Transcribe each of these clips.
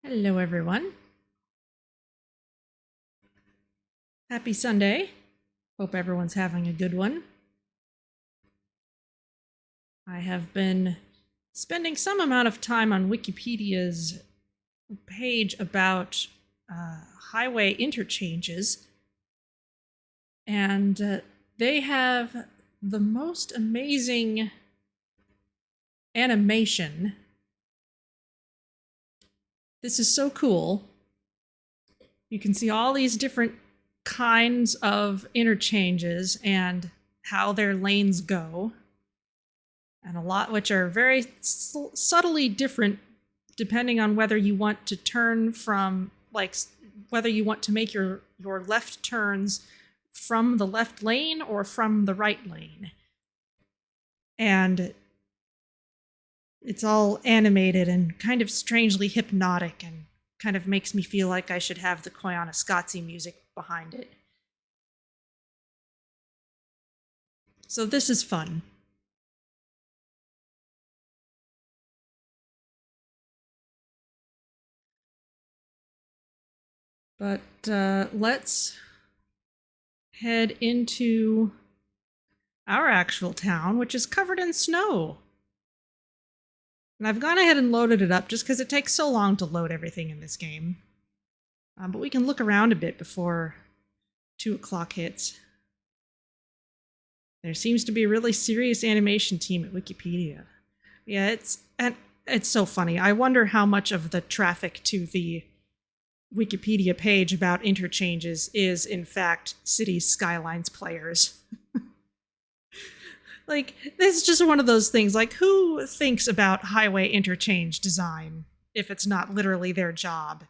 Hello, everyone. Happy Sunday. Hope everyone's having a good one. I have been spending some amount of time on Wikipedia's page about highway interchanges, and they have the most amazing animation. This is so cool. You can see all these different kinds of interchanges and how their lanes go, and a lot which are very subtly different depending on whether you want to turn from, like, whether you want to make your left turns from the left lane or from the right lane. And it's all animated and kind of strangely hypnotic and kind of makes me feel like I should have the Koyaanisqatsi music behind it. So this is fun. But let's head into our actual town, which is covered in snow. And I've gone ahead and loaded it up just because it takes so long to load everything in this game. But we can look around a bit before 2 o'clock hits. There seems to be a really serious animation team at Wikipedia. Yeah, it's so funny. I wonder how much of the traffic to the Wikipedia page about Interchanges is, in fact, Cities Skylines players. Like, this is just one of those things. Like, who thinks about highway interchange design if it's not literally their job?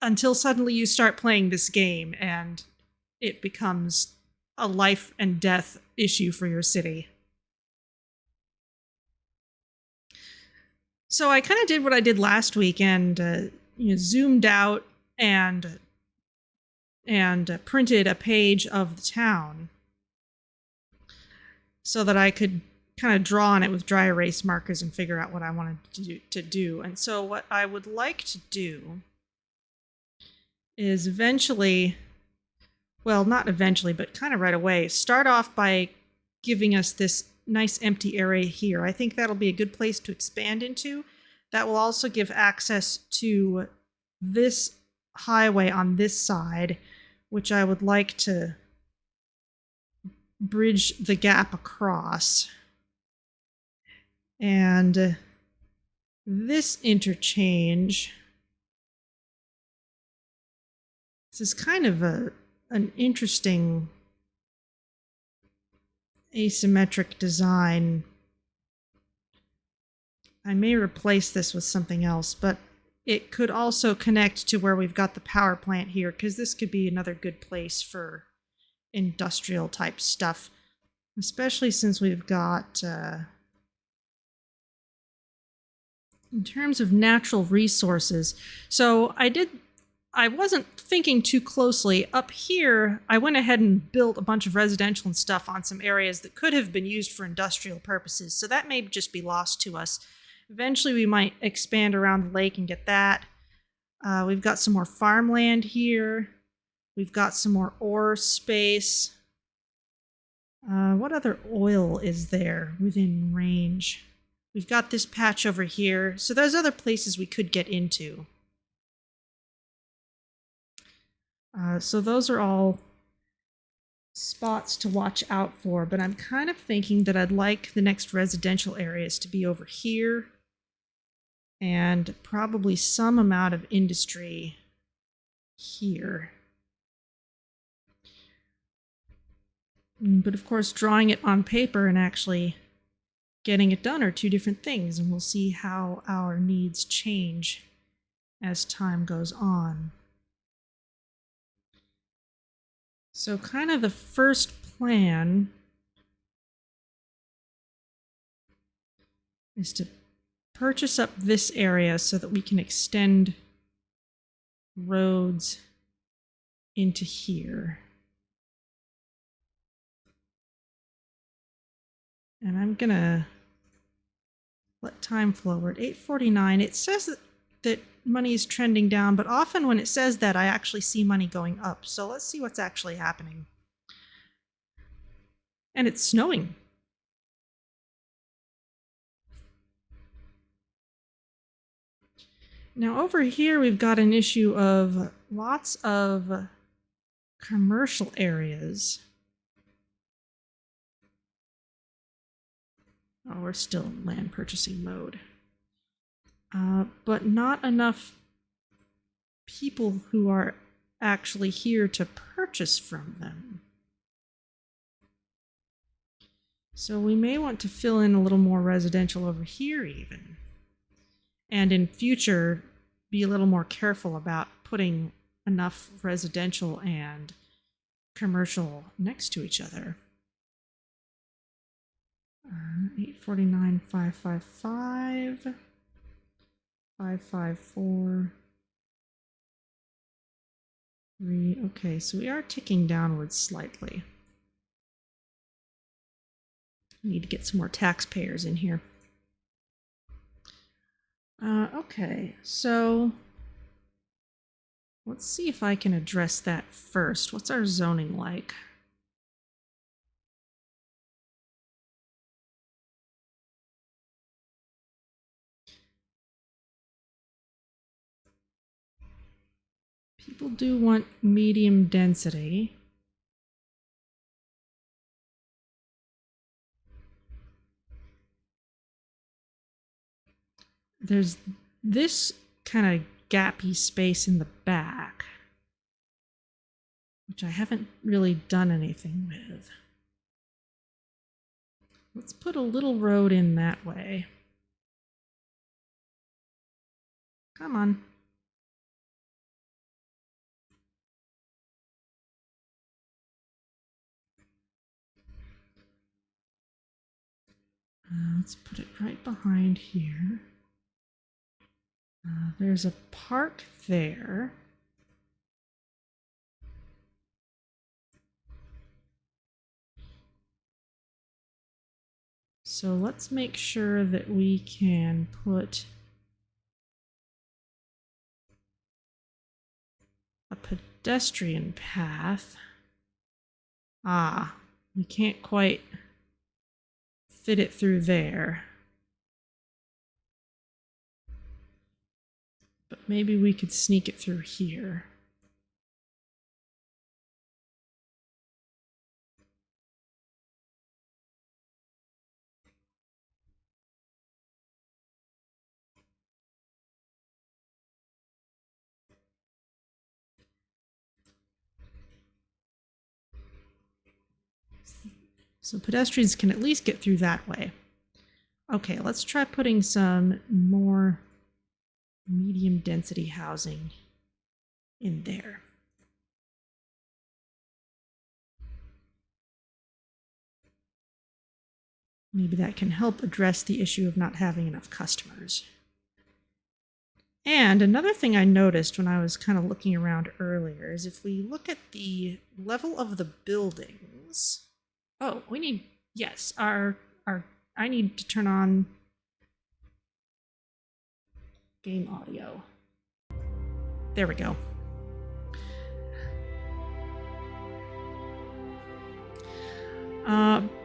Until suddenly you start playing this game and it becomes a life and death issue for your city. So I kind of did what I did last week and zoomed out and printed a page of the town so that I could kind of draw on it with dry erase markers and figure out what I wanted to do. And so what I would like to do is eventually, well, not eventually, but kind of right away, start off by giving us this nice empty area here. I think that'll be a good place to expand into. That will also give access to this highway on this side, which I would like to bridge the gap across. And this interchange, this is kind of an interesting asymmetric design. I may replace this with something else, but it could also connect to where we've got the power plant here, because this could be another good place for industrial type stuff, especially since we've got, in terms of natural resources. So I wasn't thinking too closely. Up here, I went ahead and built a bunch of residential and stuff on some areas that could have been used for industrial purposes, so that may just be lost to us. Eventually, we might expand around the lake and get that. We've got some more farmland here. We've got some more ore space. What other oil is there within range? We've got this patch over here. So there's other places we could get into. So those are all spots to watch out for, but I'm kind of thinking that I'd like the next residential areas to be over here and probably some amount of industry here. But of course, drawing it on paper and actually getting it done are two different things, and we'll see how our needs change as time goes on. So kind of the first plan is to purchase up this area so that we can extend roads into here. And I'm gonna let time flow. We're at 8:49. It says that that money is trending down, but often when it says that, I actually see money going up. So let's see what's actually happening. And it's snowing. Now over here, we've got an issue of lots of commercial areas. Oh, we're still in land purchasing mode. But not enough people who are actually here to purchase from them. So we may want to fill in a little more residential over here even. And in future, be a little more careful about putting enough residential and commercial next to each other. 849, 555, 554, 3. Okay, so we are ticking downwards slightly. Need to get some more taxpayers in here. Okay, so let's see if I can address that first. What's our zoning like? People do want medium density. There's this kind of gappy space in the back, which I haven't really done anything with. Let's put a little road in that way. Come on. Let's put it right behind here. There's a park there. So let's make sure that we can put a pedestrian path. We can't quite fit it through there. But maybe we could sneak it through here. So pedestrians can at least get through that way. Okay, let's try putting some more medium density housing in there. Maybe that can help address the issue of not having enough customers. And another thing I noticed when I was kind of looking around earlier is if we look at the level of the buildings. Oh, we need, yes, I need to turn on game audio. There we go.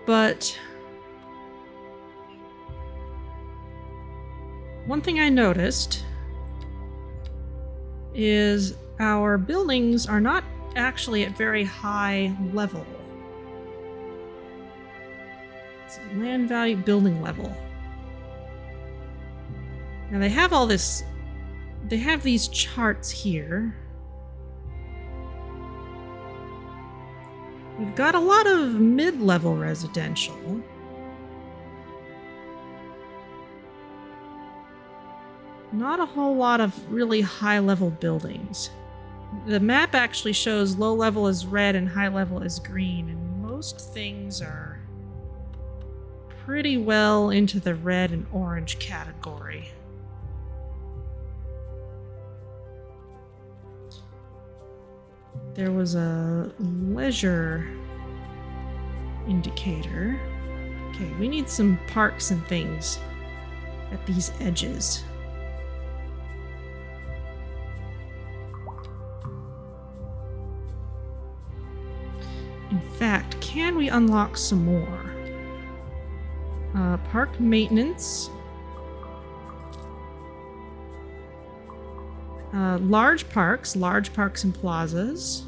But one thing I noticed is our buildings are not actually at very high level. It's land value building level. Now they have all this, they have these charts here. We've got a lot of mid-level residential. Not a whole lot of really high-level buildings. The map actually shows low level as red and high level as green, and most things are pretty well into the red and orange category. There was a leisure indicator. Okay, we need some parks and things at these edges. In fact, can we unlock some more? Park maintenance. Large parks and plazas.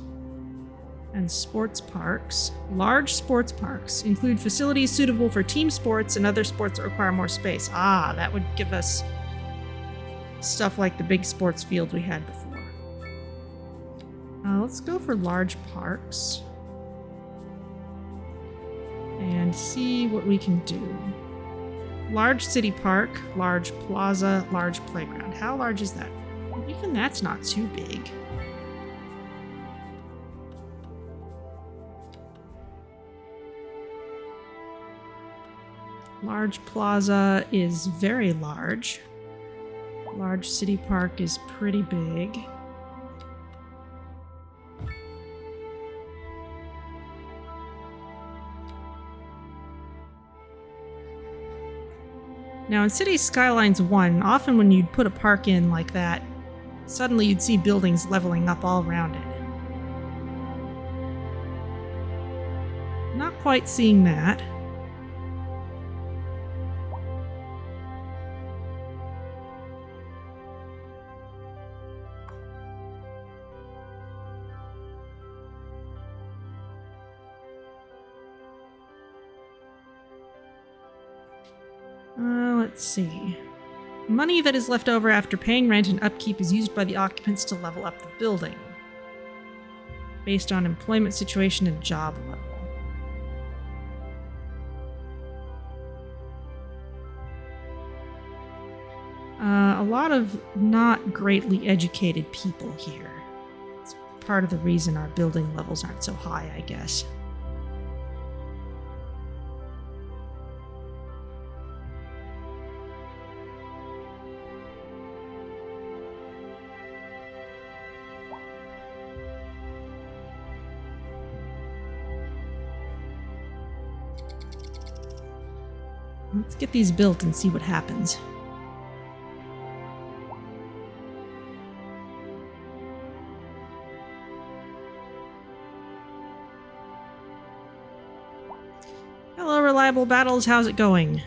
And sports parks. Large sports parks include facilities suitable for team sports and other sports that require more space. Ah, that would give us stuff like the big sports field we had before. Let's go for large parks and see what we can do. Large city park, large plaza, large playground. How large is that? Even that's not too big. Large plaza is very large. Large city park is pretty big. Now in City Skylines 1, often when you'd put a park in like that, suddenly you'd see buildings leveling up all around it. Not quite seeing that. Let's see. Money that is left over after paying rent and upkeep is used by the occupants to level up the building, based on employment situation and job level. A lot of not greatly educated people here. It's part of the reason our building levels aren't so high, I guess. Let's get these built and see what happens. Hello, Reliable Battles. How's it going?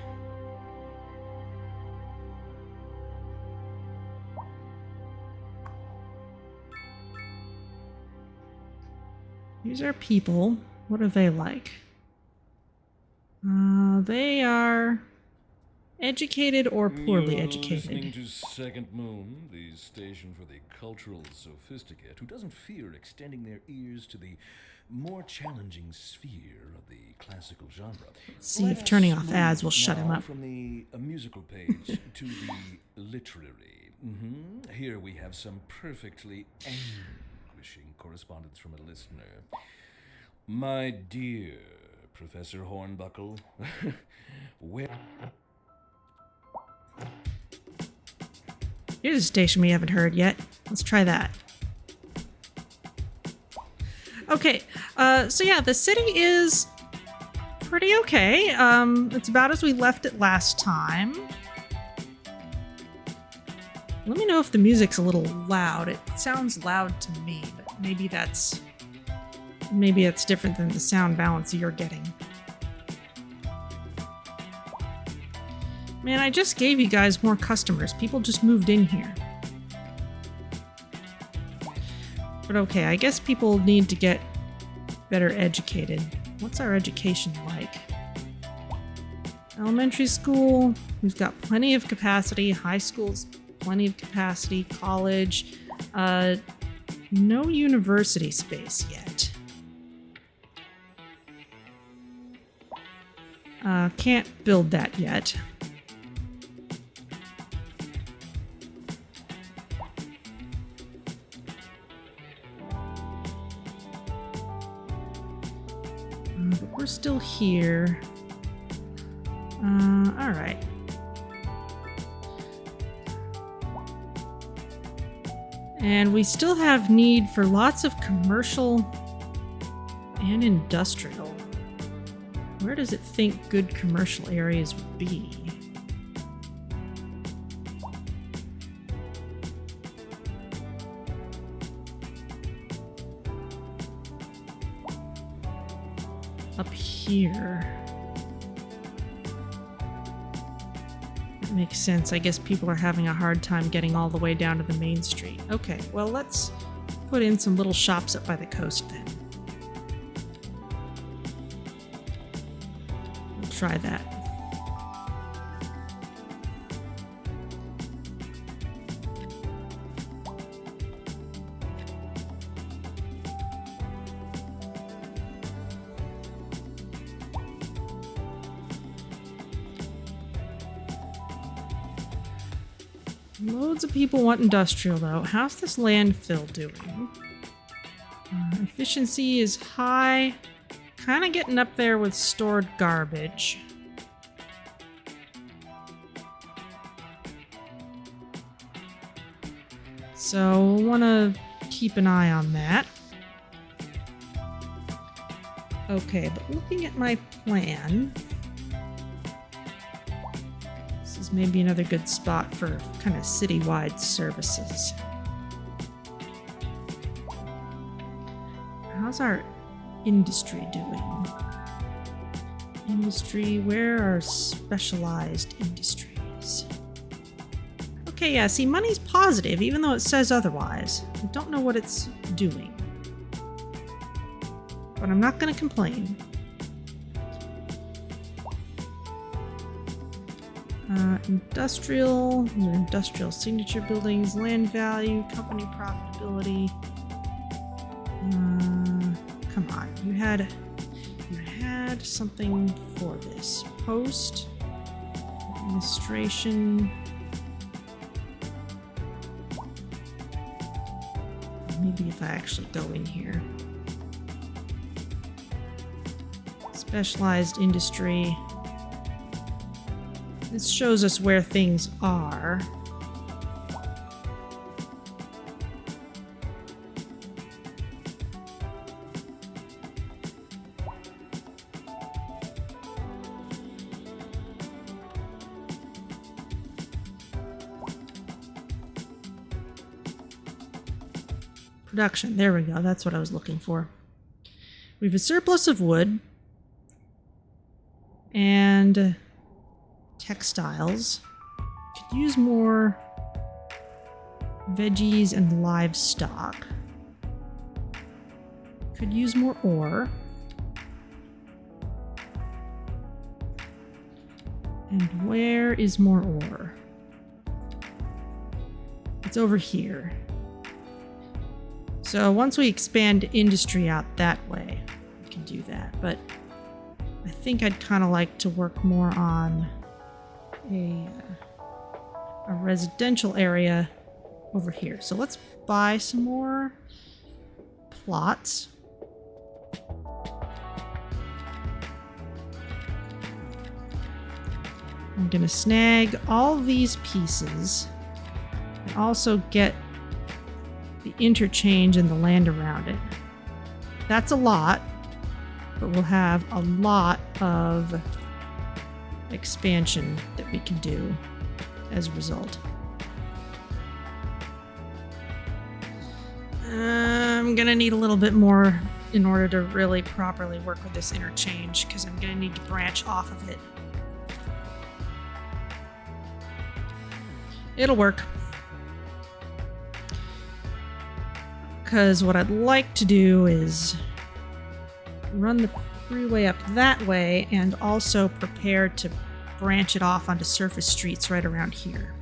These are people. What are they like? They are educated or poorly educated. Listening to Second Moon, the station for the cultural sophisticate who doesn't fear extending their ears to the more challenging sphere of the classical genre. See if turning off ads will shut him up. From the musical page to the literary. Here we have some perfectly anguishing correspondence from a listener. My dear Professor Hornbuckle, where... Here's a station we haven't heard yet. Let's try that. Okay, so yeah, the city is pretty okay. It's about as we left it last time. Let me know if the music's a little loud. It sounds loud to me, but maybe that's different than the sound balance you're getting. Man, I just gave you guys more customers. People just moved in here. But okay, I guess people need to get better educated. What's our education like? Elementary school, we've got plenty of capacity. High school's plenty of capacity. College, no university space yet. Can't build that yet. But we're still here. All right. And we still have need for lots of commercial and industrial. Where does it think good commercial areas would be? up here. That makes sense. I guess people are having a hard time getting all the way down to the main street. Okay, well, let's put in some little shops up by the coast then. We'll try that. Loads of people want industrial, though. How's this landfill doing? Efficiency is high. Kind of getting up there with stored garbage. So we'll want to keep an eye on that. Okay, but looking at my plan... maybe another good spot for kind of citywide services. How's our industry doing? Industry, where are specialized industries? Okay, yeah, see, money's positive, even though it says otherwise. I don't know what it's doing. But I'm not going to complain. Industrial signature buildings, land value, company profitability. Come on, you had something for this. Post, administration. Maybe if I actually go in here. Specialized industry. This shows us where things are. Production, there we go, that's what I was looking for. We have a surplus of wood and textiles. Could use more veggies and livestock. Could use more ore. And where is more ore? It's over here. So once we expand industry out that way, we can do that. But I think I'd kind of like to work more on a residential area over here. So let's buy some more plots. I'm gonna snag all these pieces and also get the interchange and the land around it. That's a lot, but we'll have a lot of expansion that we can do as a result. I'm gonna need a little bit more in order to really properly work with this interchange, because I'm gonna need to branch off of it. It'll work. Because what I'd like to do is run the freeway up that way and also prepare to branch it off onto surface streets right around here.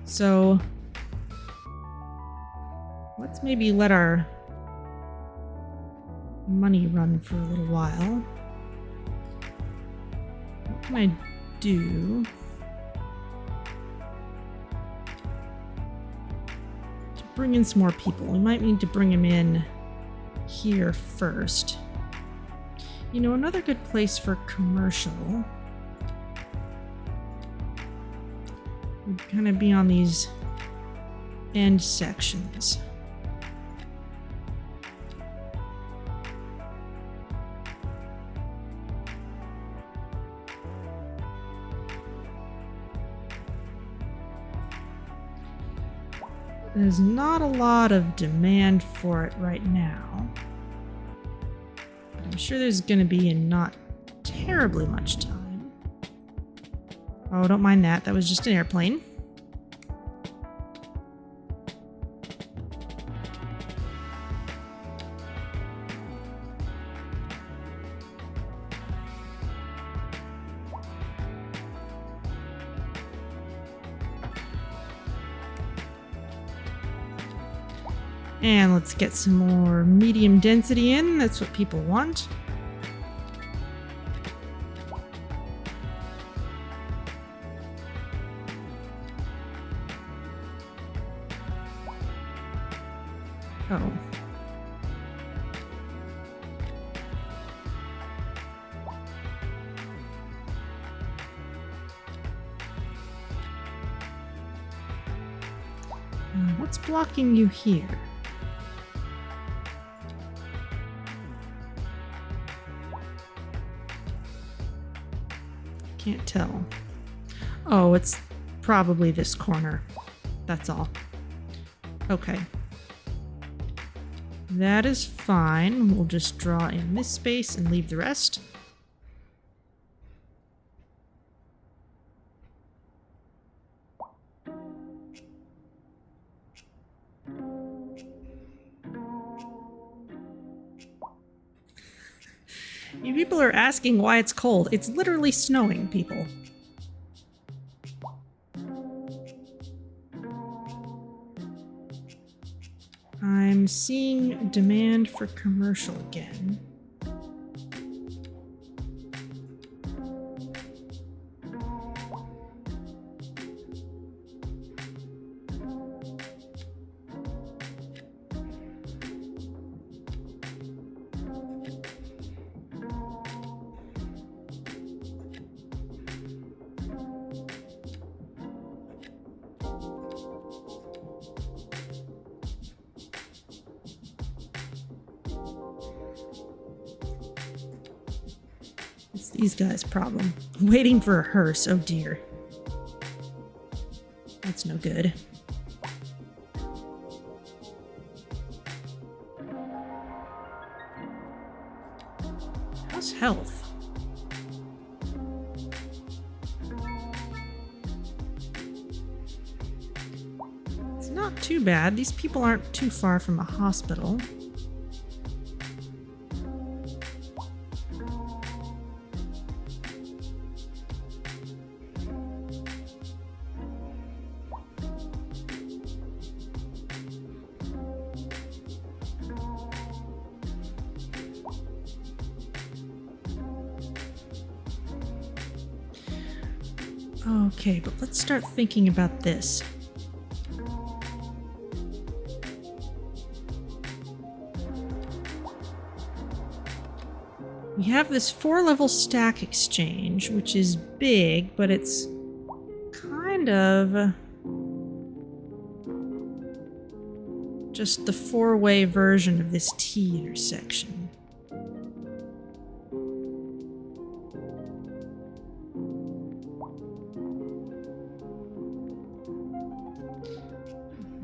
So let's maybe let our money run for a little while. What can I do to bring in some more people? We might need to bring them in here first. You know, another good place for commercial would kind of be on these end sections. There's not a lot of demand for it right now. I'm sure there's going to be in not terribly much time. Oh, don't mind that. That was just an airplane. And let's get some more medium density in. That's what people want. Oh. What's blocking you here? Can't tell. Oh, it's probably this corner. That's all. Okay. That is fine. We'll just draw in this space and leave the rest. You people are asking why it's cold. It's literally snowing, people. I'm seeing demand for commercial again. It's these guys' problem. Waiting for a hearse, oh dear. That's no good. How's health? It's not too bad. These people aren't too far from a hospital. Okay, but let's start thinking about this. We have this 4-level stack exchange, which is big, but it's kind of just the 4-way version of this T intersection.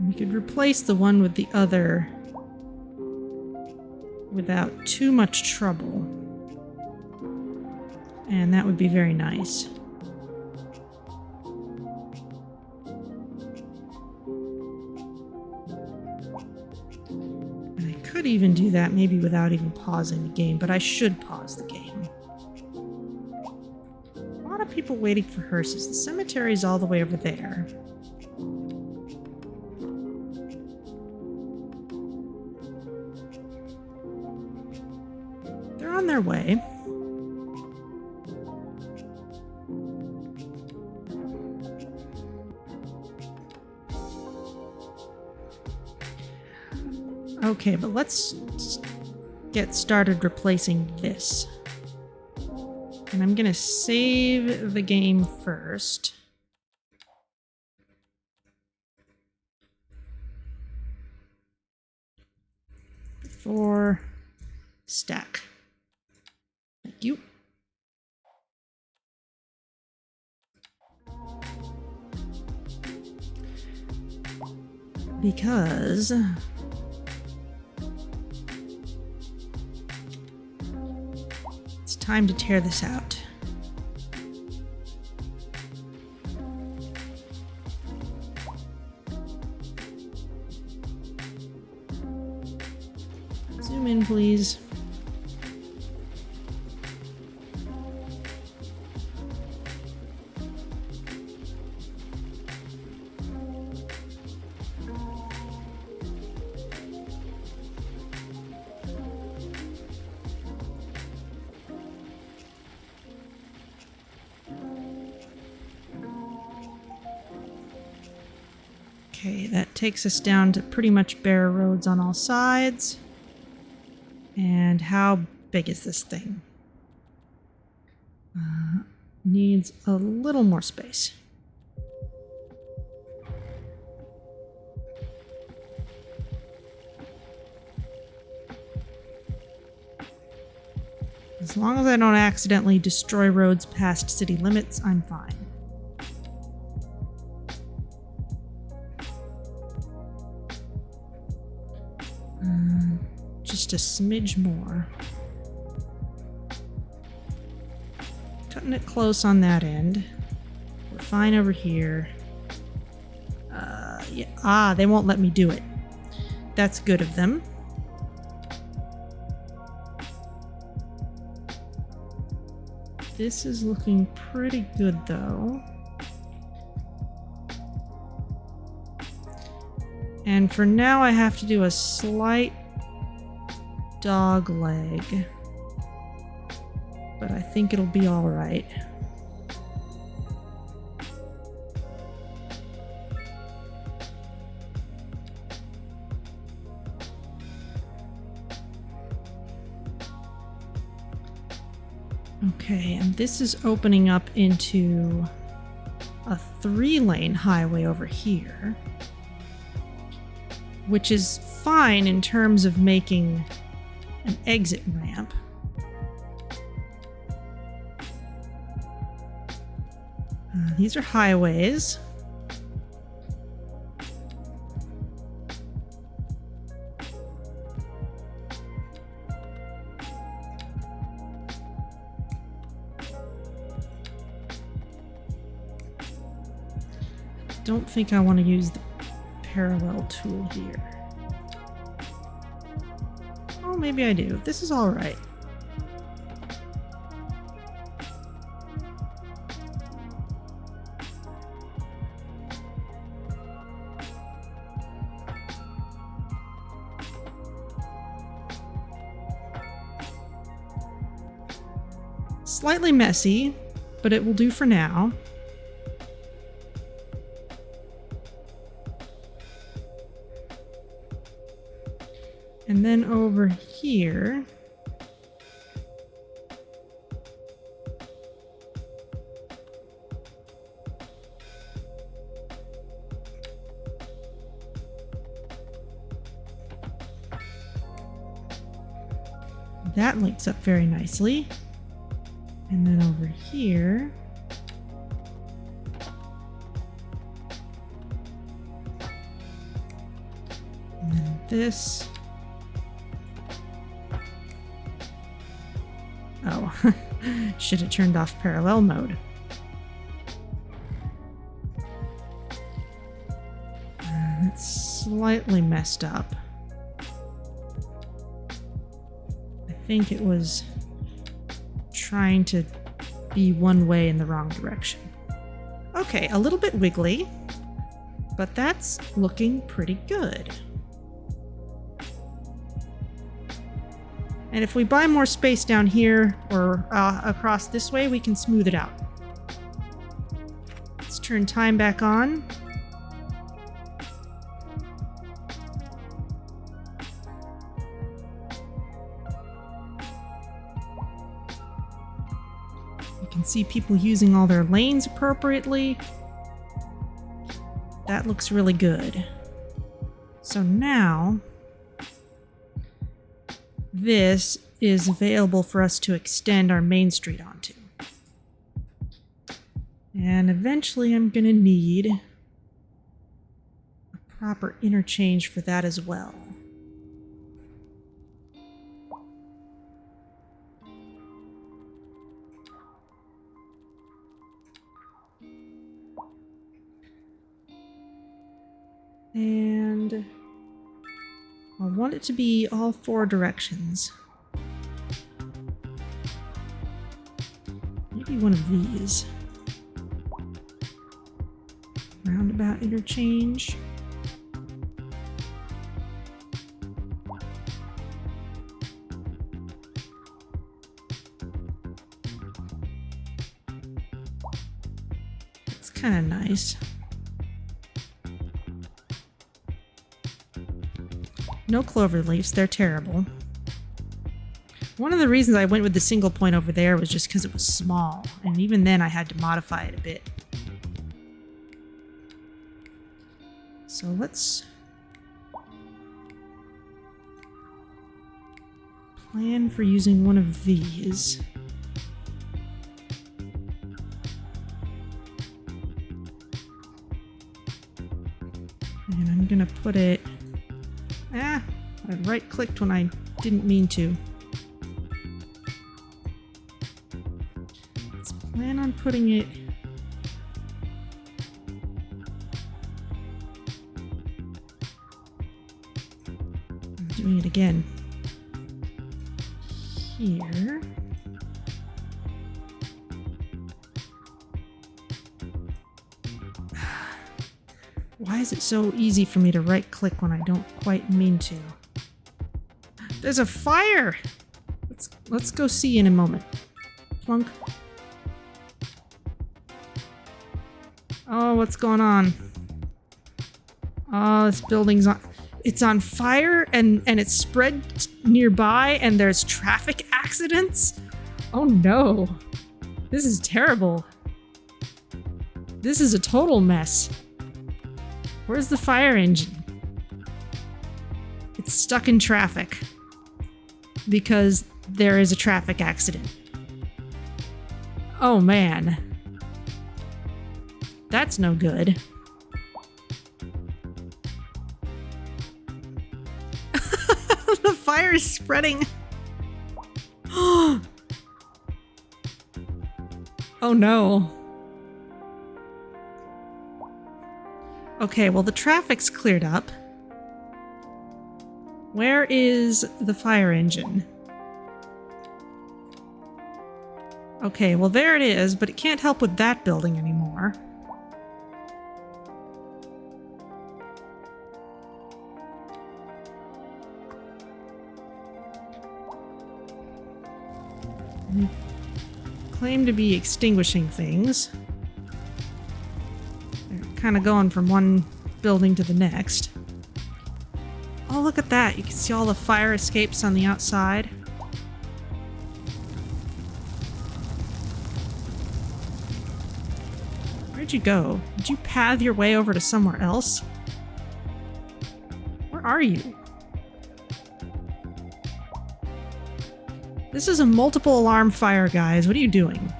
We could replace the one with the other without too much trouble. And that would be very nice. And I could even do that maybe without even pausing the game, but I should pause the game. A lot of people waiting for hearses. The cemetery's all the way over there. They're on their way. Okay, but let's get started replacing this. And I'm gonna save the game first. Before stack. Thank you. Because time to tear this out. Zoom in, please. Okay, that takes us down to pretty much bare roads on all sides. And how big is this thing? Needs a little more space. As long as I don't accidentally destroy roads past city limits, I'm fine. Just a smidge more. Cutting it close on that end. We're fine over here. Yeah. They won't let me do it. That's good of them. This is looking pretty good, though. And for now, I have to do a slight dog leg. But I think it'll be all right. Okay, and this is opening up into a 3-lane highway over here, which is fine in terms of making an exit ramp. These are highways. Don't think I want to use the parallel tool here. Oh, maybe I do. This is all right. Slightly messy, but it will do for now. And then over here, that links up very nicely. And then over here, and then this. Oh, should have turned off parallel mode. It's slightly messed up. I think it was trying to be one way in the wrong direction. Okay, a little bit wiggly, but that's looking pretty good. And if we buy more space down here or across this way, we can smooth it out. Let's turn time back on. You can see people using all their lanes appropriately. That looks really good. So now, this is available for us to extend our main street onto. And eventually I'm going to need a proper interchange for that as well. And I want it to be all 4 directions. Maybe one of these. Roundabout interchange. It's kind of nice. No clover leaves, they're terrible. One of the reasons I went with the single point over there was just because it was small, and even then I had to modify it a bit. So let's plan for using one of these. And I'm gonna put it... I right-clicked when I didn't mean to. Let's plan on putting it... I'm doing it again. Here. Why is it so easy for me to right-click when I don't quite mean to? There's a fire! Let's go see in a moment. Plunk. Oh, what's going on? Oh, this building's on... It's on fire and it's spread nearby and there's traffic accidents? Oh no. This is terrible. This is a total mess. Where's the fire engine? It's stuck in traffic because there is a traffic accident. Oh man. That's no good. The fire is spreading. Oh no. Okay, well the traffic's cleared up. Where is the fire engine? Okay, well there it is, but it can't help with that building anymore. They claim to be extinguishing things. They're kind of going from one building to the next. Oh, look at that. You can see all the fire escapes on the outside. Where'd you go? Did you path your way over to somewhere else? Where are you? This is a multiple alarm fire, guys. What are you doing?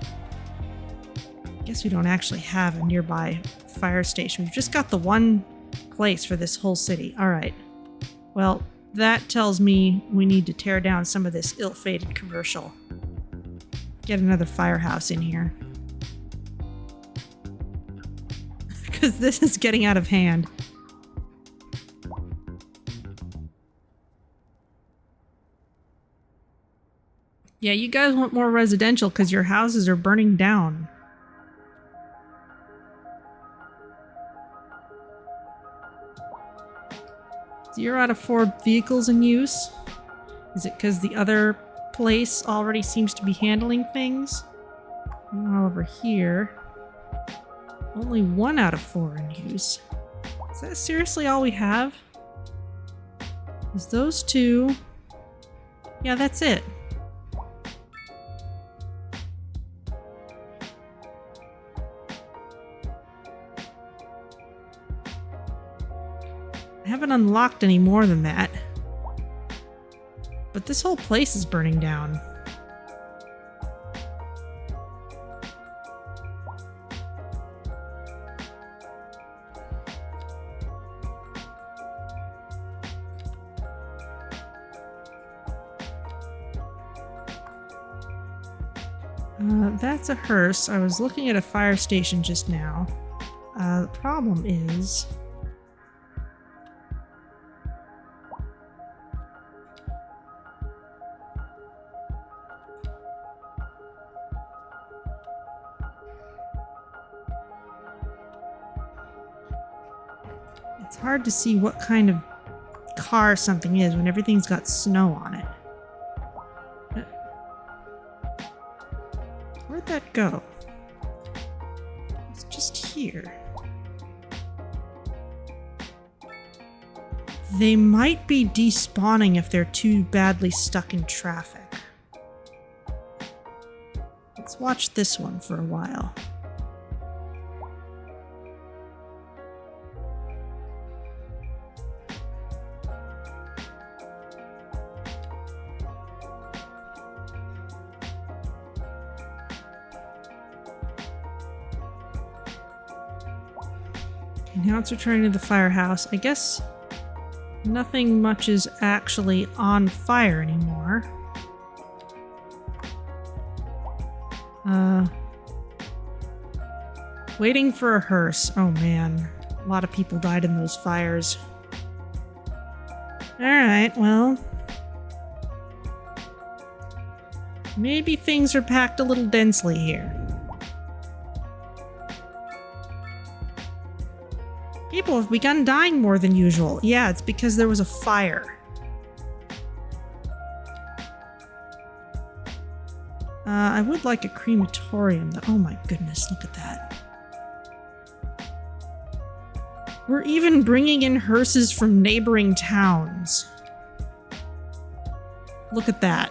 Guess we don't actually have a nearby fire station. We've just got the one place for this whole city. All right. Well, that tells me we need to tear down some of this ill-fated commercial. Get another firehouse in here. Because this is getting out of hand. Yeah, you guys want more residential because your houses are burning down. Zero out of 4 vehicles in use? Is it because the other place already seems to be handling things? Meanwhile, over here, only 1 out of 4 in use. Is that seriously all we have? Is those 2? Yeah, that's it. I haven't unlocked any more than that. But this whole place is burning down. That's a hearse. I was looking at a fire station just now. The problem is... It's hard to see what kind of car something is when everything's got snow on it. Where'd that go? It's just here. They might be despawning if they're too badly stuck in traffic. Let's watch this one for a while. Okay, now it's returning to the firehouse. I guess nothing much is actually on fire anymore. Waiting for a hearse. Oh man, a lot of people died in those fires. Alright, well. Maybe things are packed a little densely here. People have begun dying more than usual. Yeah, it's because there was a fire. I would like a crematorium, though. Oh my goodness, look at that. We're even bringing in hearses from neighboring towns. Look at that.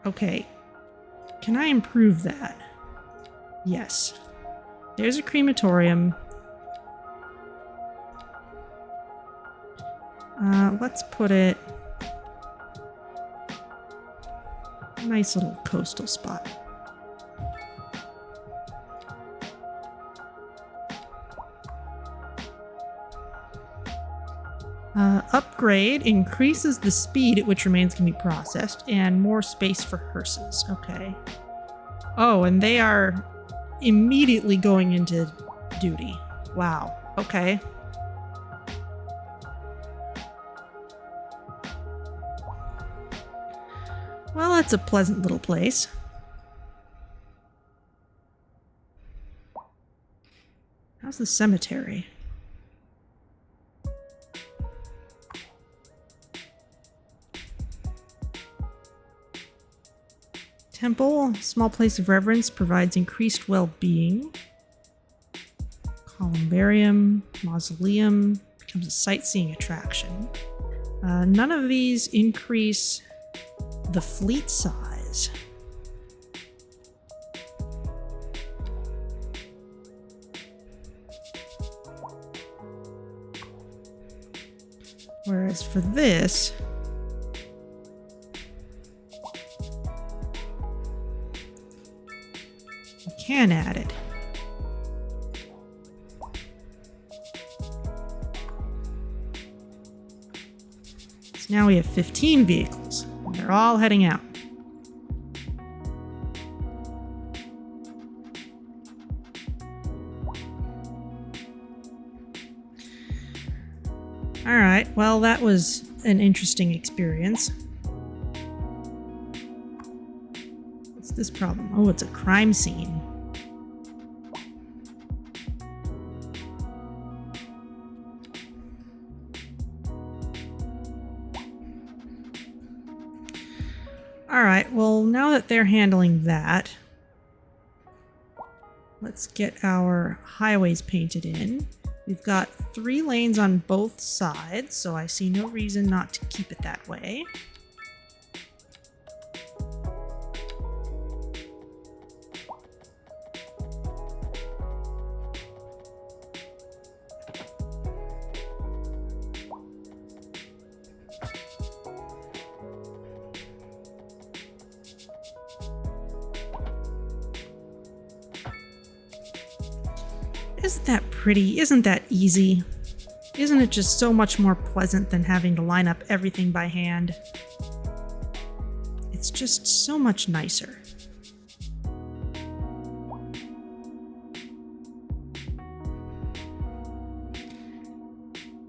Okay. Can I improve that? Yes. There's a crematorium. Let's put it... nice little coastal spot. Upgrade increases the speed at which remains can be processed and more space for hearses. Okay. Oh, and they are immediately going into duty. Wow. Okay. Well, that's a pleasant little place. How's the cemetery? Temple, small place of reverence, provides increased well-being. Columbarium, mausoleum, becomes a sightseeing attraction. None of these increase the fleet size. Whereas for this, you can add it. So now we have 15 vehicles. They're all heading out. Alright, well, that was an interesting experience. What's this problem? Oh, it's a crime scene. Alright, well, now that they're handling that, let's get our highways painted in. We've got 3 lanes on both sides, so I see no reason not to keep it that way. Isn't that pretty? Isn't that easy? Isn't it just so much more pleasant than having to line up everything by hand? It's just so much nicer.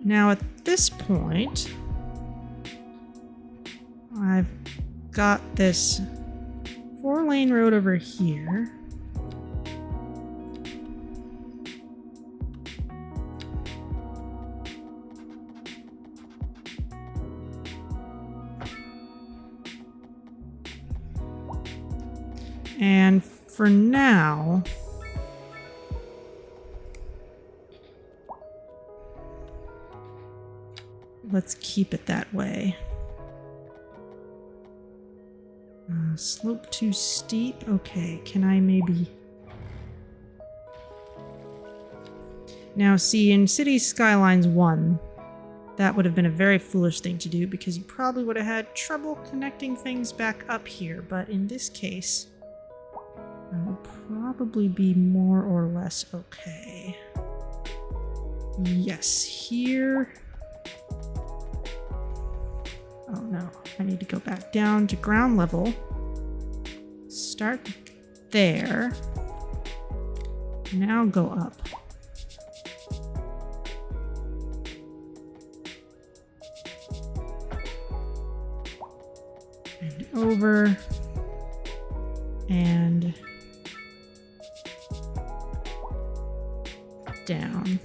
Now at this point, I've got this 4-lane road over here. And for now, let's keep it that way. Slope too steep. Okay, can I maybe... Now see, in City Skylines 1, that would have been a very foolish thing to do because you probably would have had trouble connecting things back up here. But in this case, that will probably be more or less okay. Yes, here... Oh no, I need to go back down to ground level. Start there. Now go up. And over. And down.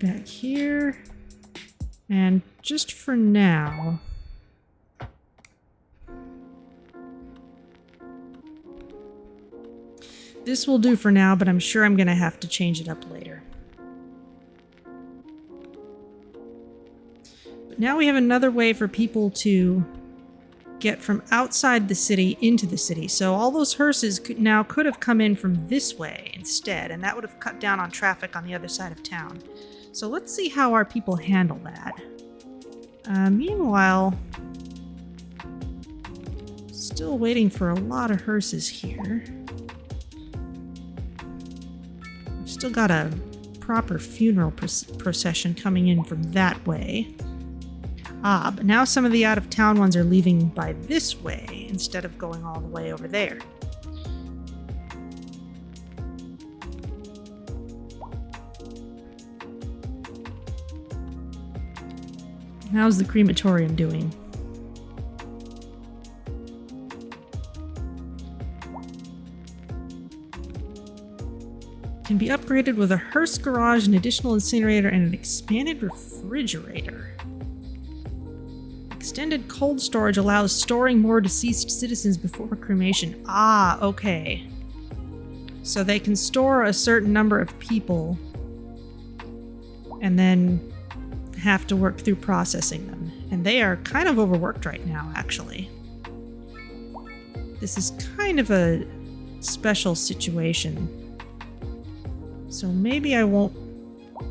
Back here, and just for now, this will do for now, but I'm sure I'm gonna have to change it up later. But now we have another way for people to get from outside the city into the city. So all those hearses now could have come in from this way instead, and that would have cut down on traffic on the other side of town. So let's see how our people handle that. Meanwhile, still waiting for a lot of hearses here. We've still got a proper funeral procession coming in from that way. Ah, but now some of the out-of-town ones are leaving by this way instead of going all the way over there. How's the crematorium doing? Can be upgraded with a hearse garage, an additional incinerator, and an expanded refrigerator. Extended cold storage allows storing more deceased citizens before cremation. Ah, okay. So they can store a certain number of people and then have to work through processing them. And they are kind of overworked right now, actually. This is kind of a special situation. So maybe I won't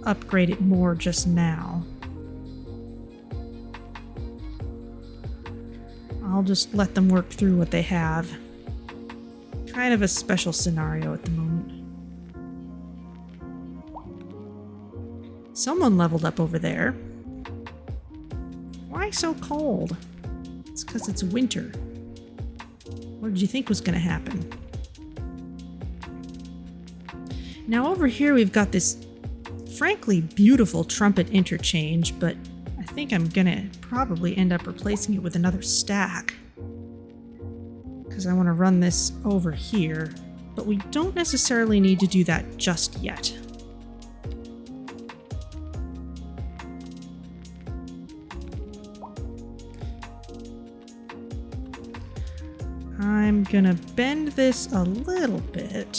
upgrade it more just now. I'll just let them work through what they have. Kind of a special scenario at the moment. Someone leveled up over there. Why so cold? It's because it's winter. What did you think was going to happen? Now over here we've got this frankly beautiful trumpet interchange, but I think I'm going to probably end up replacing it with another stack. Because I want to run this over here, but we don't necessarily need to do that just yet. I'm gonna bend this a little bit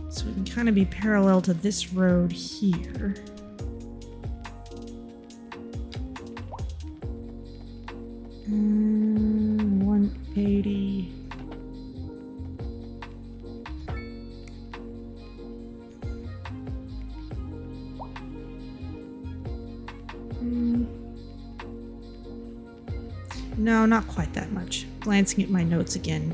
so we can kind of be parallel to this road here. And 180. No, not quite that much. Glancing at my notes again.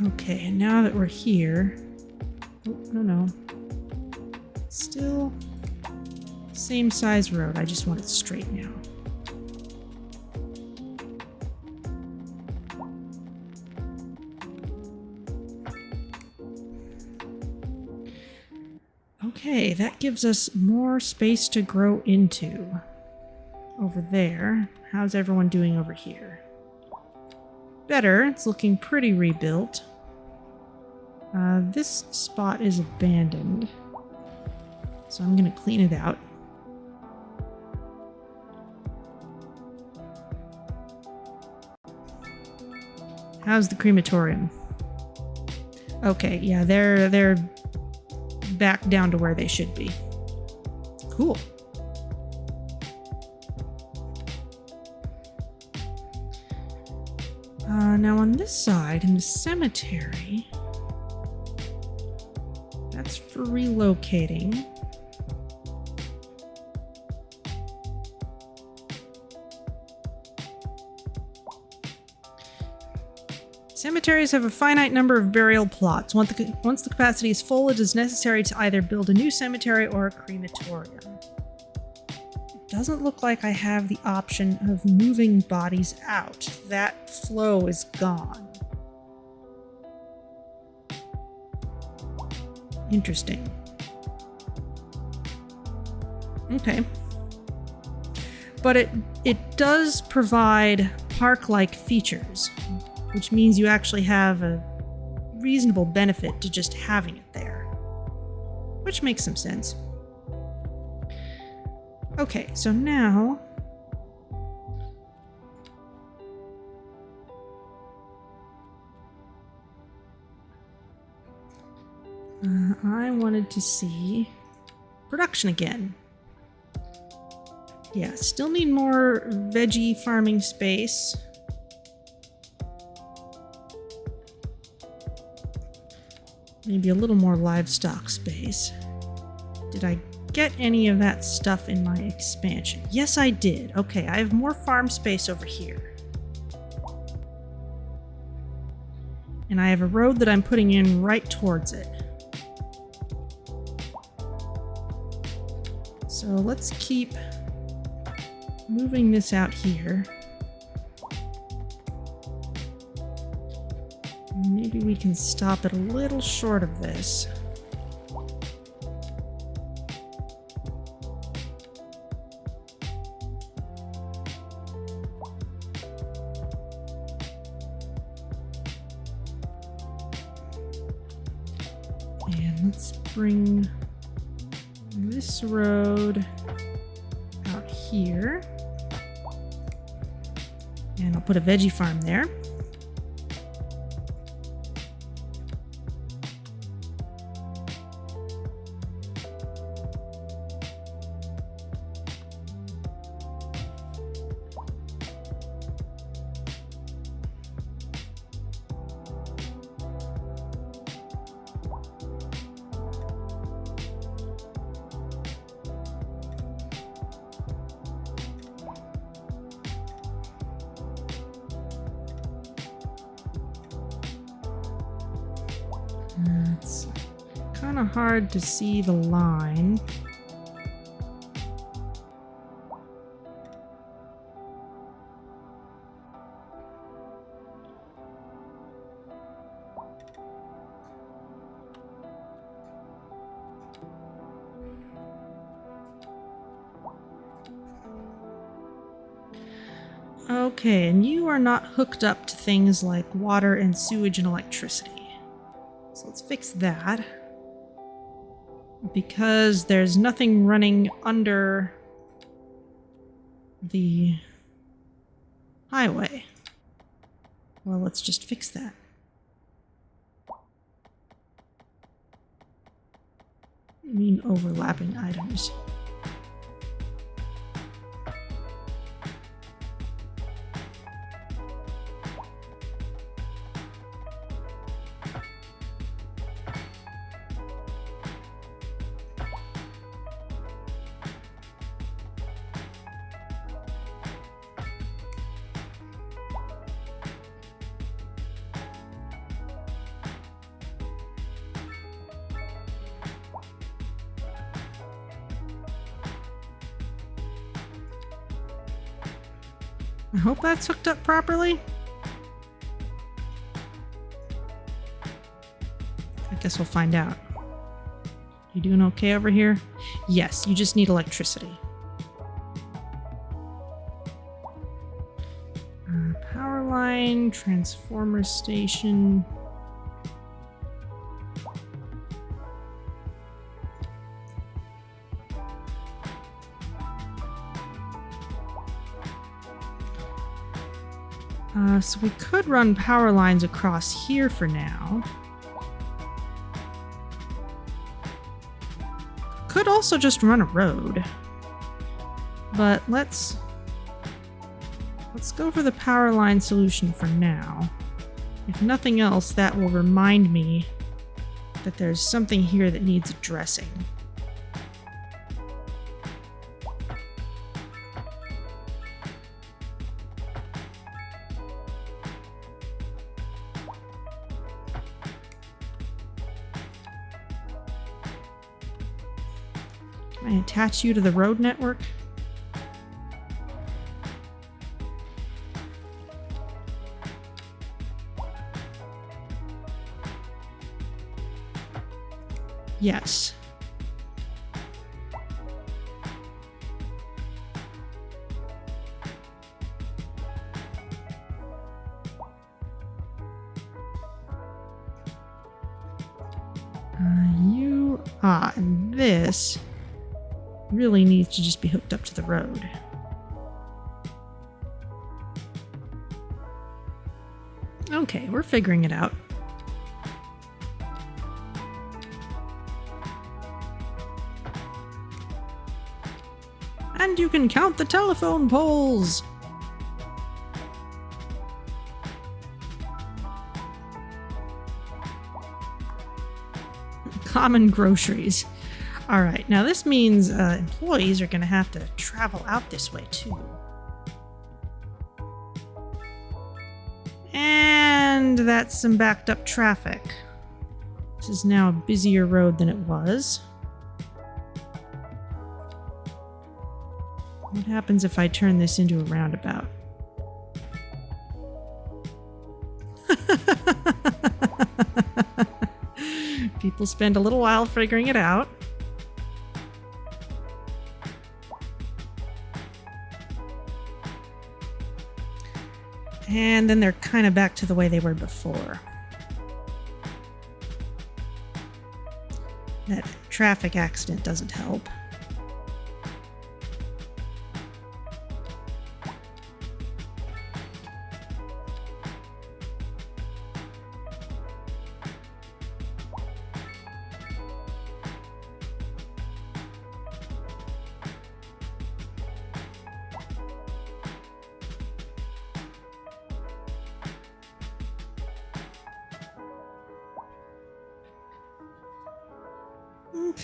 Okay, and now that we're here... Oh, no. Still same size road. I just want it straight now. Okay, that gives us more space to grow into over there. How's everyone doing over here? Better. It's looking pretty rebuilt. This spot is abandoned, so I'm going to clean it out. How's the crematorium? Okay, yeah, they're back down to where they should be. Cool. Now on this side, in the cemetery, that's for relocating. Cemeteries have a finite number of burial plots. Once the capacity is full, it is necessary to either build a new cemetery or a crematorium. It doesn't look like I have the option of moving bodies out. That flow is gone. Interesting. Okay. But it does provide park-like features, which means you actually have a reasonable benefit to just having it there. Which makes some sense. Okay, so now... I wanted to see production again. Yeah, still need more veggie farming space. Maybe a little more livestock space. Did I get any of that stuff in my expansion? Yes, I did. Okay, I have more farm space over here. And I have a road that I'm putting in right towards it. So let's keep moving this out here. Maybe we can stop it a little short of this. And let's bring this road out here. And I'll put a veggie farm there. It's kind of hard to see the line. Okay, and you are not hooked up to things like water and sewage and electricity. So let's fix that. Because there's nothing running under the highway. Well, let's just fix that. I mean overlapping items. I hope that's hooked up properly. I guess we'll find out. You doing okay over here? Yes, you just need electricity. Power line, transformer station. So we could run power lines across here for now. Could also just run a road. But let's go for the power line solution for now. If nothing else, that will remind me that there's something here that needs addressing. Can I attach you to the road network? Yes. And this really needs to just be hooked up to the road. Okay, we're figuring it out. And you can count the telephone poles! Common groceries. Alright, now this means employees are going to have to travel out this way too. And that's some backed up traffic. This is now a busier road than it was. What happens if I turn this into a roundabout? People spend a little while figuring it out. And then they're kind of back to the way they were before. That traffic accident doesn't help.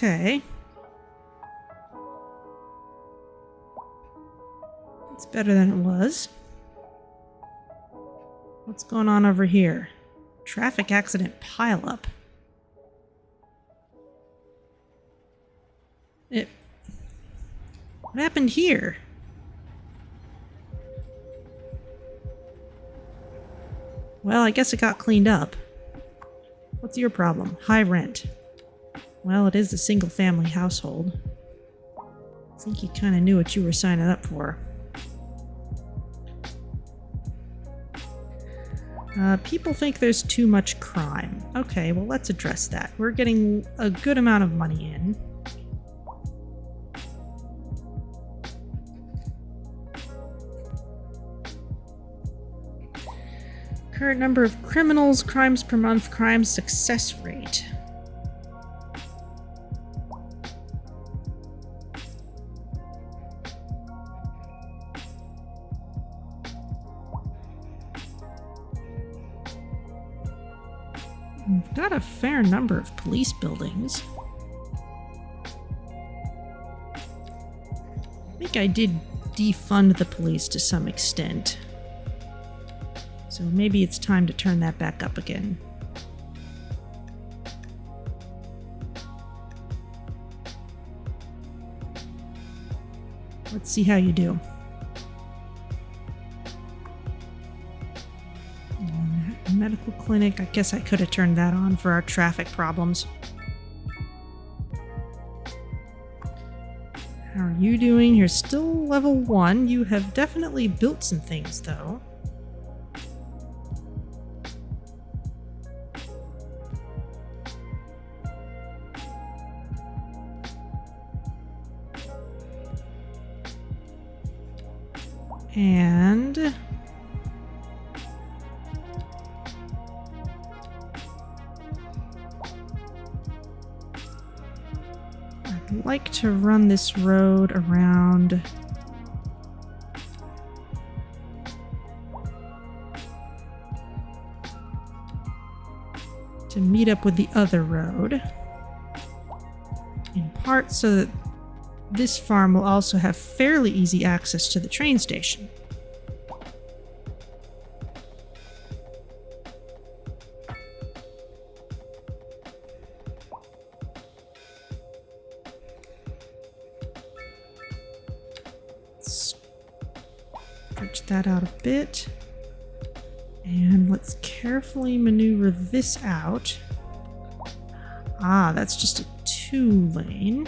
Okay. It's better than it was. What's going on over here? Traffic accident pileup. What happened here? Well, I guess it got cleaned up. What's your problem? High rent. Well, it is a single-family household. I think you kind of knew what you were signing up for. People think there's too much crime. Okay, well, let's address that. We're getting a good amount of money in. Current number of criminals, crimes per month, crime success rate. We've got a fair number of police buildings. I think I did defund the police to some extent. So maybe it's time to turn that back up again. Let's see how you do. medical clinic. I guess I could have turned that on for our traffic problems. How are you doing? You're still level 1. You have definitely built some things, though. And I'd like to run this road around to meet up with the other road, in part so that this farm will also have fairly easy access to the train station. Stretch that out a bit. And let's carefully maneuver this out. Ah, that's just a 2-lane.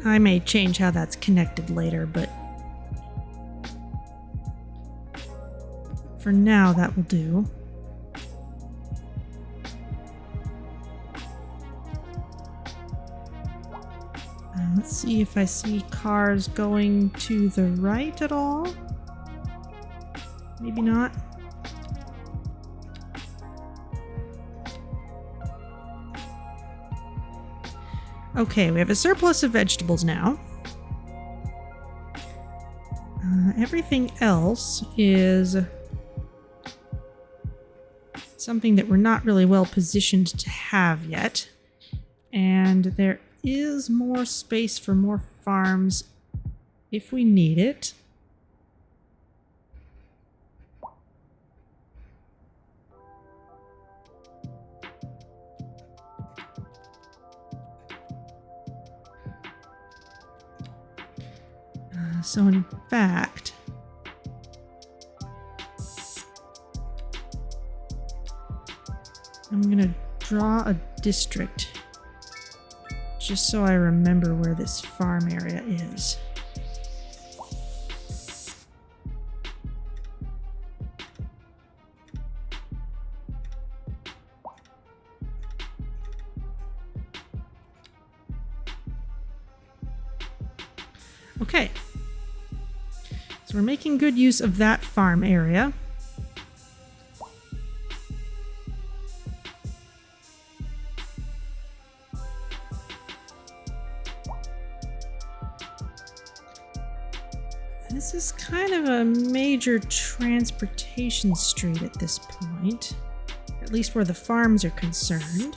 I may change how that's connected later, but for now that will do. Let's see if I see cars going to the right at all. Maybe not. Okay, we have a surplus of vegetables now. Everything else is something that we're not really well positioned to have yet. And there is more space for more farms if we need it. So in fact, I'm gonna draw a district just so I remember where this farm area is. Okay. So we're making good use of that farm area. This is kind of a major transportation street at this point, at least where the farms are concerned.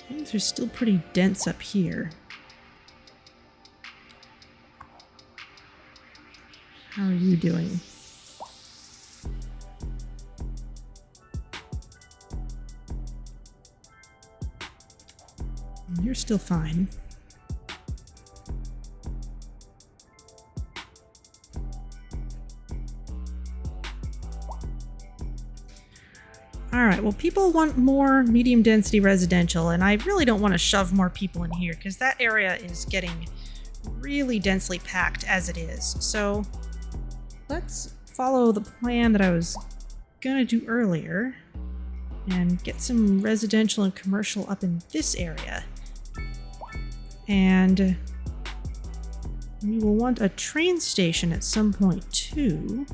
Things are still pretty dense up here. How are you doing? You're still fine. All right, well, people want more medium density residential, and I really don't want to shove more people in here because that area is getting really densely packed as it is. So let's follow the plan that I was gonna do earlier and get some residential and commercial up in this area. And we will want a train station at some point too.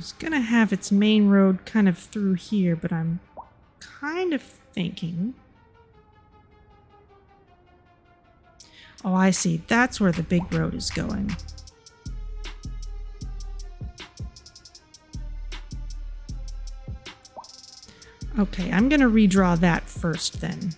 It's gonna have its main road kind of through here, but I'm kind of thinking... Oh, I see. That's where the big road is going. Okay, I'm gonna redraw that first then.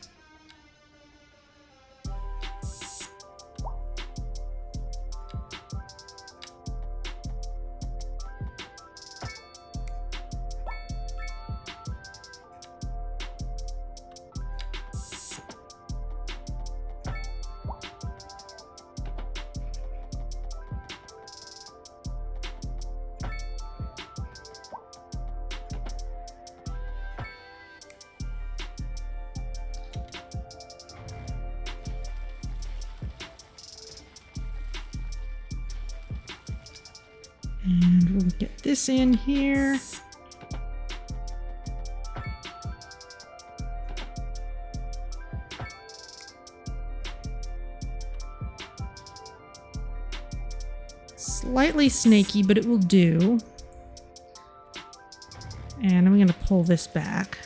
And we'll get this in here. Slightly snaky, but it will do. And I'm going to pull this back.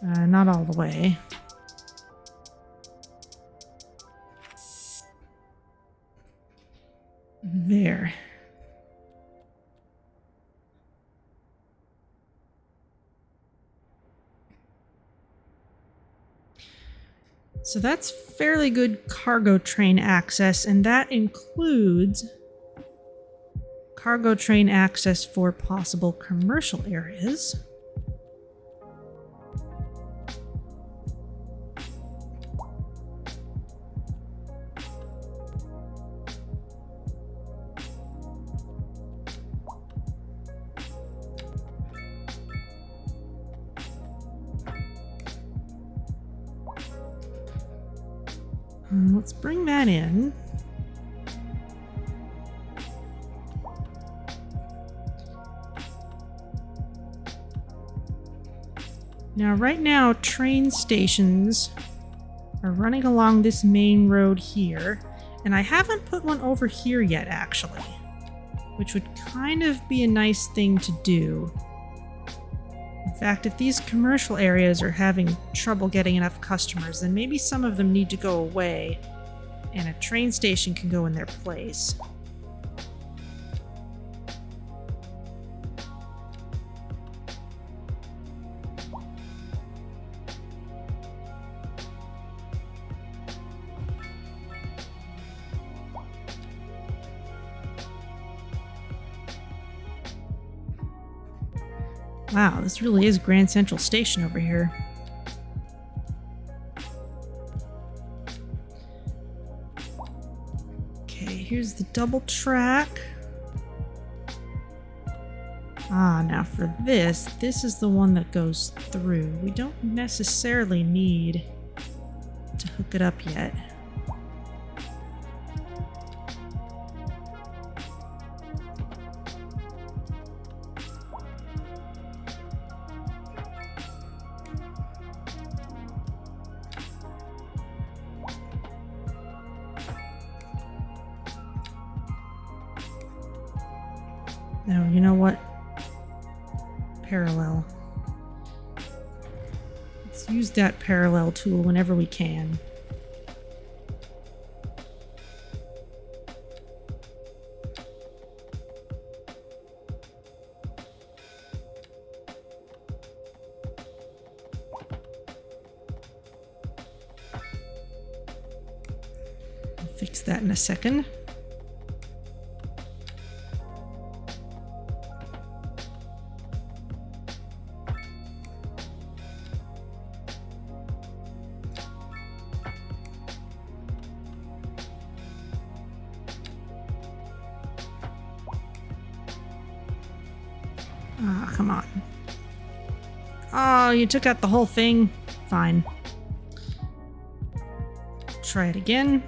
Not all the way. There. So that's fairly good cargo train access, and that includes cargo train access for possible commercial areas. Let's bring that in. Now, right now, train stations are running along this main road here, and I haven't put one over here yet, actually, which would kind of be a nice thing to do. In fact, if these commercial areas are having trouble getting enough customers, then maybe some of them need to go away, and a train station can go in their place. Wow, this really is Grand Central Station over here. Okay, here's the double track. Ah, now for this is the one that goes through. We don't necessarily need to hook it up yet. No, you know what? Parallel. Let's use that parallel tool whenever we can. I'll fix that in a second. Ah, come on. Oh, you took out the whole thing? Fine. Try it again.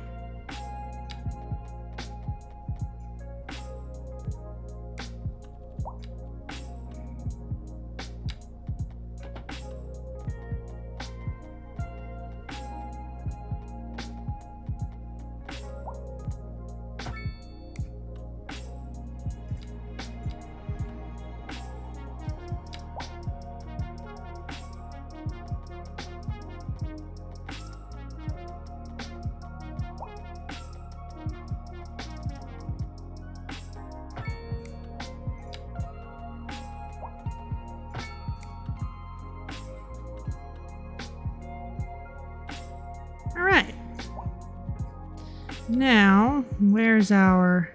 Now, where's our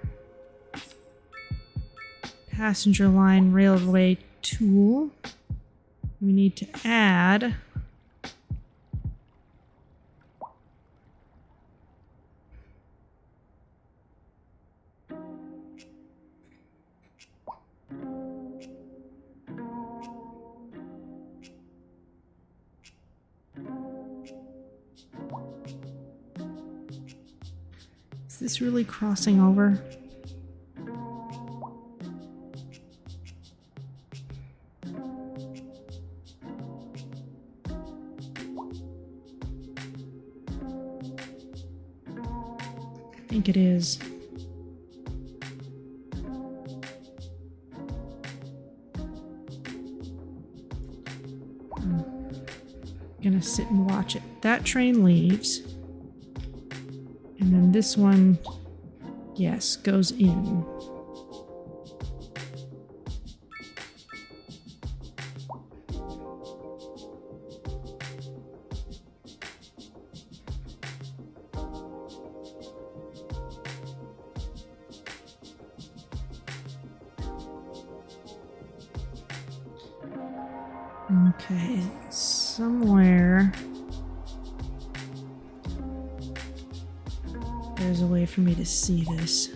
passenger line railway tool? We need to add Is this really crossing over? I think it is. I'm gonna sit and watch it. That train leaves. And then this one, yes, goes in. Okay, somewhere there's a way for me to see this.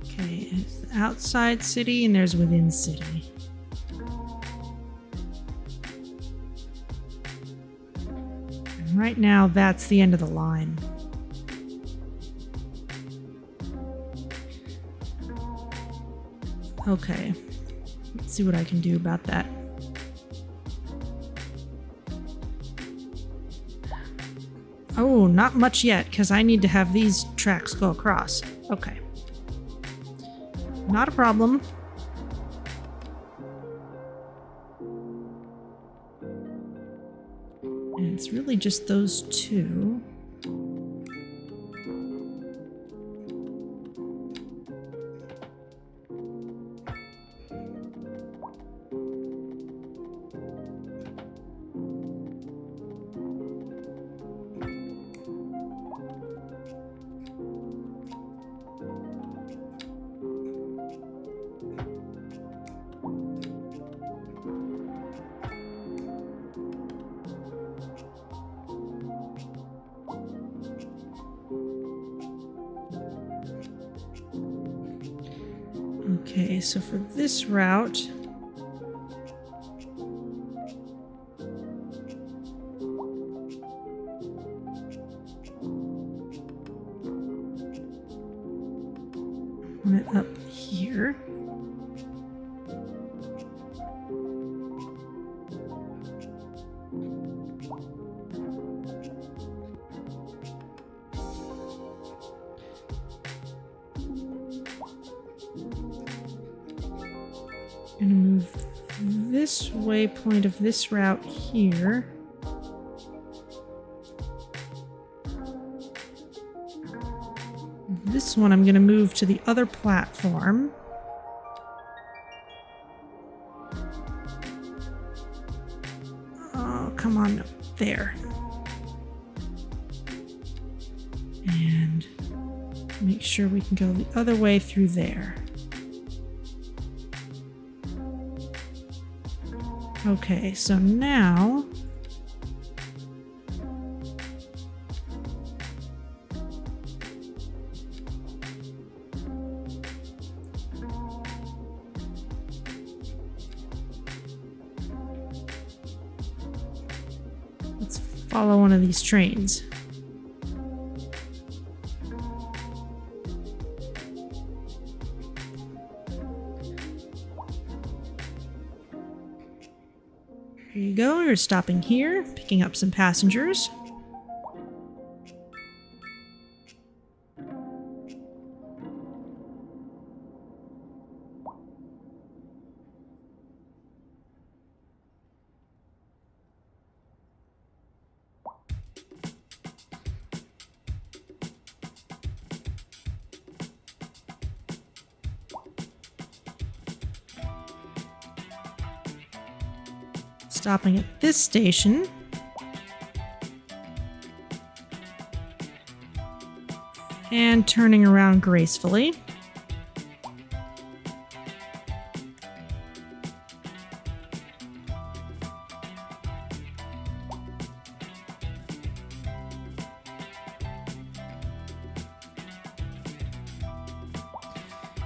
Okay, it's the outside city and there's within city. And right now, that's the end of the line. Okay, let's see what I can do about that. Oh, not much yet, because I need to have these tracks go across. Okay. Not a problem. And it's really just those two. Okay, so for this route, I want it up here. I'm gonna move this waypoint of this route here. This one I'm gonna move to the other platform. Oh, come on, there. And make sure we can go the other way through there. Okay, so now let's follow one of these trains. Here you go, you're stopping here, picking up some passengers. Stopping at this station. And turning around gracefully.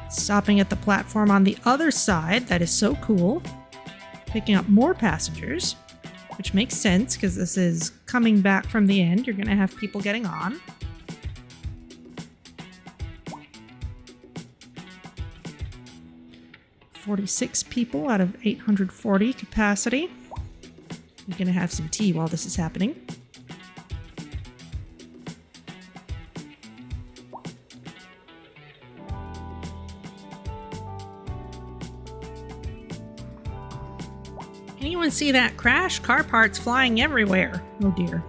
Stopping at the platform on the other side. That is so cool. Picking up more passengers, which makes sense because this is coming back from the end. You're going to have people getting on. "46 people out of 840 capacity. You're going to have some tea while this is happening. Anyone see that crash? Car parts flying everywhere. Oh dear.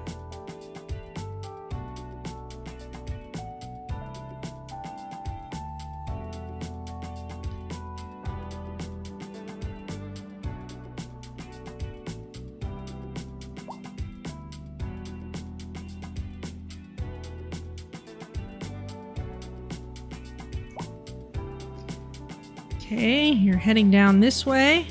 Okay, you're heading down this way.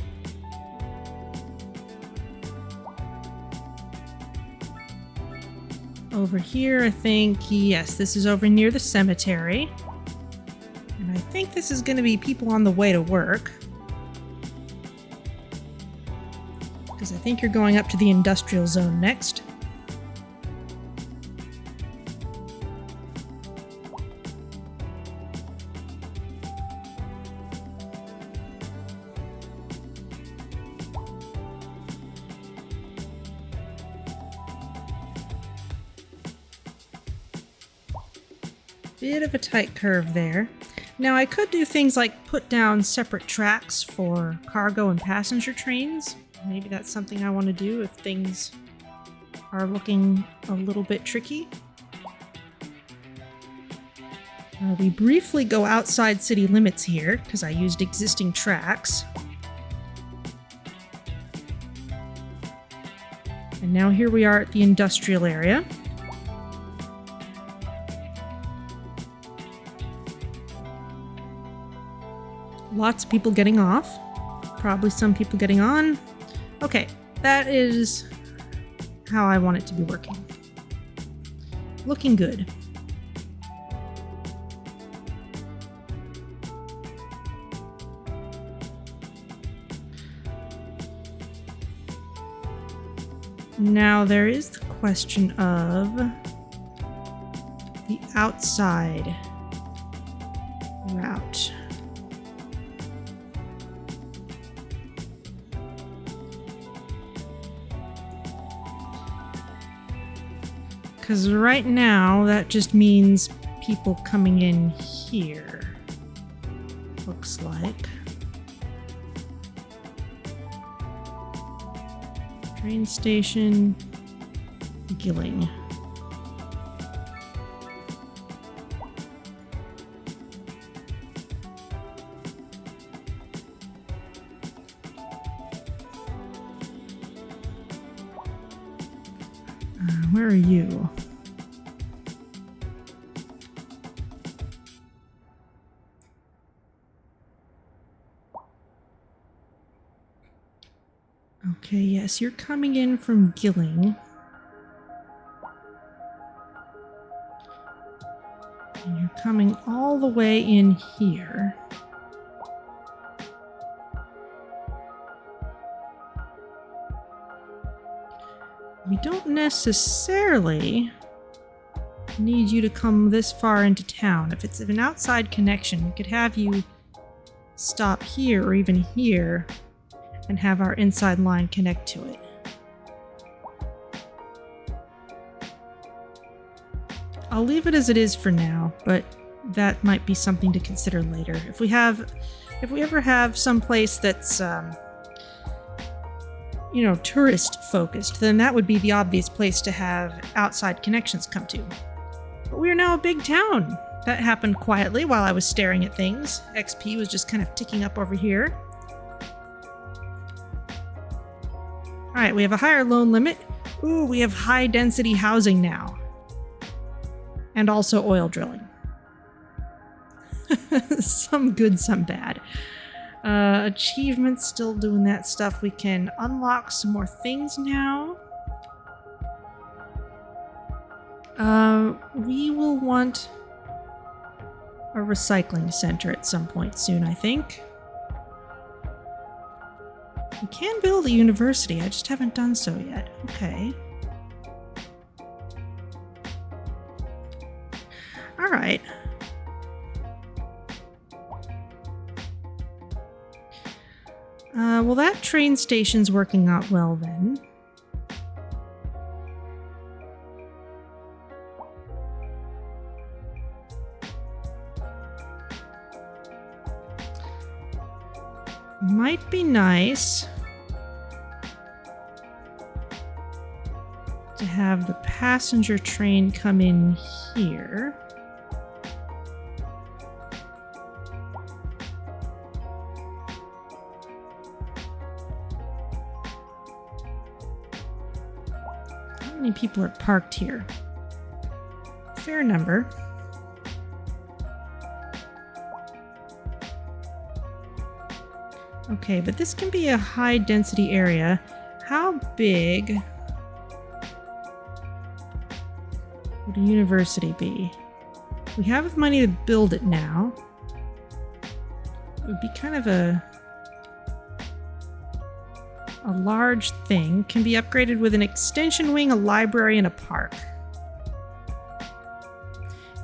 Over here, I think, yes, this is over near the cemetery. And I think this is going to be people on the way to work. Because I think you're going up to the industrial zone next. Bit of a tight curve there. Now I could do things like put down separate tracks for cargo and passenger trains. Maybe that's something I want to do if things are looking a little bit tricky. We briefly go outside city limits here because I used existing tracks. And now here we are at the industrial area. Lots of people getting off. Probably some people getting on. Okay, that is how I want it to be working. Looking good. Now there is the question of the outside route. Because right now, that just means people coming in here. Looks like. Train station, Gilling. Where are you? Okay, yes, you're coming in from Gilling. And you're coming all the way in here. We don't necessarily need you to come this far into town. If it's an outside connection, we could have you stop here or even here and have our inside line connect to it. I'll leave it as it is for now, but that might be something to consider later. If we ever have some place that's tourist focused, then that would be the obvious place to have outside connections come to. But we are now a big town. That happened quietly while I was staring at things. XP was just kind of ticking up over here. Alright, we have a higher loan limit. Ooh, we have high density housing now. And also oil drilling. Some good, some bad. Achievements, still doing that stuff. We can unlock some more things now. We will want a recycling center at some point soon, I think. We can build a university, I just haven't done so yet. Okay. Alright. Well, that train station's working out well then. Might be nice to have the passenger train come in here. How many people are parked here? Fair number. Okay, but this can be a high density area. How big would a university be? We have the money to build it now. It would be kind of a large thing. Can be upgraded with an extension wing, a library, and a park.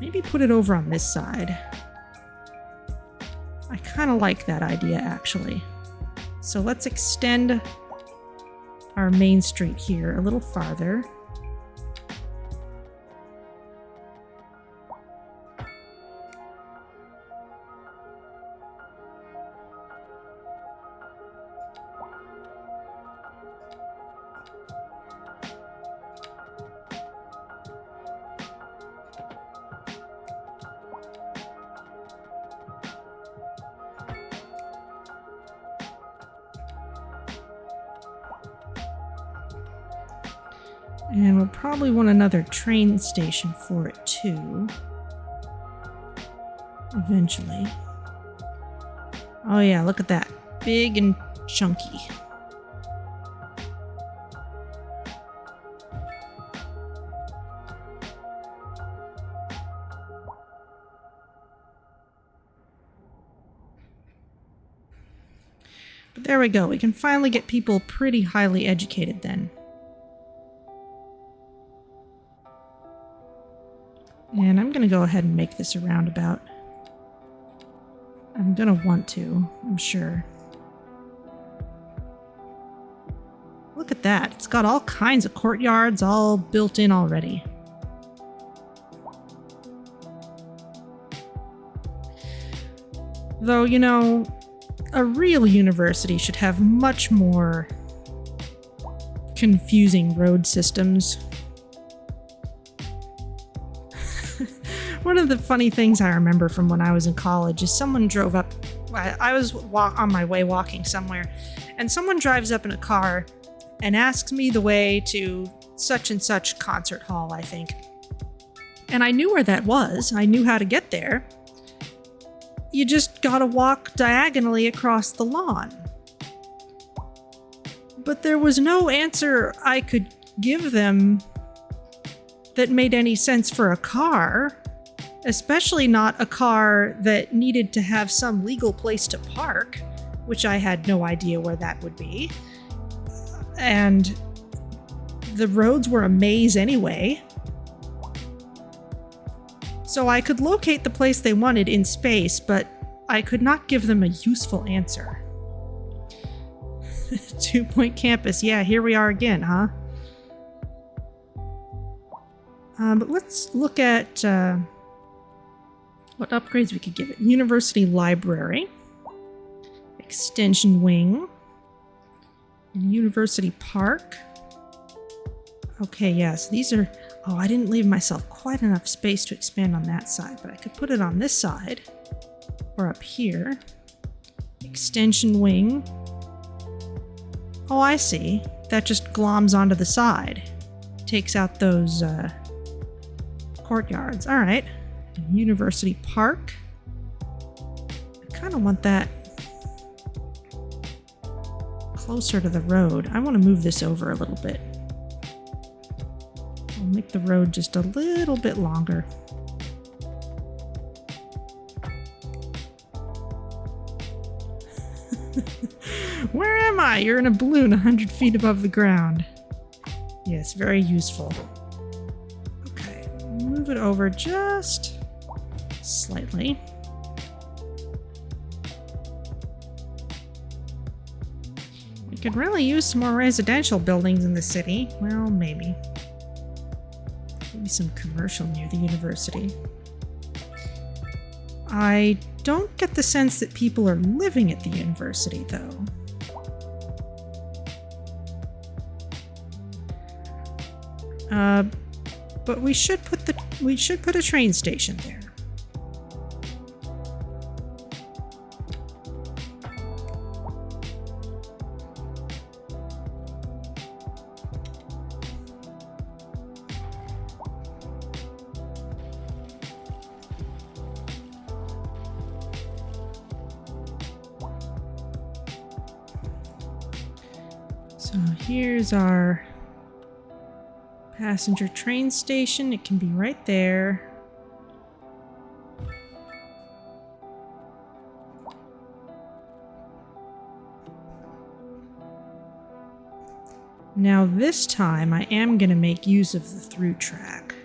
Maybe put it over on this side. I kind of like that idea, actually. So let's extend our main street here a little farther. And we'll probably want another train station for it too. Eventually. Oh yeah, look at that. Big and chunky. But there we go. We can finally get people pretty highly educated then. And I'm going to go ahead and make this a roundabout. I'm going to want to, I'm sure. Look at that. It's got all kinds of courtyards all built in already. Though, you know, a real university should have much more confusing road systems. One of the funny things I remember from when I was in college is someone drove up. I was on my way walking somewhere, and someone drives up in a car and asks me the way to such and such concert hall, I think. And I knew where that was. I knew how to get there. You just gotta walk diagonally across the lawn. But there was no answer I could give them that made any sense for a car. Especially not a car that needed to have some legal place to park, which I had no idea where that would be. And the roads were a maze anyway. So I could locate the place they wanted in space, but I could not give them a useful answer. 2 Point Campus, yeah, here we are again, huh? But let's look at what upgrades we could give it. University library, extension wing, and university park. Okay, yes, these are... Oh, I didn't leave myself quite enough space to expand on that side, but I could put it on this side, or up here. Extension wing. Oh, I see. That just gloms onto the side. Takes out those courtyards. All right. University Park. kind of want that closer to the road. I want to move this over a little bit. I'll make the road just a little bit longer. Where am I? You're in a balloon 100 feet above the ground. Yes, very useful. Okay, move it over just slightly. We could really use some more residential buildings in the city. Well, maybe. Maybe some commercial near the university. I don't get the sense that people are living at the university, though. But we should put a train station there. So here's our passenger train station. It can be right there. Now this time I am going to make use of the through track.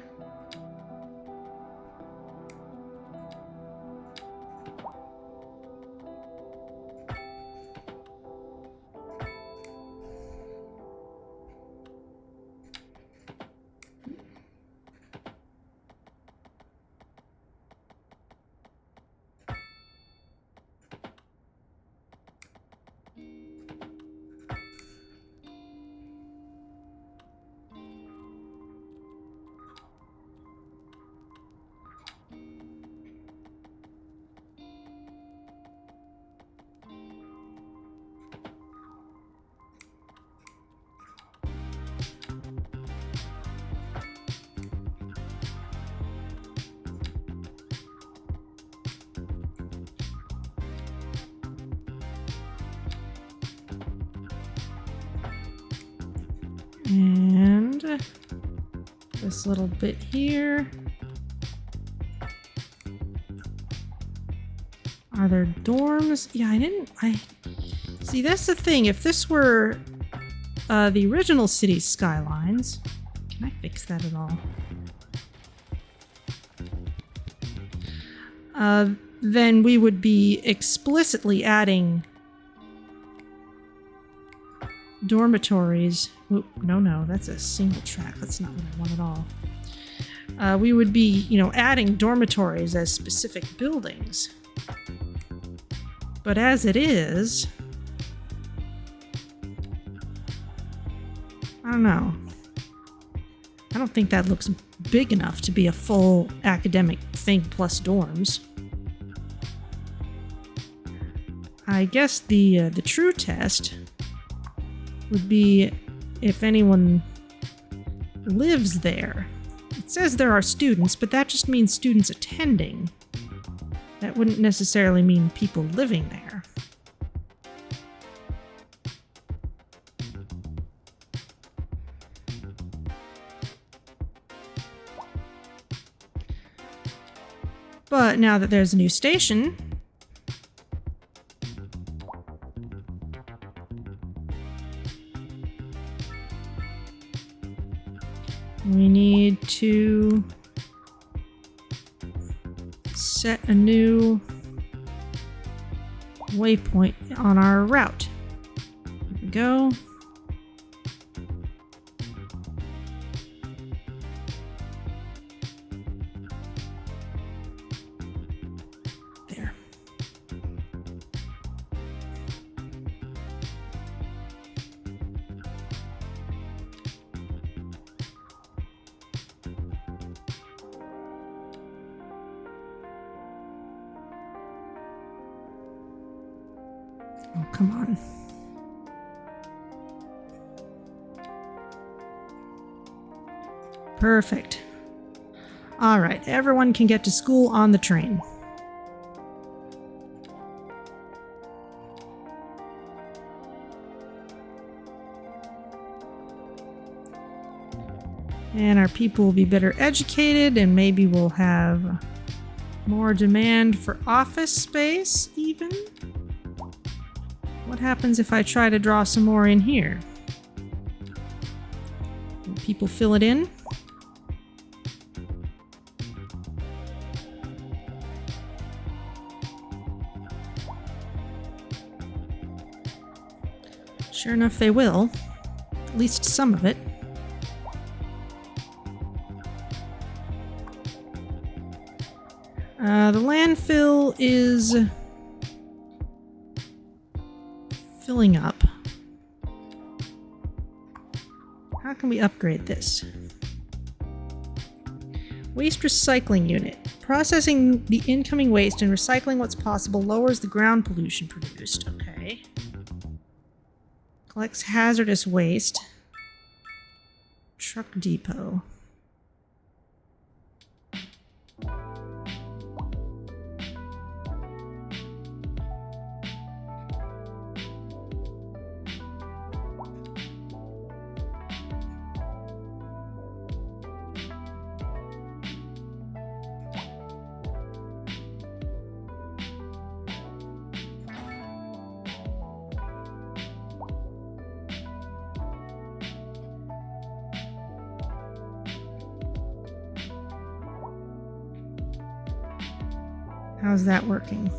And this little bit here. Are there dorms? Yeah, I see, that's the thing. If this were the original city's Skylines, can I fix that at all? Then we would be explicitly adding dormitories. Oop, no, that's a single track. That's not what I want at all. We would be, adding dormitories as specific buildings. But as it is, I don't know. I don't think that looks big enough to be a full academic thing plus dorms. I guess the true test would be if anyone lives there. It says there are students, but that just means students attending. That wouldn't necessarily mean people living there. But now that there's a new station, we need to set a new waypoint on our route. Here we go. There. Oh, come on. Perfect. All right, everyone can get to school on the train. And our people will be better educated, and maybe we'll have more demand for office space, even. What happens if I try to draw some more in here? Will people fill it in? Sure enough, they will. At least some of it. The landfill is filling up. How can we upgrade this? Waste recycling unit. Processing the incoming waste and recycling what's possible lowers the ground pollution produced. Okay. Collects hazardous waste. Truck depot. How's that working?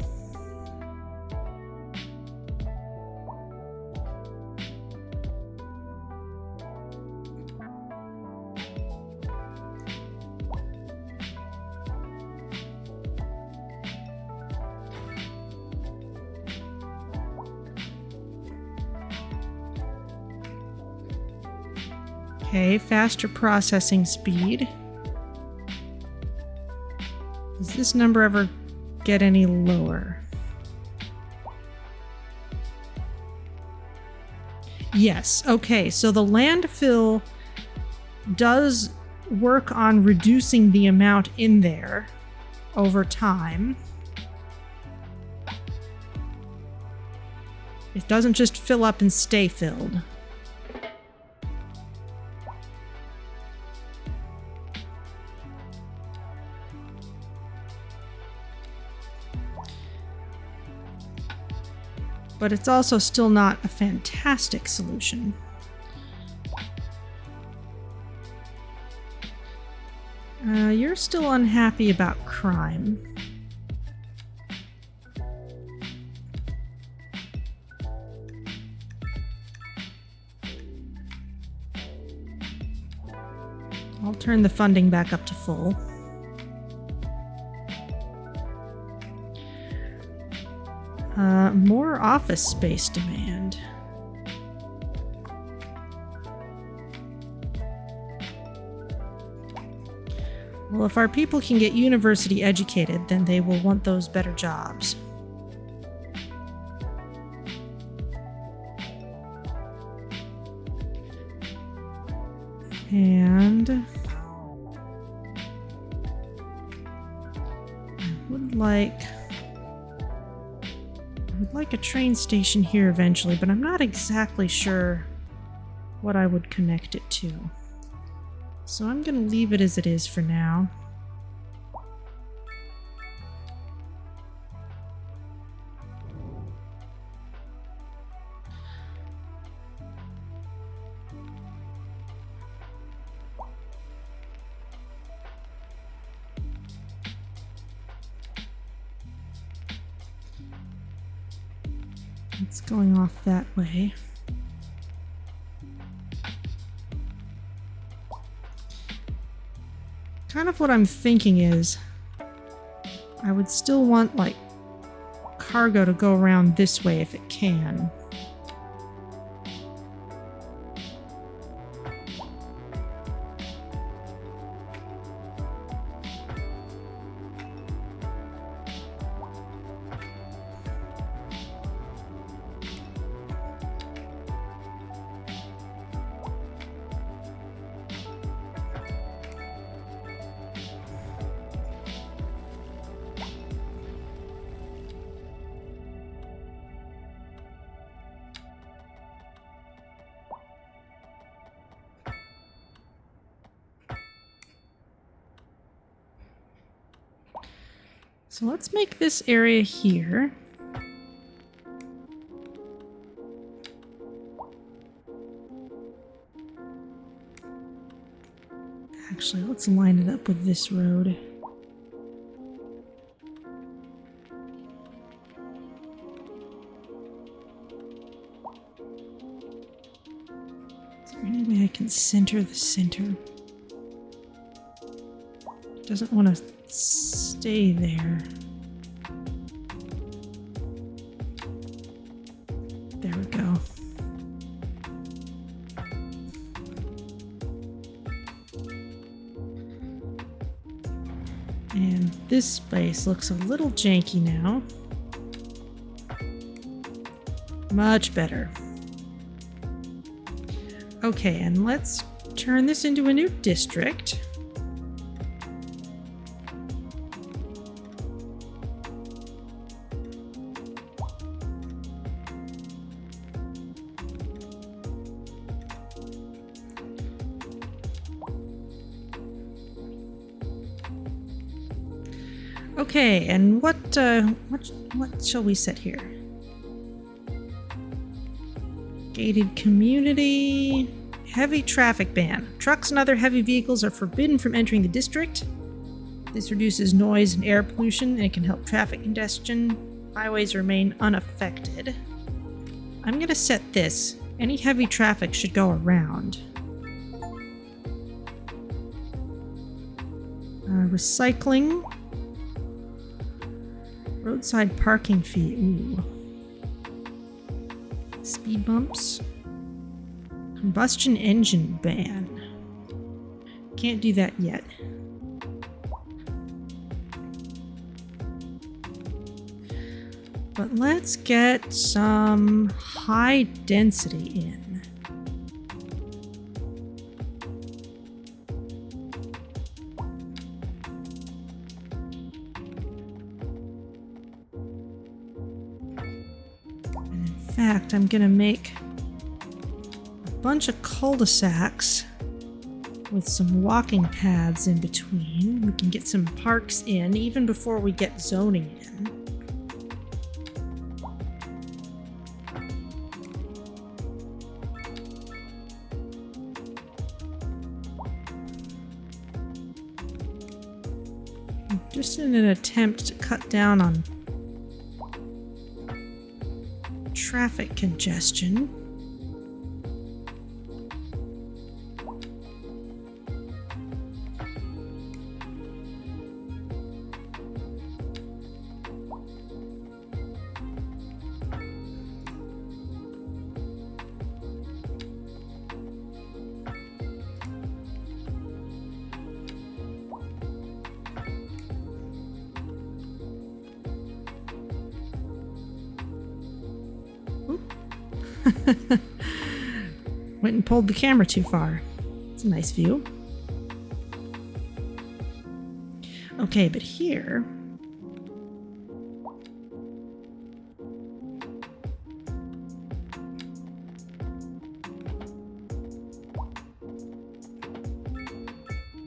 Okay, faster processing speed. Does this number ever get any lower? Yes. Okay, so the landfill does work on reducing the amount in there over time. It doesn't just fill up and stay filled. But it's also still not a fantastic solution. You're still unhappy about crime. I'll turn the funding back up to full. More office space demand. Well, if our people can get university educated, then they will want those better jobs. And I would like a train station here eventually, but I'm not exactly sure what I would connect it to. So I'm going to leave it as it is for now. It's going off that way. Kind of what I'm thinking is I would still want like cargo to go around this way if it can. So let's make this area here. Actually, let's line it up with this road. Is there any way I can center the center? Doesn't want to stay there. There we go. And this space looks a little janky now. Much better. Okay, and let's turn this into a new district. Okay, and what shall we set here? Gated community, heavy traffic ban. Trucks and other heavy vehicles are forbidden from entering the district. This reduces noise and air pollution, and it can help traffic congestion. Highways remain unaffected. I'm gonna set this. Any heavy traffic should go around. Recycling. Roadside parking fee. Ooh. Speed bumps. Combustion engine ban. Can't do that yet. But let's get some high density in. In fact, I'm gonna make a bunch of cul-de-sacs with some walking paths in between. We can get some parks in even before we get zoning in. Just in an attempt to cut down on traffic congestion. Went and pulled the camera too far. It's a nice view. Okay, but here...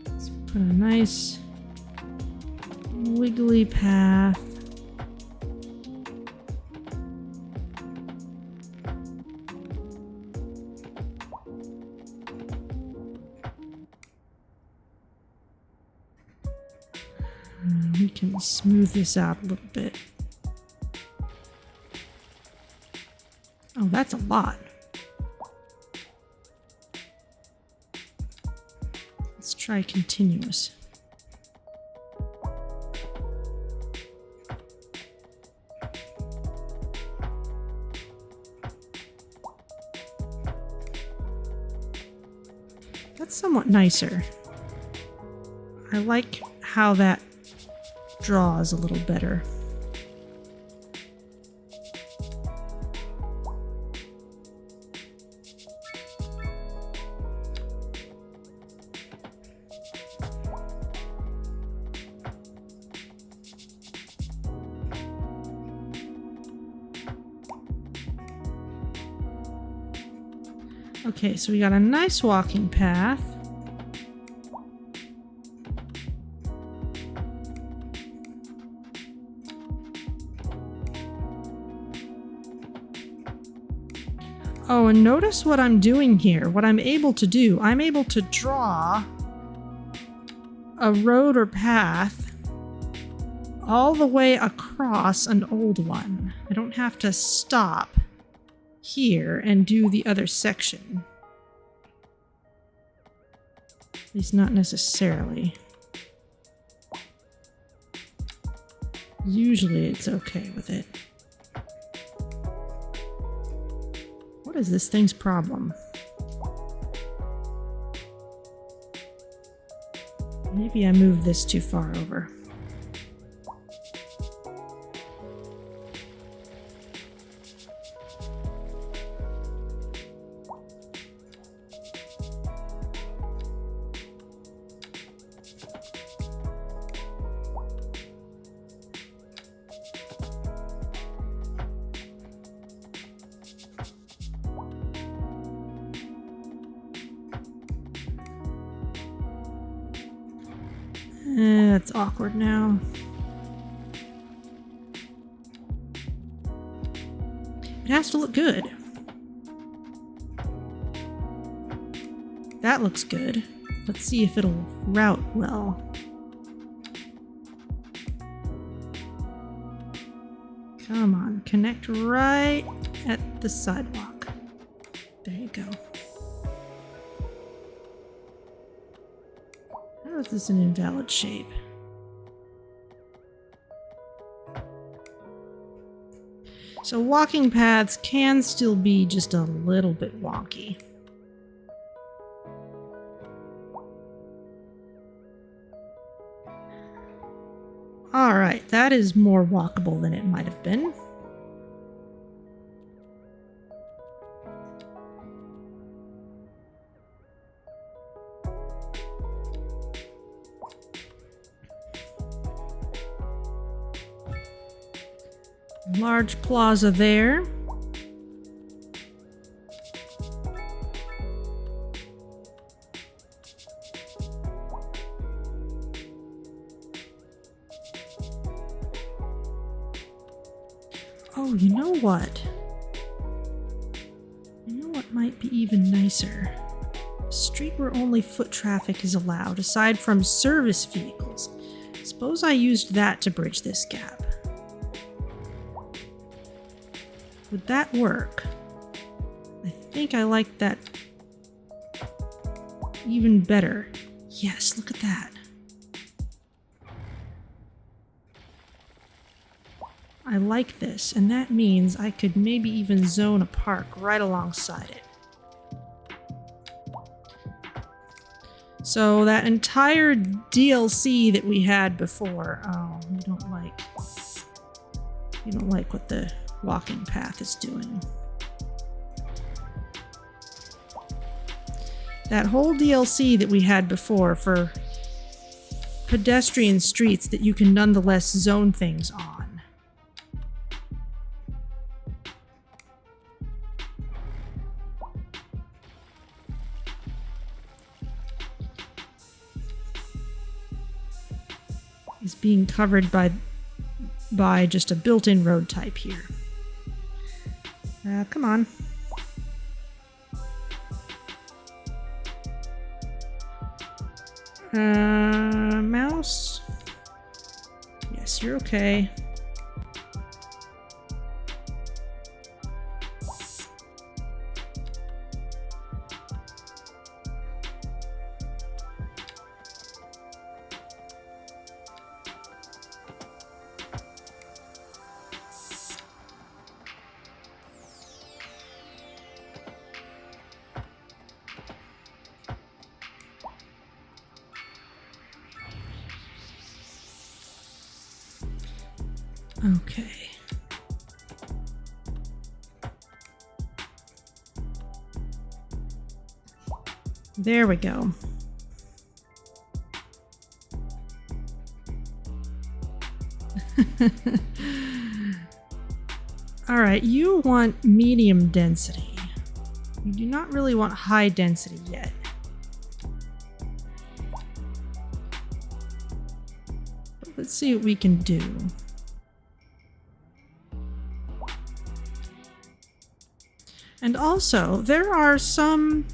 let's put a nice wiggly path. We can smooth this out a little bit. Oh, that's a lot. Let's try continuous. That's somewhat nicer. I like how that draws a little better. Okay, so we got a nice walking path. Oh, and notice what I'm doing here. What I'm able to do. I'm able to draw a road or path all the way across an old one. I don't have to stop here and do the other section. At least not necessarily. Usually it's okay with it. What is this thing's problem? Maybe I moved this too far over. That's awkward now. It has to look good. That looks good. Let's see if it'll route well. Come on, connect right at the sidewalk. There you go. How is this an invalid shape? So walking paths can still be just a little bit wonky. Alright, that is more walkable than it might have been. Large plaza there. Oh, you know what? You know what might be even nicer? A street where only foot traffic is allowed, aside from service vehicles. Suppose I used that to bridge this gap. Would that work? I think I like that even better. Yes, look at that. I like this, and that means I could maybe even zone a park right alongside it. So that entire DLC that we had before, oh, you don't like what the walking path is doing. That whole DLC that we had before for pedestrian streets that you can nonetheless zone things on. Is being covered by just a built-in road type here. Come on. Mouse? Yes, you're okay. Okay. There we go. All right, you want medium density. You do not really want high density yet. But let's see what we can do. And also, there are some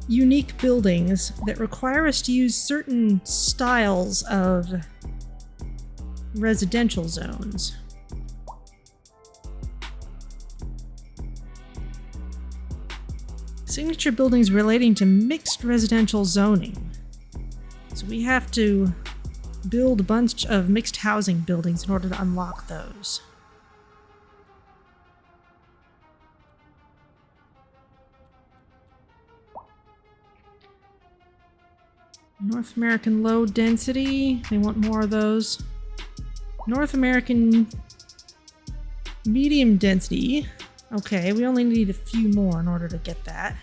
unique buildings that require us to use certain styles of residential zones. Signature buildings relating to mixed residential zoning. So we have to build a bunch of mixed housing buildings in order to unlock those. North American low density, they want more of those. North American medium density. Okay, we only need a few more in order to get that.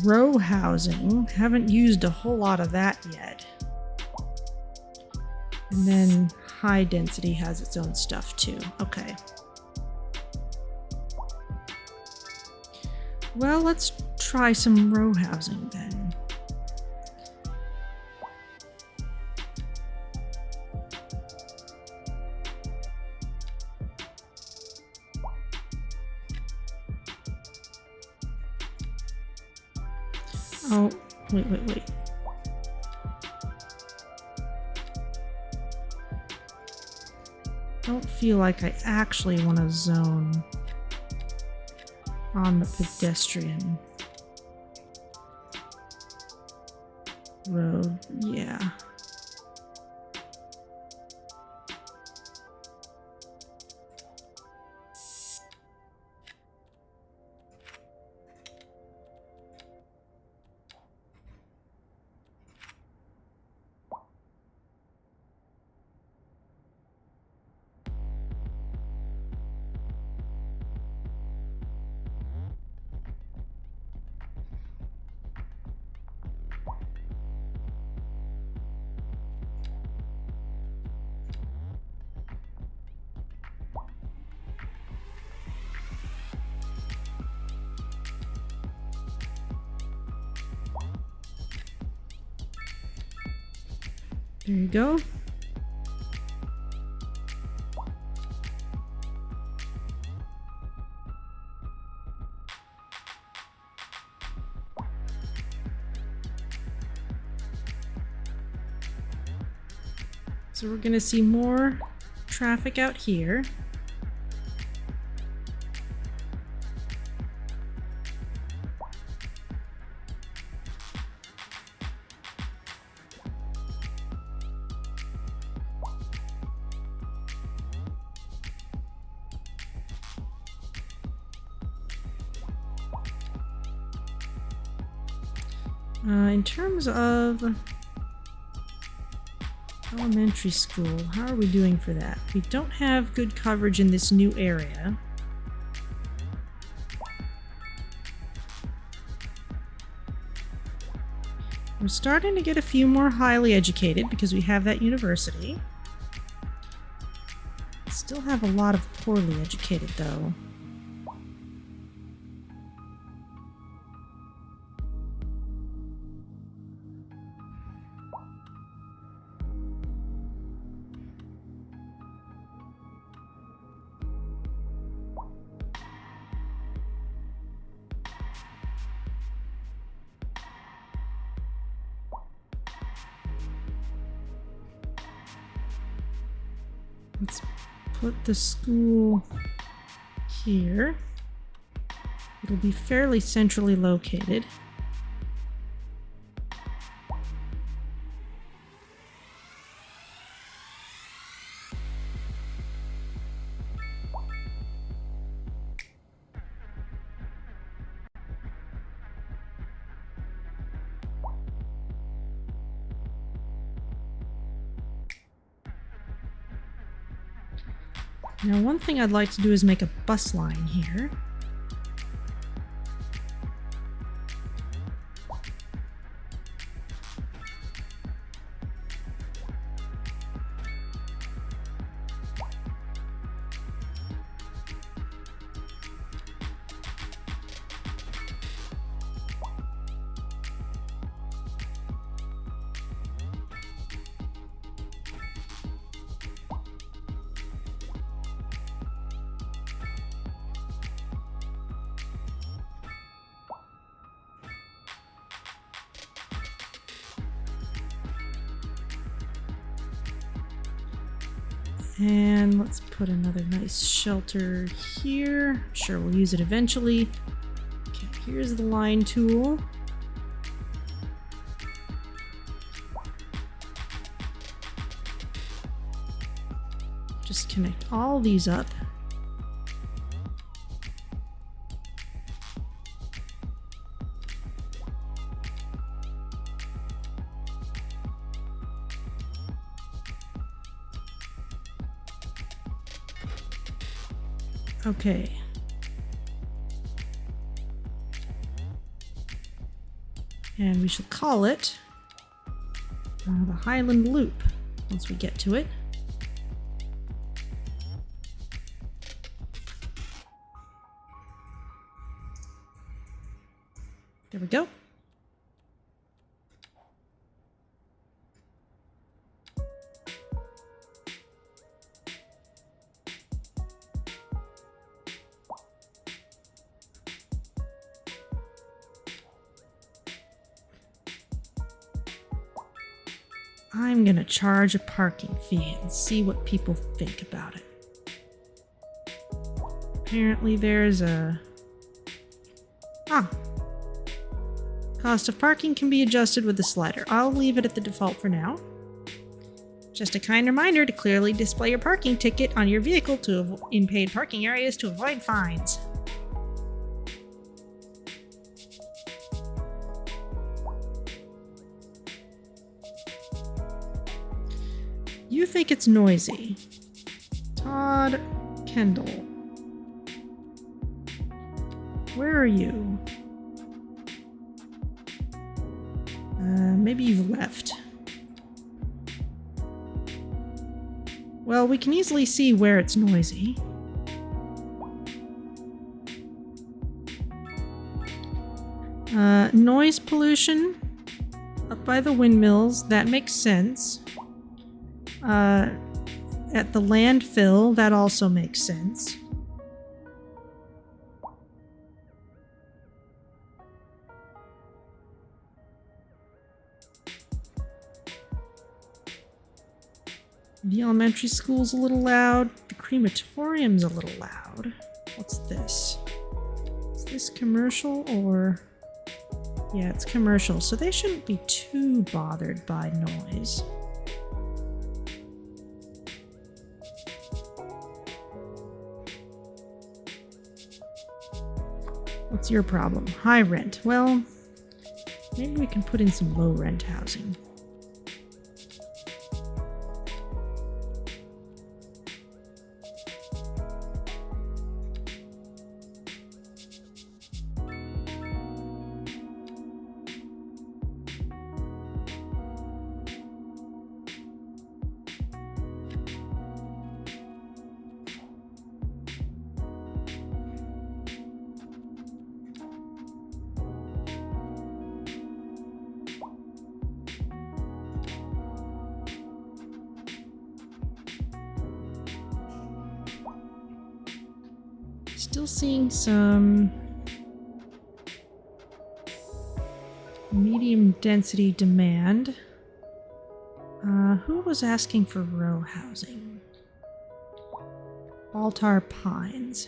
Row housing. Haven't used a whole lot of that yet. And then high density has its own stuff too. Okay. Well, let's try some row housing then. Oh, wait. Don't feel like I actually want to zone on the pedestrian road. Yeah. There you go. So we're going to see more traffic out here. In terms of elementary school, how are we doing for that? We don't have good coverage in this new area. We're starting to get a few more highly educated because we have that university. Still have a lot of poorly educated though. Let's put the school here. It'll be fairly centrally located. Now, one thing I'd like to do is make a bus line here. And let's put another nice shelter here. I'm sure we'll use it eventually. Okay, here's the line tool. Just connect all these up. Okay. And we shall call it the Highland Loop once we get to it. There we go. I'm gonna charge a parking fee and see what people think about it. Apparently there's a... Cost of parking can be adjusted with the slider. I'll leave it at the default for now. Just a kind reminder to clearly display your parking ticket on your vehicle in paid parking areas to avoid fines. You think it's noisy. Todd Kendall. Where are you? Maybe you've left. Well, we can easily see where it's noisy. Noise pollution up by the windmills, that makes sense. At the landfill, that also makes sense. The elementary school's a little loud. The crematorium's a little loud. What's this? Is this commercial or... Yeah, it's commercial, so they shouldn't be too bothered by noise. What's your problem? High rent. Well, maybe we can put in some low rent housing. Still seeing some medium density demand. Who was asking for row housing? Baltar Pines.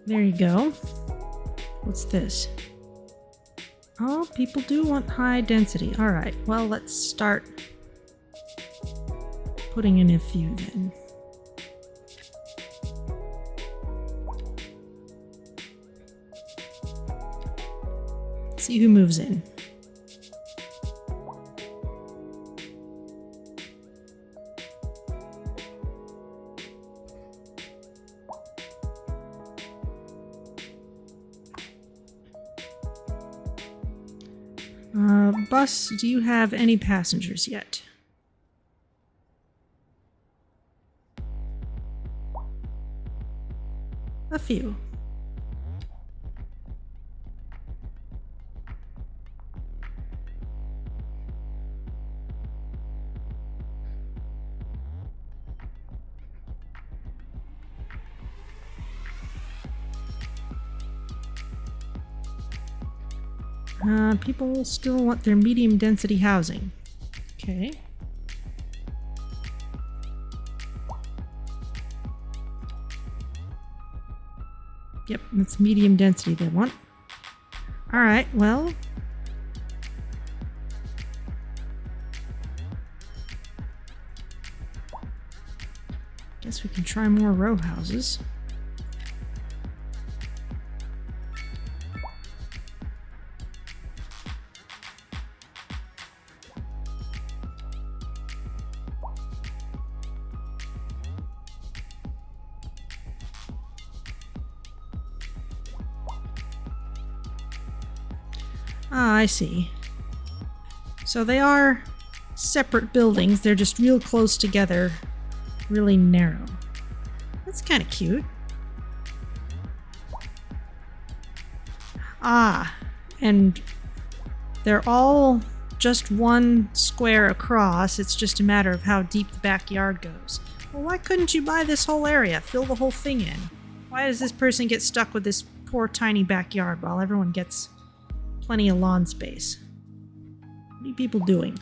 There you go. What's this? Oh, people do want high density. All right, well, let's start putting in a few then. See who moves in. Bus, do you have any passengers yet? few. People still want their medium density housing. Okay. Yep, that's medium density they want. Alright, well. Guess we can try more row houses. Ah, I see. So they are separate buildings. They're just real close together, really narrow. That's kind of cute. Ah, and they're all just one square across. It's just a matter of how deep the backyard goes. Well, why couldn't you buy this whole area? Fill the whole thing in. Why does this person get stuck with this poor tiny backyard while everyone gets plenty of lawn space? What are you people doing?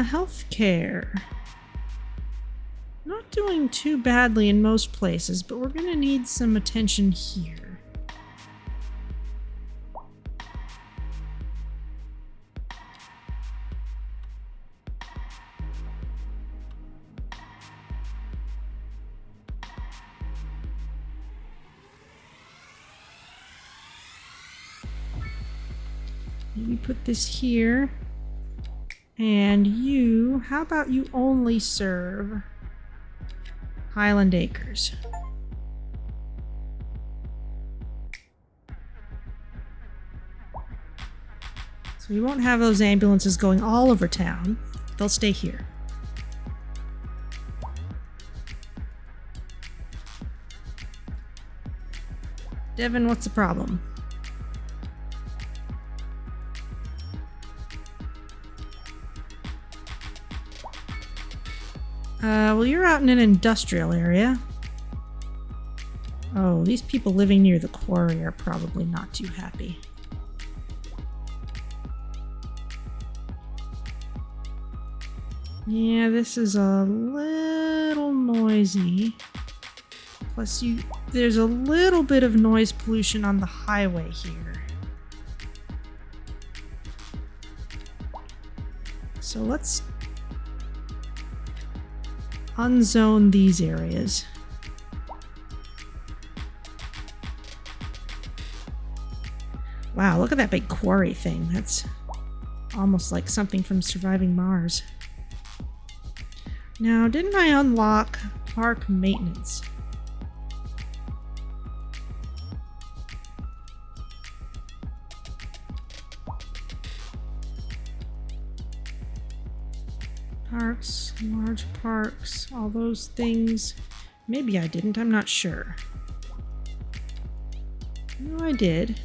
Healthcare. Not doing too badly in most places, but we're gonna need some attention here. Maybe put this here. And you, how about you only serve Highland Acres? So we won't have those ambulances going all over town. They'll stay here. Devin, what's the problem? Well, you're out in an industrial area. Oh, these people living near the quarry are probably not too happy. Yeah, this is a little noisy. Plus, there's a little bit of noise pollution on the highway here. So let's unzone these areas. Wow, look at that big quarry thing. That's almost like something from Surviving Mars. Now, didn't I unlock park maintenance? Parks, large parks, all those things. Maybe I didn't, I'm not sure. No, I did.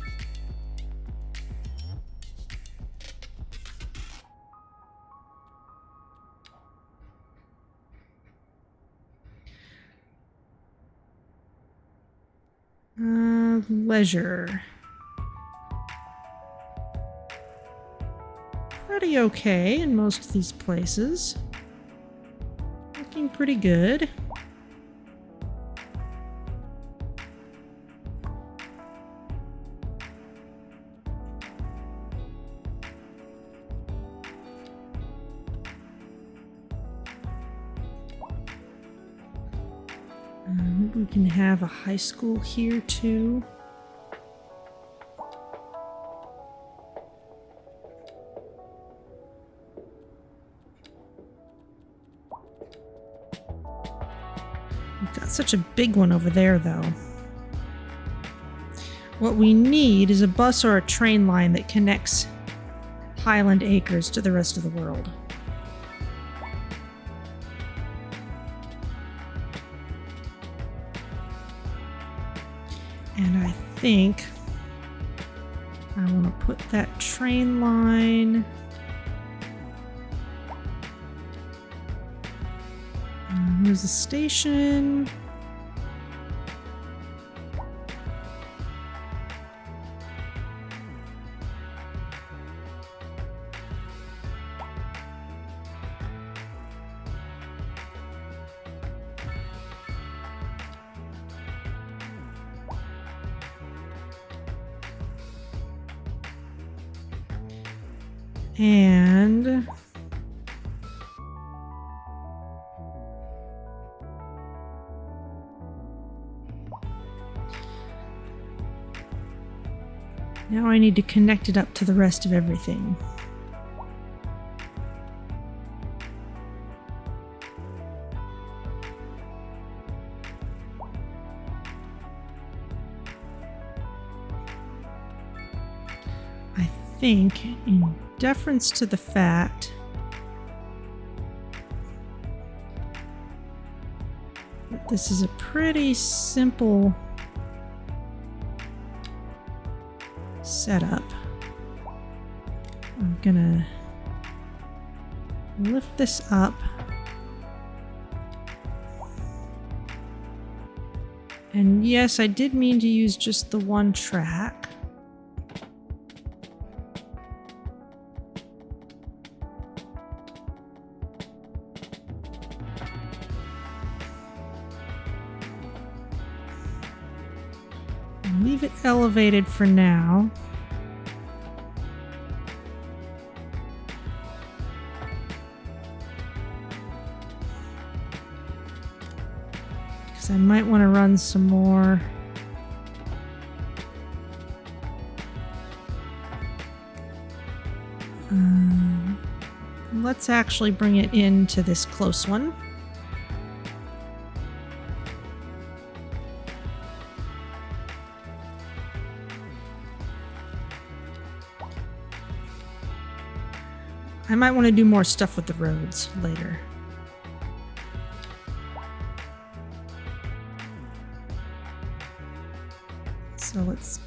Leisure. Pretty okay in most of these places. Looking pretty good. We can have a high school here too. We've got such a big one over there though. What we need is a bus or a train line that connects Highland Acres to the rest of the world. And I think I want to put that train line. Here's the station. And now I need to connect it up to the rest of everything. I think in deference to the fact that this is a pretty simple setup, I'm gonna lift this up and yes, I did mean to use just the one track. Leave it elevated for now. Because I might want to run some more. Let's actually bring it into this close one. I might want to do more stuff with the roads later. So let's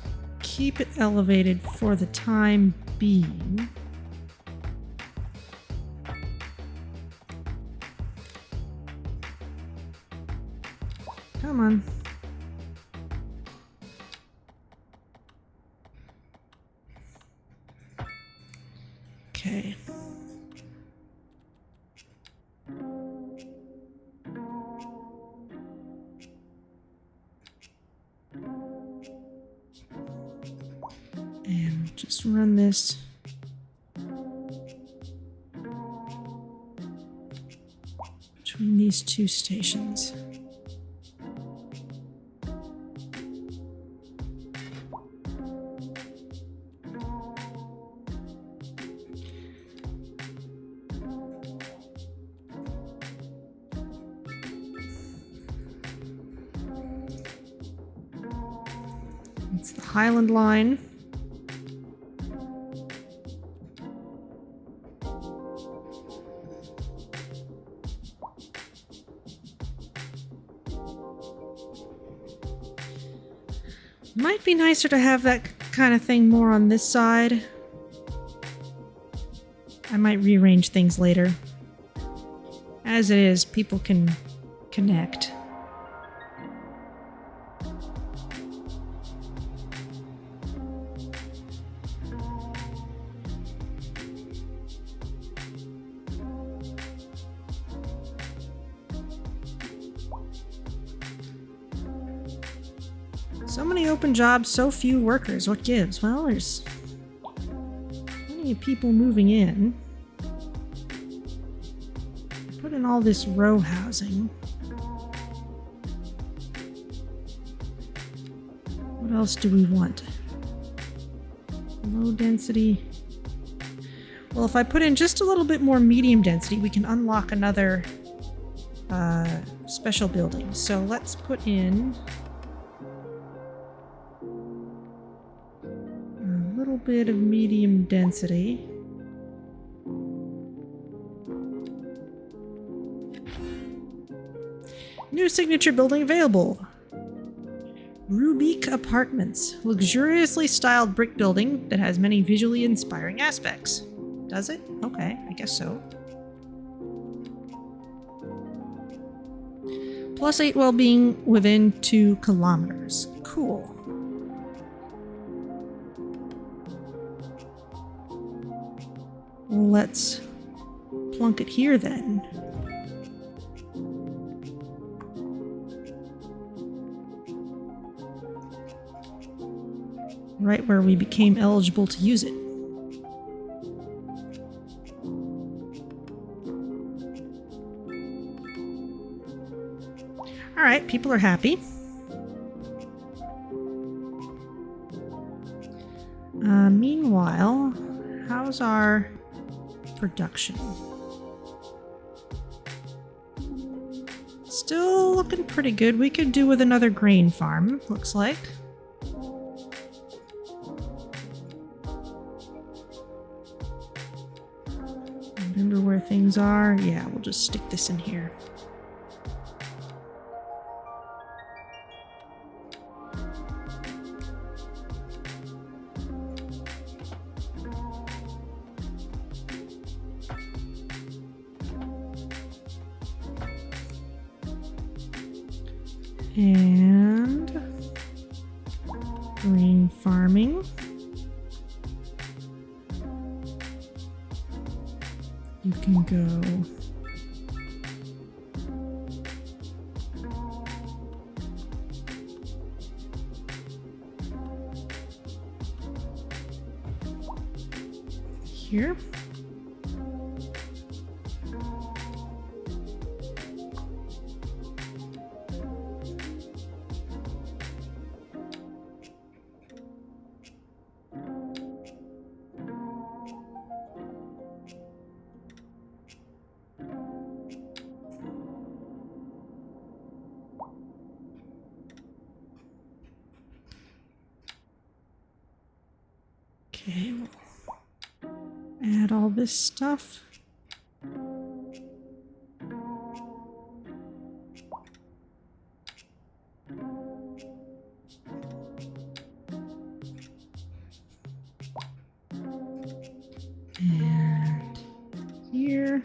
keep it elevated for the time being. Come on. Okay. And just run this between these two stations. It's the Highland line. Might be nicer to have that kind of thing more on this side. I might rearrange things later. As it is, people can connect. So many open jobs, so few workers. What gives? Well, there's plenty of people moving in. Put in all this row housing. What else do we want? Low density. Well, if I put in just a little bit more medium density, we can unlock another special building. So let's put in a little bit of medium density. New signature building available. Rubique Apartments. Luxuriously styled brick building that has many visually inspiring aspects. Does it? Okay, I guess so. +8 well-being within 2 kilometers. Cool. Let's plunk it here then. Right where we became eligible to use it. Alright, people are happy. Meanwhile, how's our production? Still looking pretty good. We could do with another grain farm, looks like. Remember where things are? Yeah, we'll just stick this in here. And grain farming. You can go here. Okay, we'll add all this stuff. And here.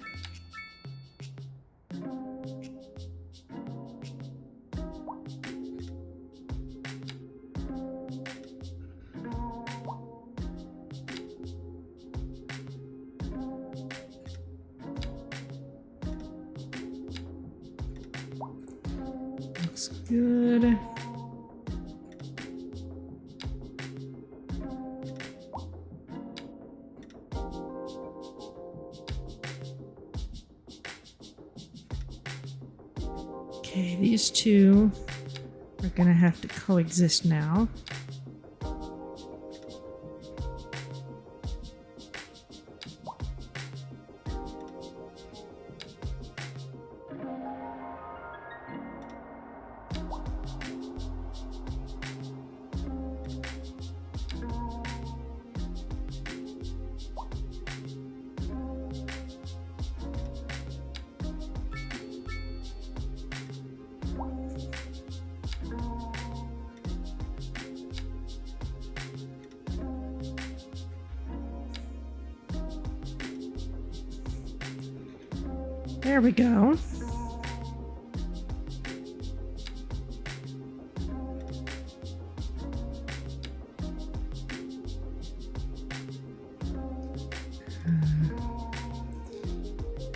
Looks good. Okay, these two are gonna have to coexist now. There we go.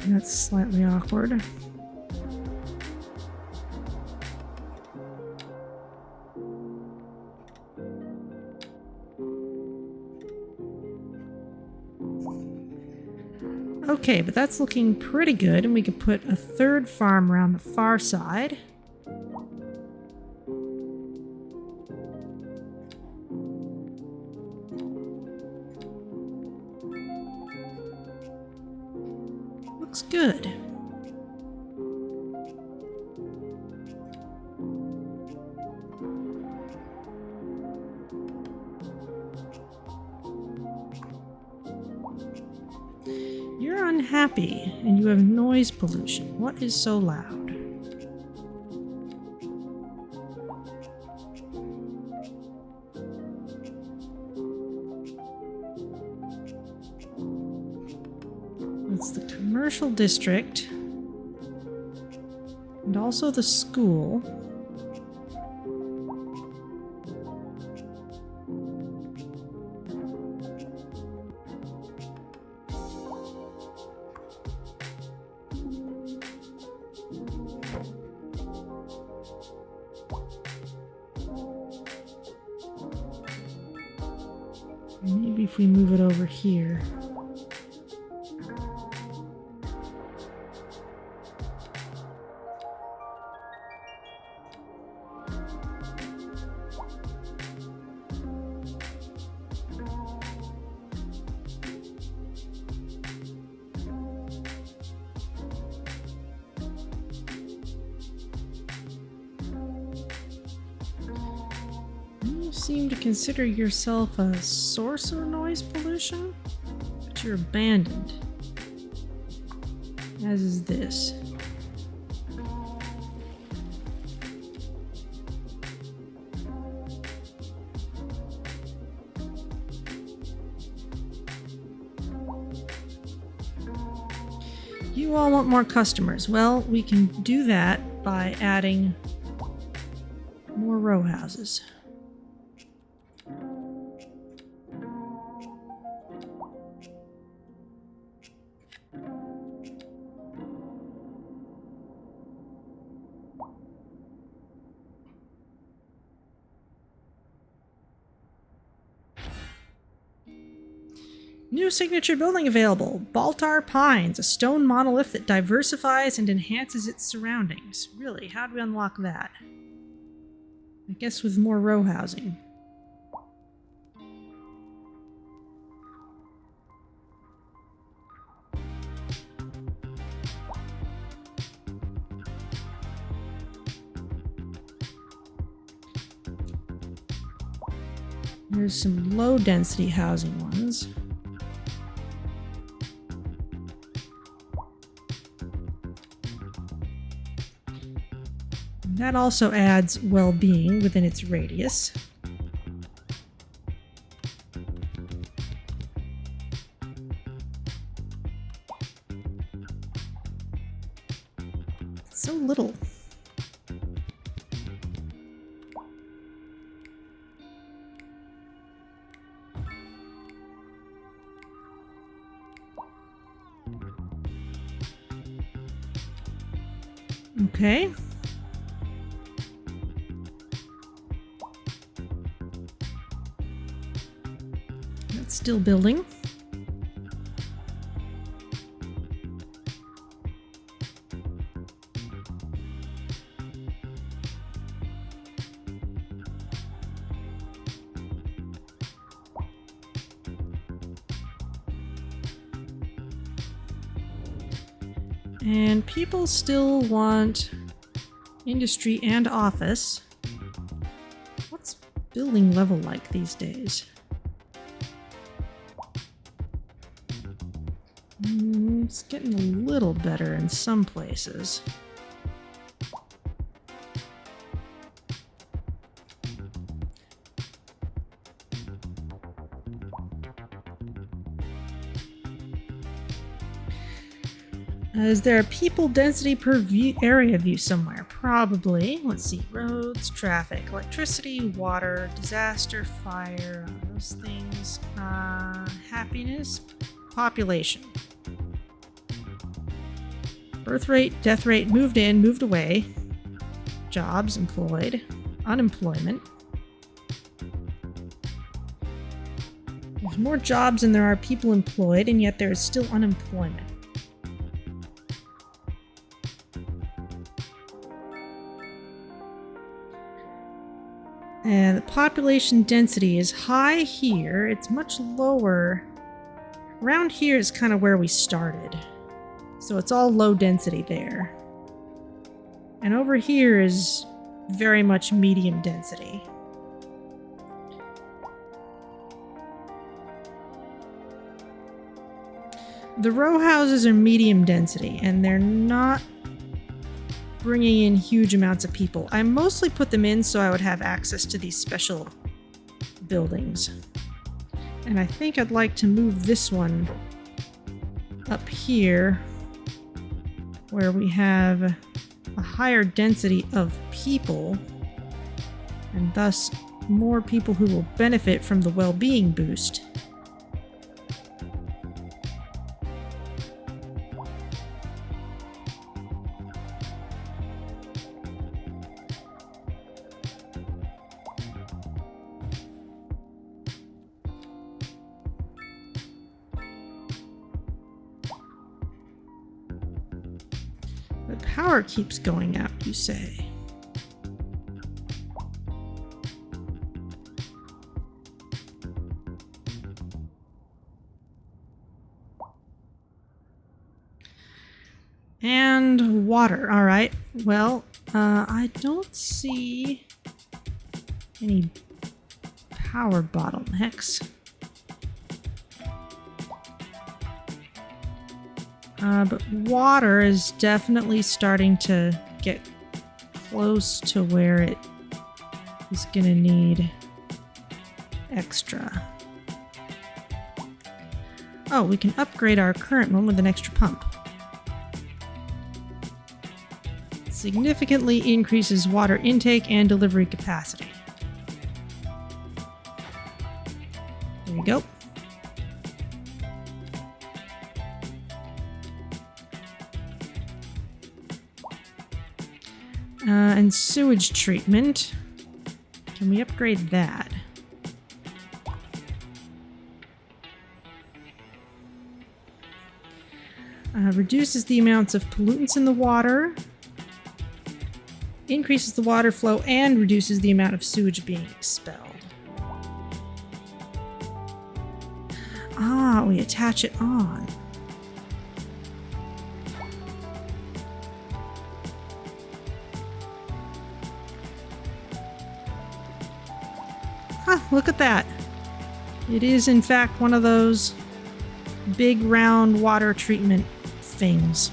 That's slightly awkward. Okay, but that's looking pretty good, and we could put a third farm around the far side. Looks good. You're unhappy, and you have noise pollution. What is so loud? commercial district and also the school. Maybe if we move it over here. You seem to consider yourself a source of noise pollution, but you're abandoned. As is this. You all want more customers. Well, we can do that by adding more row houses. New signature building available. Baltar Pines, a stone monolith that diversifies and enhances its surroundings. Really, how do we unlock that? I guess with more row housing. There's some low density housing ones. That also adds well-being within its radius. It's so little. Okay. Still building. And people still want industry and office. What's building level like these days? It's getting a little better in some places. Is there a people density per area view somewhere? Probably. Let's see. Roads, traffic, electricity, water, disaster, fire, those things. Happiness, population. Birth rate, death rate, moved in, moved away. Jobs, employed. Unemployment. There's more jobs than there are people employed, and yet there is still unemployment. And the population density is high here. It's much lower. Around here is kind of where we started. So it's all low density there. And over here is very much medium density. The row houses are medium density, and they're not bringing in huge amounts of people. I mostly put them in so I would have access to these special buildings. And I think I'd like to move this one up here where we have a higher density of people, and thus more people who will benefit from the well-being boost. The power keeps going out, you say? And water. All right. Well, I don't see any power bottlenecks. But water is definitely starting to get close to where it is going to need extra. Oh, we can upgrade our current one with an extra pump. Significantly increases water intake and delivery capacity. There we go. And sewage treatment. Can we upgrade that? Reduces the amounts of pollutants in the water. Increases the water flow and reduces the amount of sewage being expelled. Ah, we attach it on. Huh, look at that. It is, in fact, one of those big round water treatment things.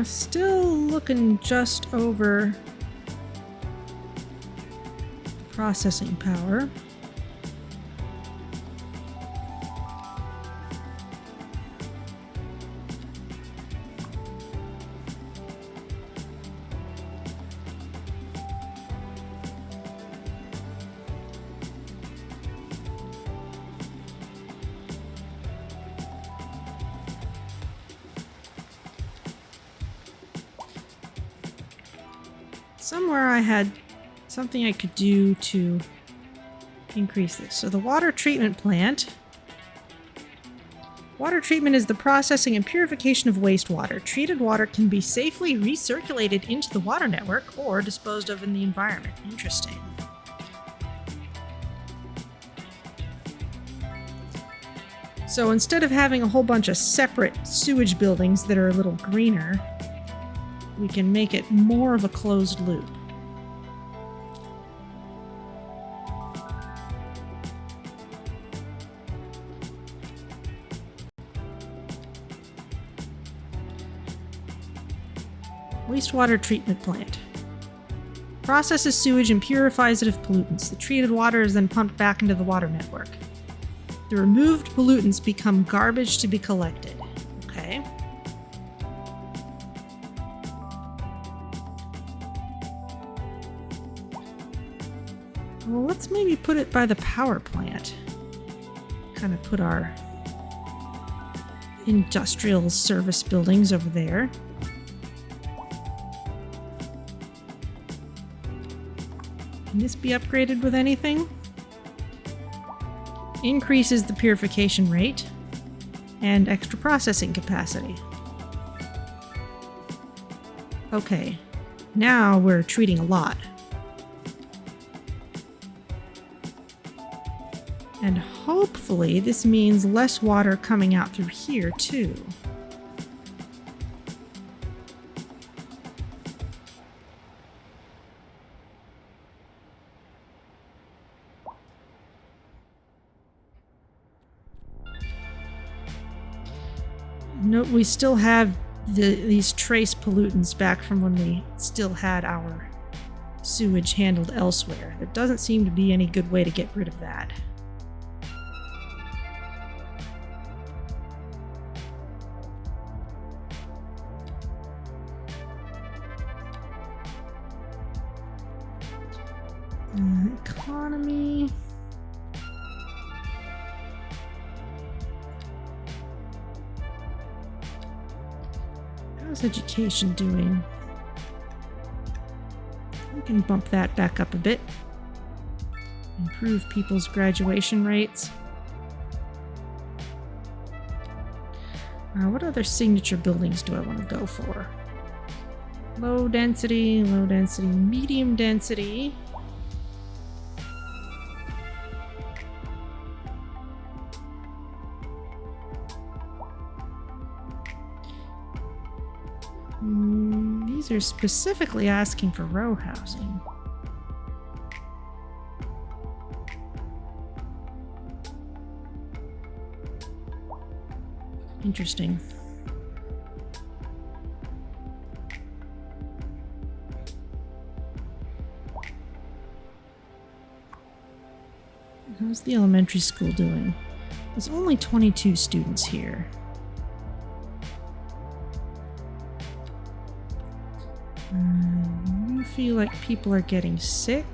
Still looking just over processing power. Somewhere I had something I could do to increase this. So the water treatment plant. Water treatment is the processing and purification of wastewater. Treated water can be safely recirculated into the water network or disposed of in the environment. Interesting. So instead of having a whole bunch of separate sewage buildings that are a little greener, we can make it more of a closed loop. Wastewater treatment plant. Processes sewage and purifies it of pollutants. The treated water is then pumped back into the water network. The removed pollutants become garbage to be collected. Okay. Well, let's maybe put it by the power plant. Kind of put our industrial service buildings over there. Can this be upgraded with anything? Increases the purification rate and extra processing capacity. Okay, now we're treating a lot. And hopefully this means less water coming out through here too. Note we still have these trace pollutants back from when we still had our sewage handled elsewhere. There doesn't seem to be any good way to get rid of that. Economy. How's education doing? We can bump that back up a bit. Improve people's graduation rates. What other signature buildings do I want to go for? Low density, medium density. These are specifically asking for row housing. Interesting. How's the elementary school doing? There's only 22 students here. I feel like people are getting sick.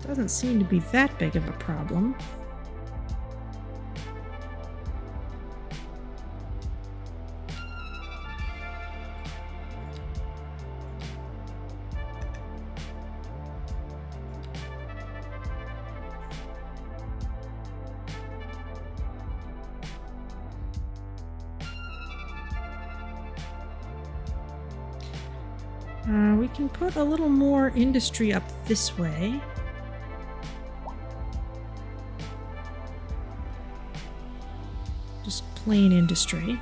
Doesn't seem to be that big of a problem. We can put a little more industry up this way. Just plain industry.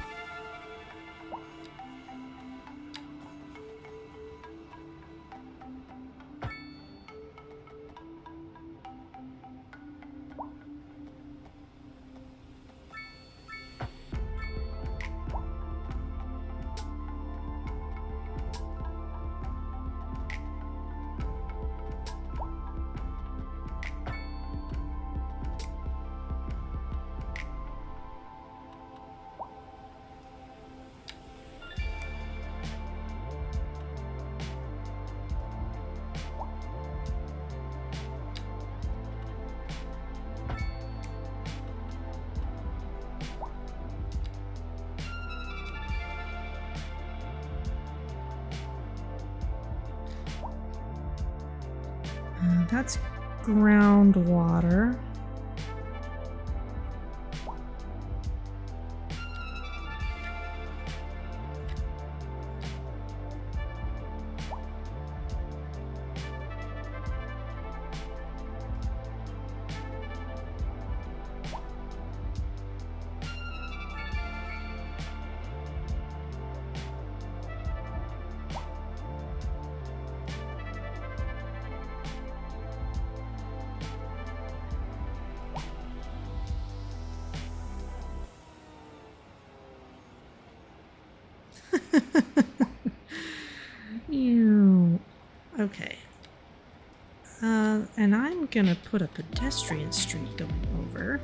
That's groundwater. Ew. Okay. And I'm gonna put a pedestrian street going over.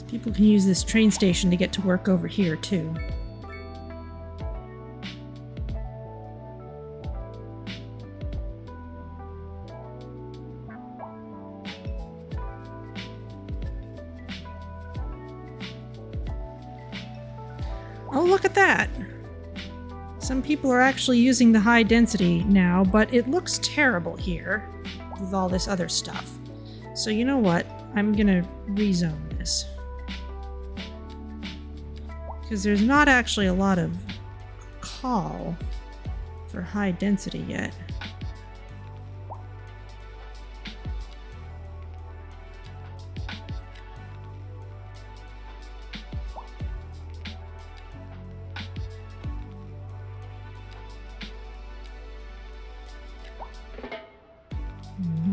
People can use this train station to get to work over here, too. Oh, look at that! Some people are actually using the high density now, but it looks terrible here with all this other stuff. So you know what? I'm gonna rezone this. Because there's not actually a lot of call for high density yet.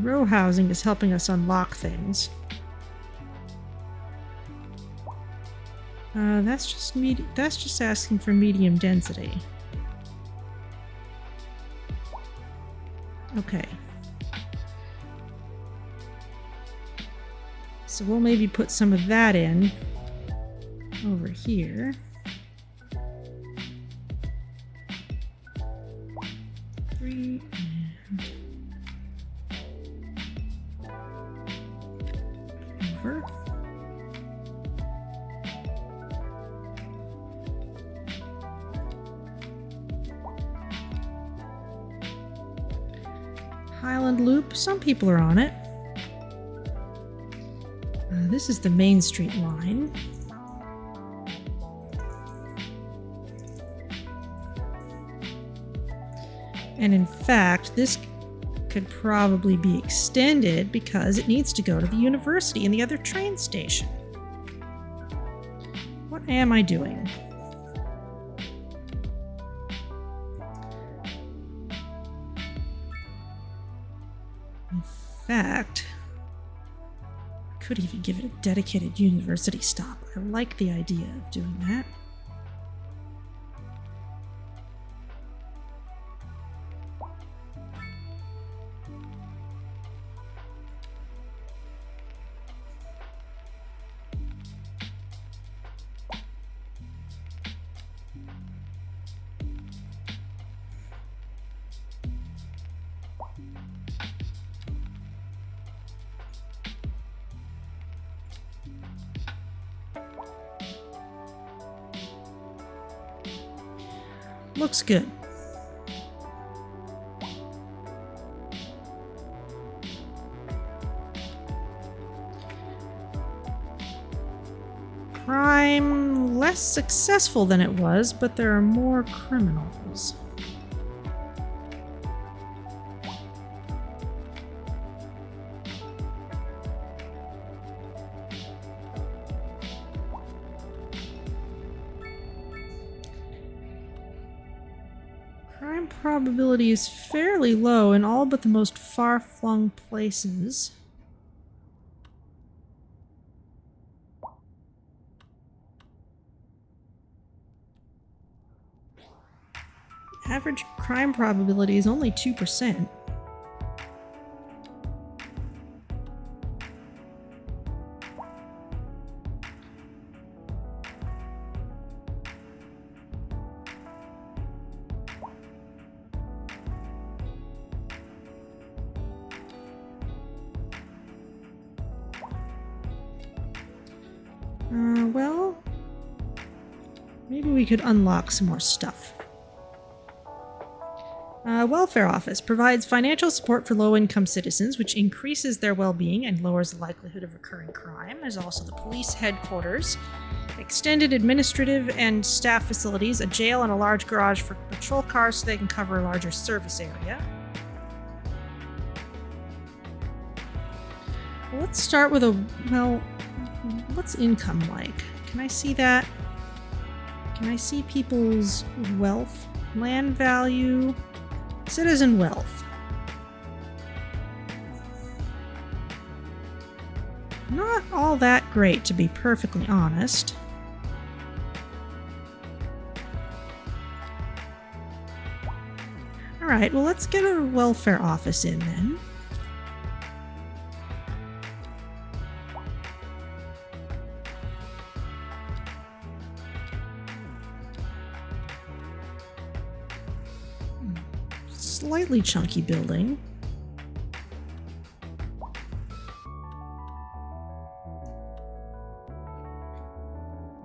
Row housing is helping us unlock things. That's just asking for medium density. Okay. So we'll maybe put some of that in over here. Three and over. Highland Loop, some people are on it. This is the Main Street line. And in fact, this could probably be extended because it needs to go to the university and the other train station. What am I doing? In fact, I could even give it a dedicated university stop. I like the idea of doing that. Looks good. Crime less successful than it was, but there are more criminals. Crime probability is fairly low in all but the most far-flung places. Average crime probability is only 2%. Well, maybe we could unlock some more stuff. Welfare Office provides financial support for low-income citizens, which increases their well-being and lowers the likelihood of recurring crime. There's also the police headquarters, extended administrative and staff facilities, a jail, and a large garage for patrol cars so they can cover a larger service area. Let's start with what's income like? Can I see that? Can I see people's wealth? Land value? Citizen wealth. Not all that great, to be perfectly honest. Alright, well, let's get a welfare office in then. Slightly chunky building.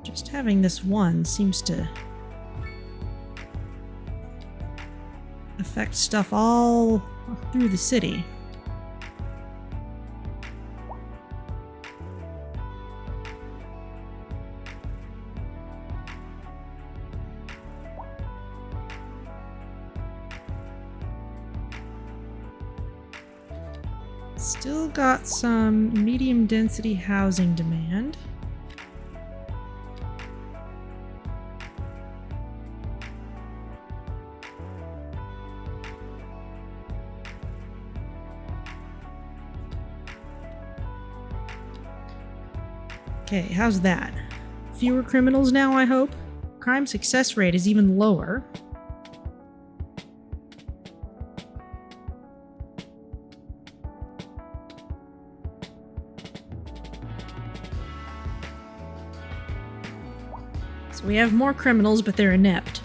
Just having this one seems to affect stuff all through the city. Still got some medium density housing demand. Okay, how's that? Fewer criminals now, I hope. Crime success rate is even lower. So we have more criminals, but they're inept.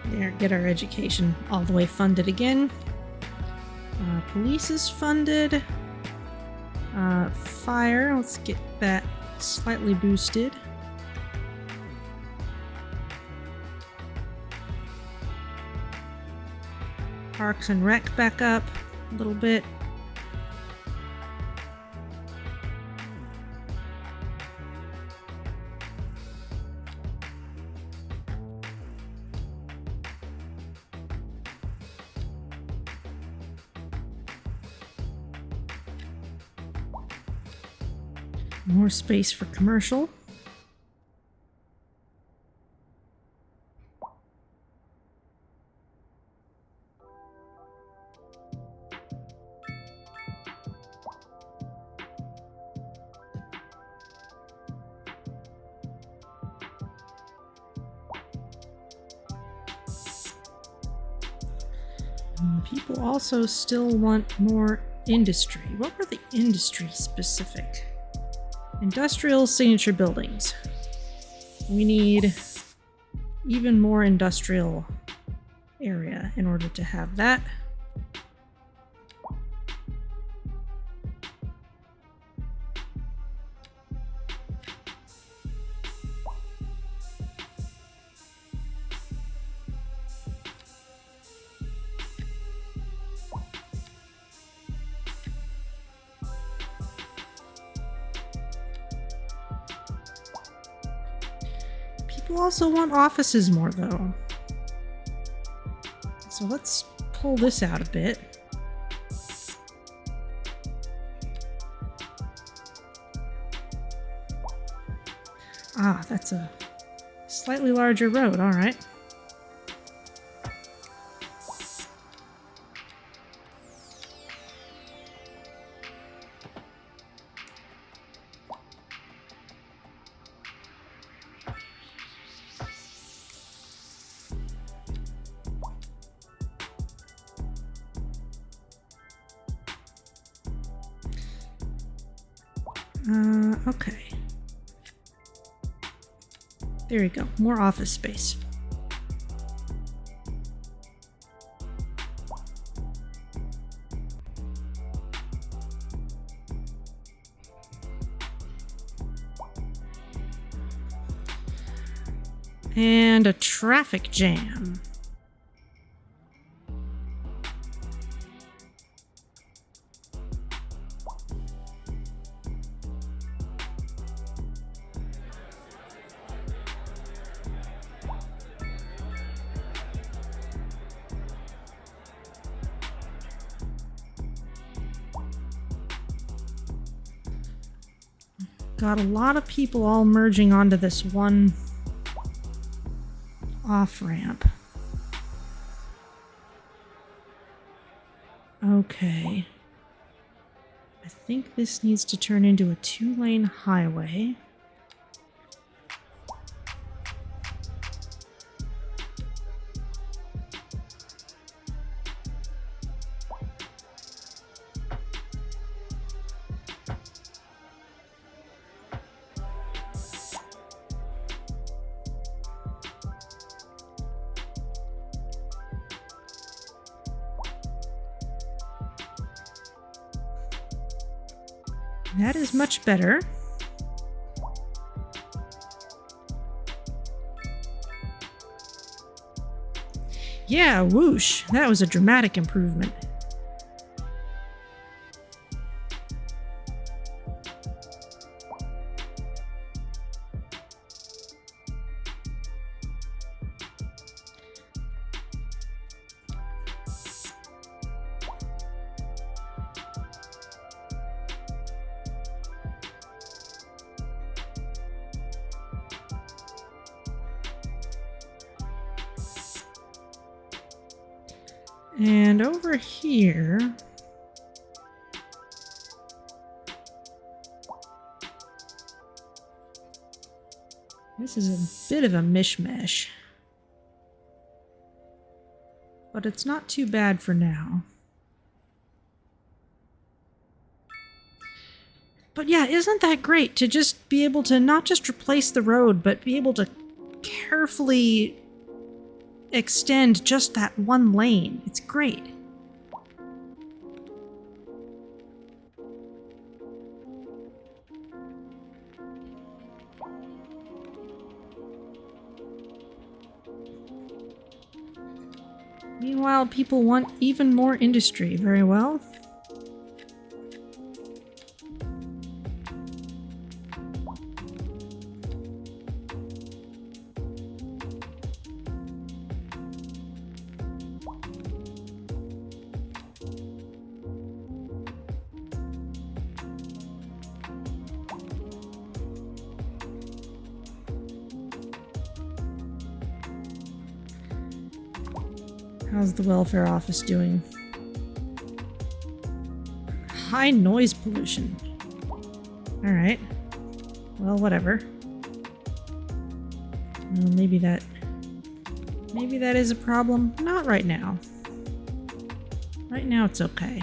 There, get our education all the way funded again. Police is funded. Fire, let's get that slightly boosted. Parks and Rec back up a little bit. More space for commercial. People also still want more industry. What were the industry specific? Industrial signature buildings. We need even more industrial area in order to have that. People also want offices more, though. So let's pull this out a bit. Ah, that's a slightly larger road, all right. Okay. There we go. More office space. And a traffic jam. Got a lot of people all merging onto this one off-ramp. Okay. I think this needs to turn into a 2-lane highway. That is much better. Yeah, whoosh. That was a dramatic improvement. And over here, this is a bit of a mishmash, but it's not too bad for now. But yeah, isn't that great to just be able to not just replace the road, but be able to carefully extend just that one lane? It's great. Meanwhile, people want even more industry. Very well. How's the welfare office doing? High noise pollution. Alright. Well, whatever. Well, maybe that is a problem. Not right now. Right now it's okay.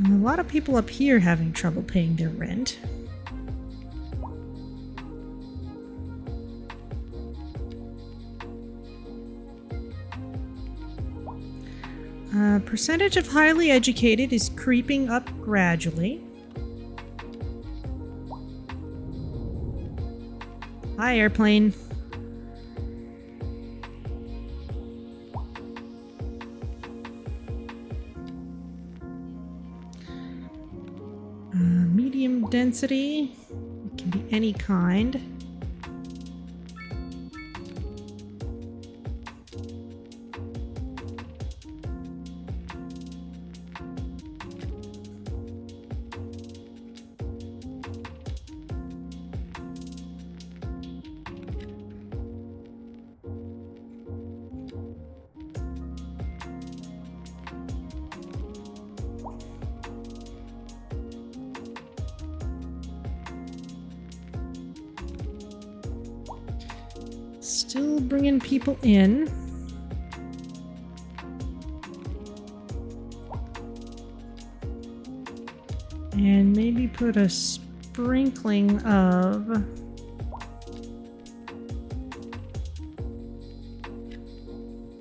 A lot of people up here having trouble paying their rent. Percentage of highly educated is creeping up gradually. Hi, airplane. Medium density. It can be any kind. Still bringing people in. And maybe put a sprinkling of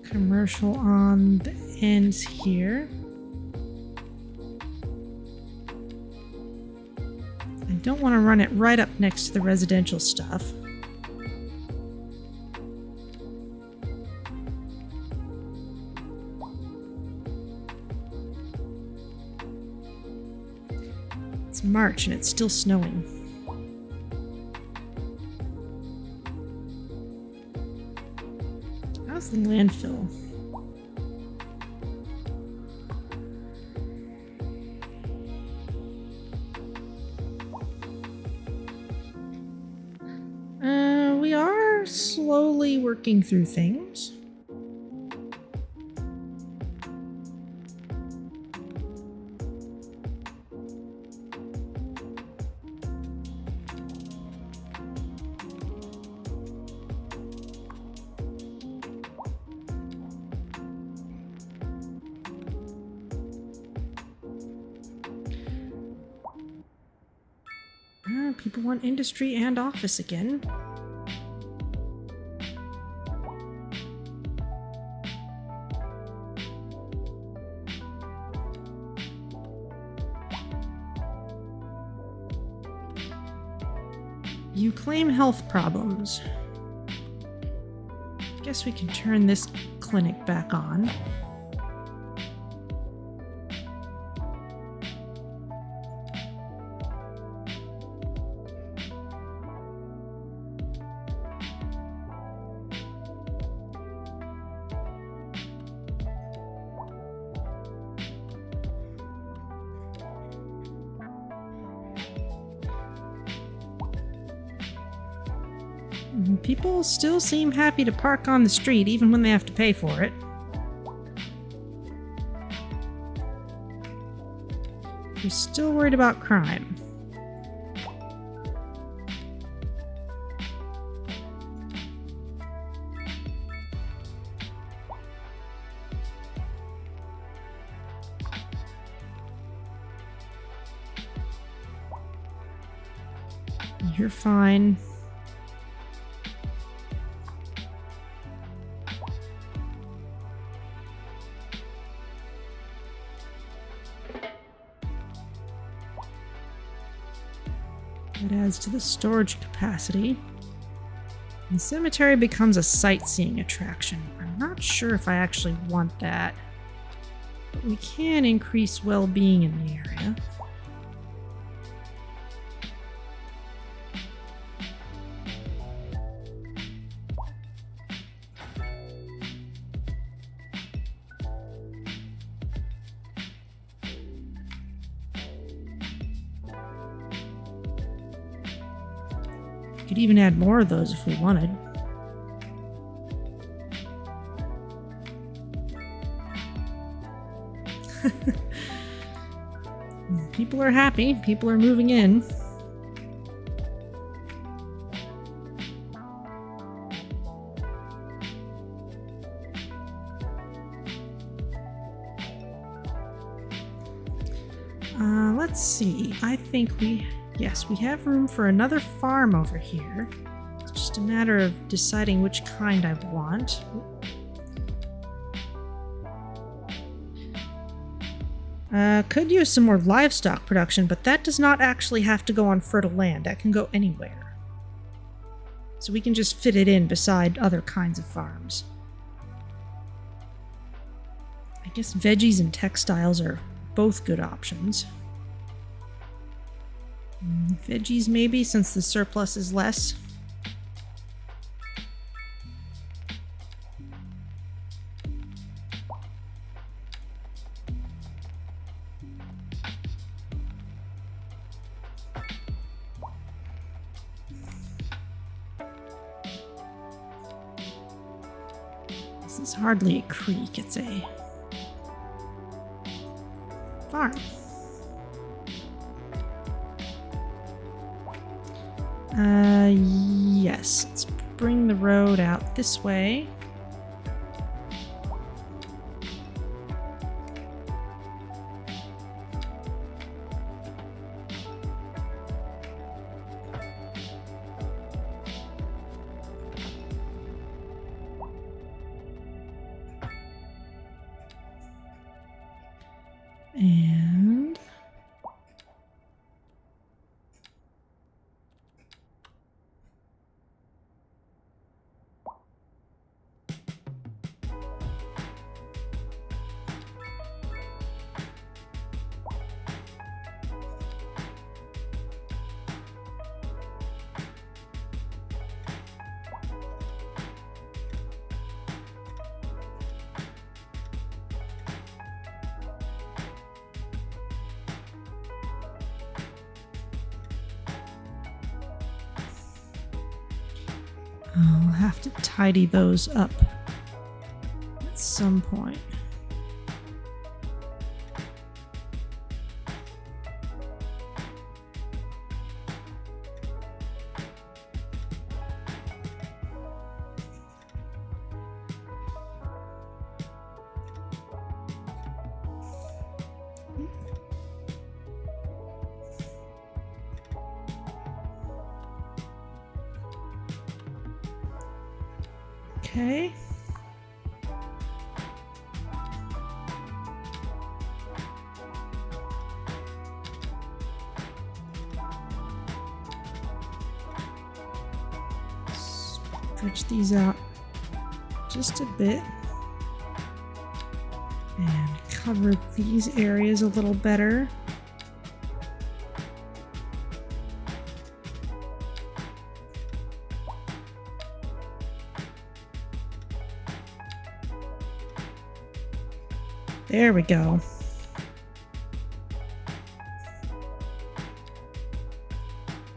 commercial on the ends here. I don't want to run it right up next to the residential stuff. It's March and it's still snowing. How's the landfill? We are slowly working through things. People want industry and office again. You claim health problems. Guess we can turn this clinic back on. People still seem happy to park on the street even when they have to pay for it. You're still worried about crime. You're fine. That adds to the storage capacity. The cemetery becomes a sightseeing attraction. I'm not sure if I actually want that, but we can increase well-being in the area. Could even add more of those if we wanted. People are happy. People are moving in. Let's see. I think yes, we have room for another farm over here. It's just a matter of deciding which kind I want. Could use some more livestock production, but that does not actually have to go on fertile land. That can go anywhere. So we can just fit it in beside other kinds of farms. I guess veggies and textiles are both good options. Veggies maybe, since the surplus is less. This is hardly a creek, it's a farm. Yes, let's bring the road out this way. And I'll have to tidy those up at some point. Okay. Stretch these out just a bit. And cover these areas a little better. There we go.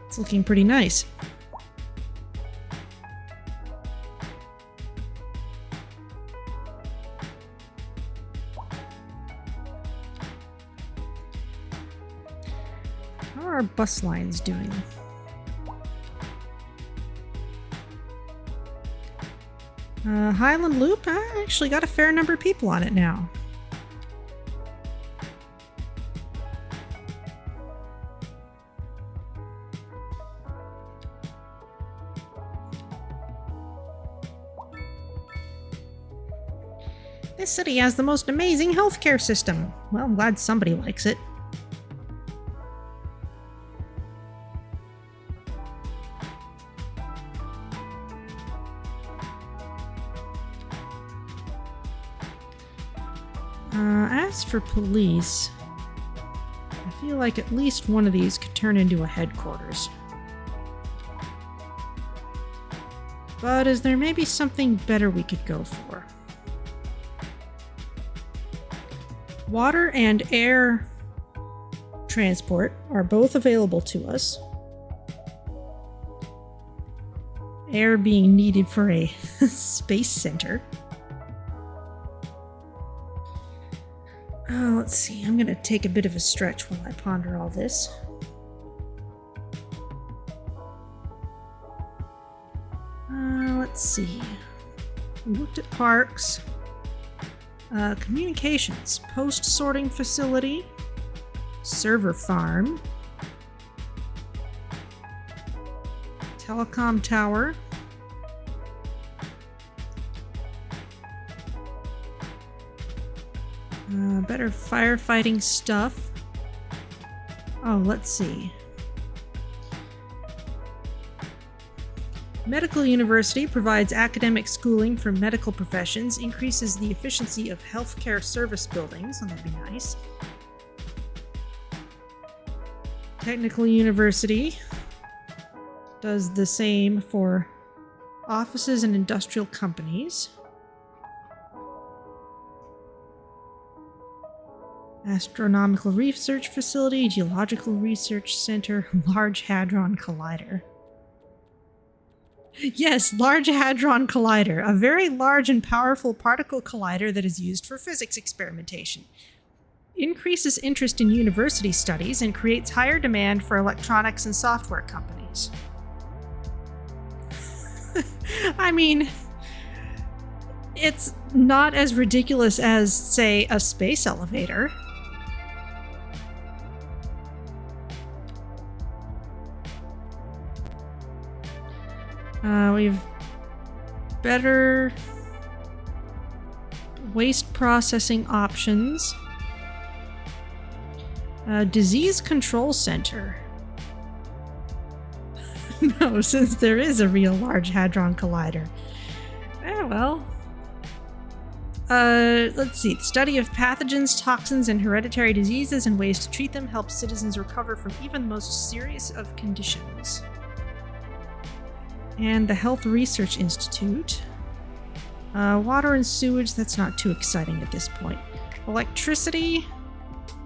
It's looking pretty nice. How are our bus lines doing? Highland Loop, I actually got a fair number of people on it now. This city has the most amazing healthcare system. Well, I'm glad somebody likes it. As for police, I feel like at least one of these could turn into a headquarters. But is there maybe something better we could go for? Water and air transport are both available to us. Air being needed for a space center. Let's see, I'm going to take a bit of a stretch while I ponder all this. Let's see. We looked at parks. Communications, post-sorting facility, server farm, telecom tower, better firefighting stuff. Oh, let's see. Medical University provides academic schooling for medical professions, increases the efficiency of healthcare service buildings, and that'd be nice. Technical University does the same for offices and industrial companies. Astronomical Research Facility, Geological Research Center, Large Hadron Collider. Yes, Large Hadron Collider, a very large and powerful particle collider that is used for physics experimentation. Increases interest in university studies and creates higher demand for electronics and software companies. I mean, it's not as ridiculous as, say, a space elevator. We've better waste processing options. Disease Control Center. No, since there is a real Large Hadron Collider. Well. Let's see. The study of pathogens, toxins, and hereditary diseases and ways to treat them helps citizens recover from even the most serious of conditions. And the Health Research Institute. Water and sewage, that's not too exciting at this point. Electricity,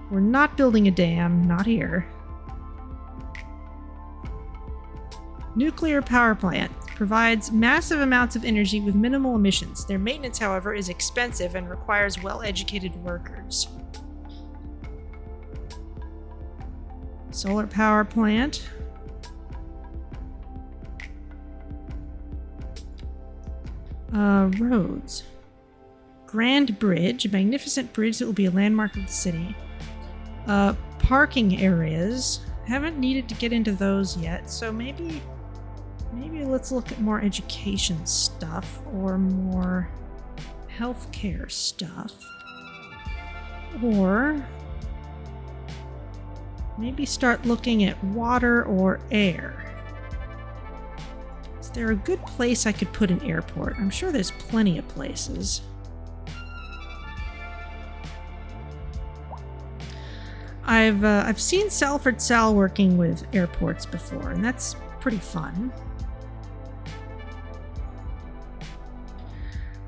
we're not building a dam, not here. Nuclear power plant provides massive amounts of energy with minimal emissions. Their maintenance, however, is expensive and requires well-educated workers. Solar power plant. Roads. Grand Bridge, a magnificent bridge that will be a landmark of the city. Parking areas. Haven't needed to get into those yet, so maybe let's look at more education stuff or more healthcare stuff. Or maybe start looking at water or air. there a good place I could put an airport? I'm sure there's plenty of places. I've seen Salford Sal working with airports before, and that's pretty fun.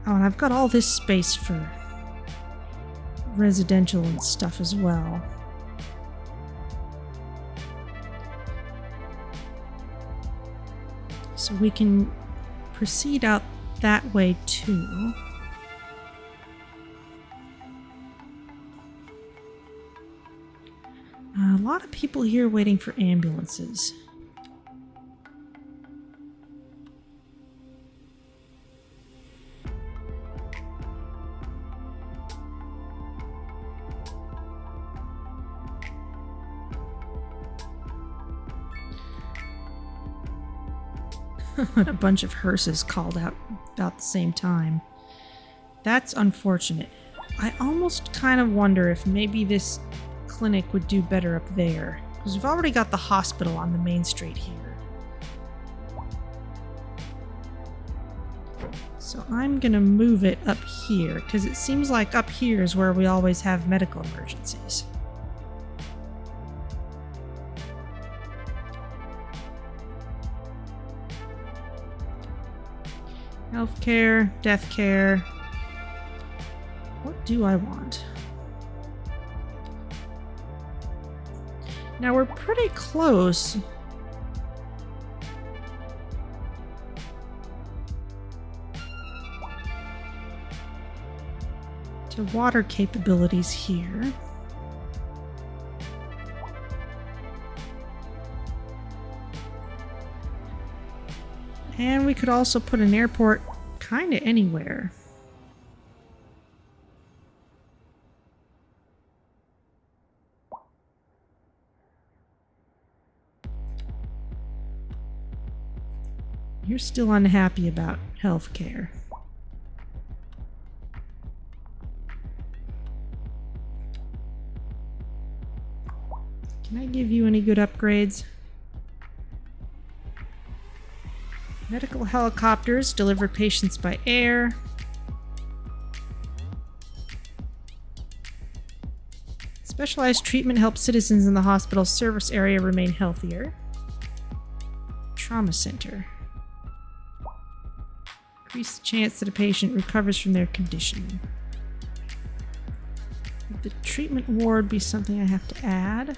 Oh, and I've got all this space for residential and stuff as well. So we can proceed out that way too. A lot of people here waiting for ambulances. And a bunch of hearses called out about the same time. That's unfortunate. I almost kind of wonder if maybe this clinic would do better up there, because we've already got the hospital on the main street here. So I'm gonna move it up here, because it seems like up here is where we always have medical emergencies. Healthcare, death care. What do I want? Now we're pretty close. To water capabilities here. And we could also put an airport kind of anywhere. You're still unhappy about healthcare. Can I give you any good upgrades? Medical helicopters deliver patients by air. Specialized treatment helps citizens in the hospital service area remain healthier. Trauma center. Increase the chance that a patient recovers from their condition. Would the treatment ward be something I have to add?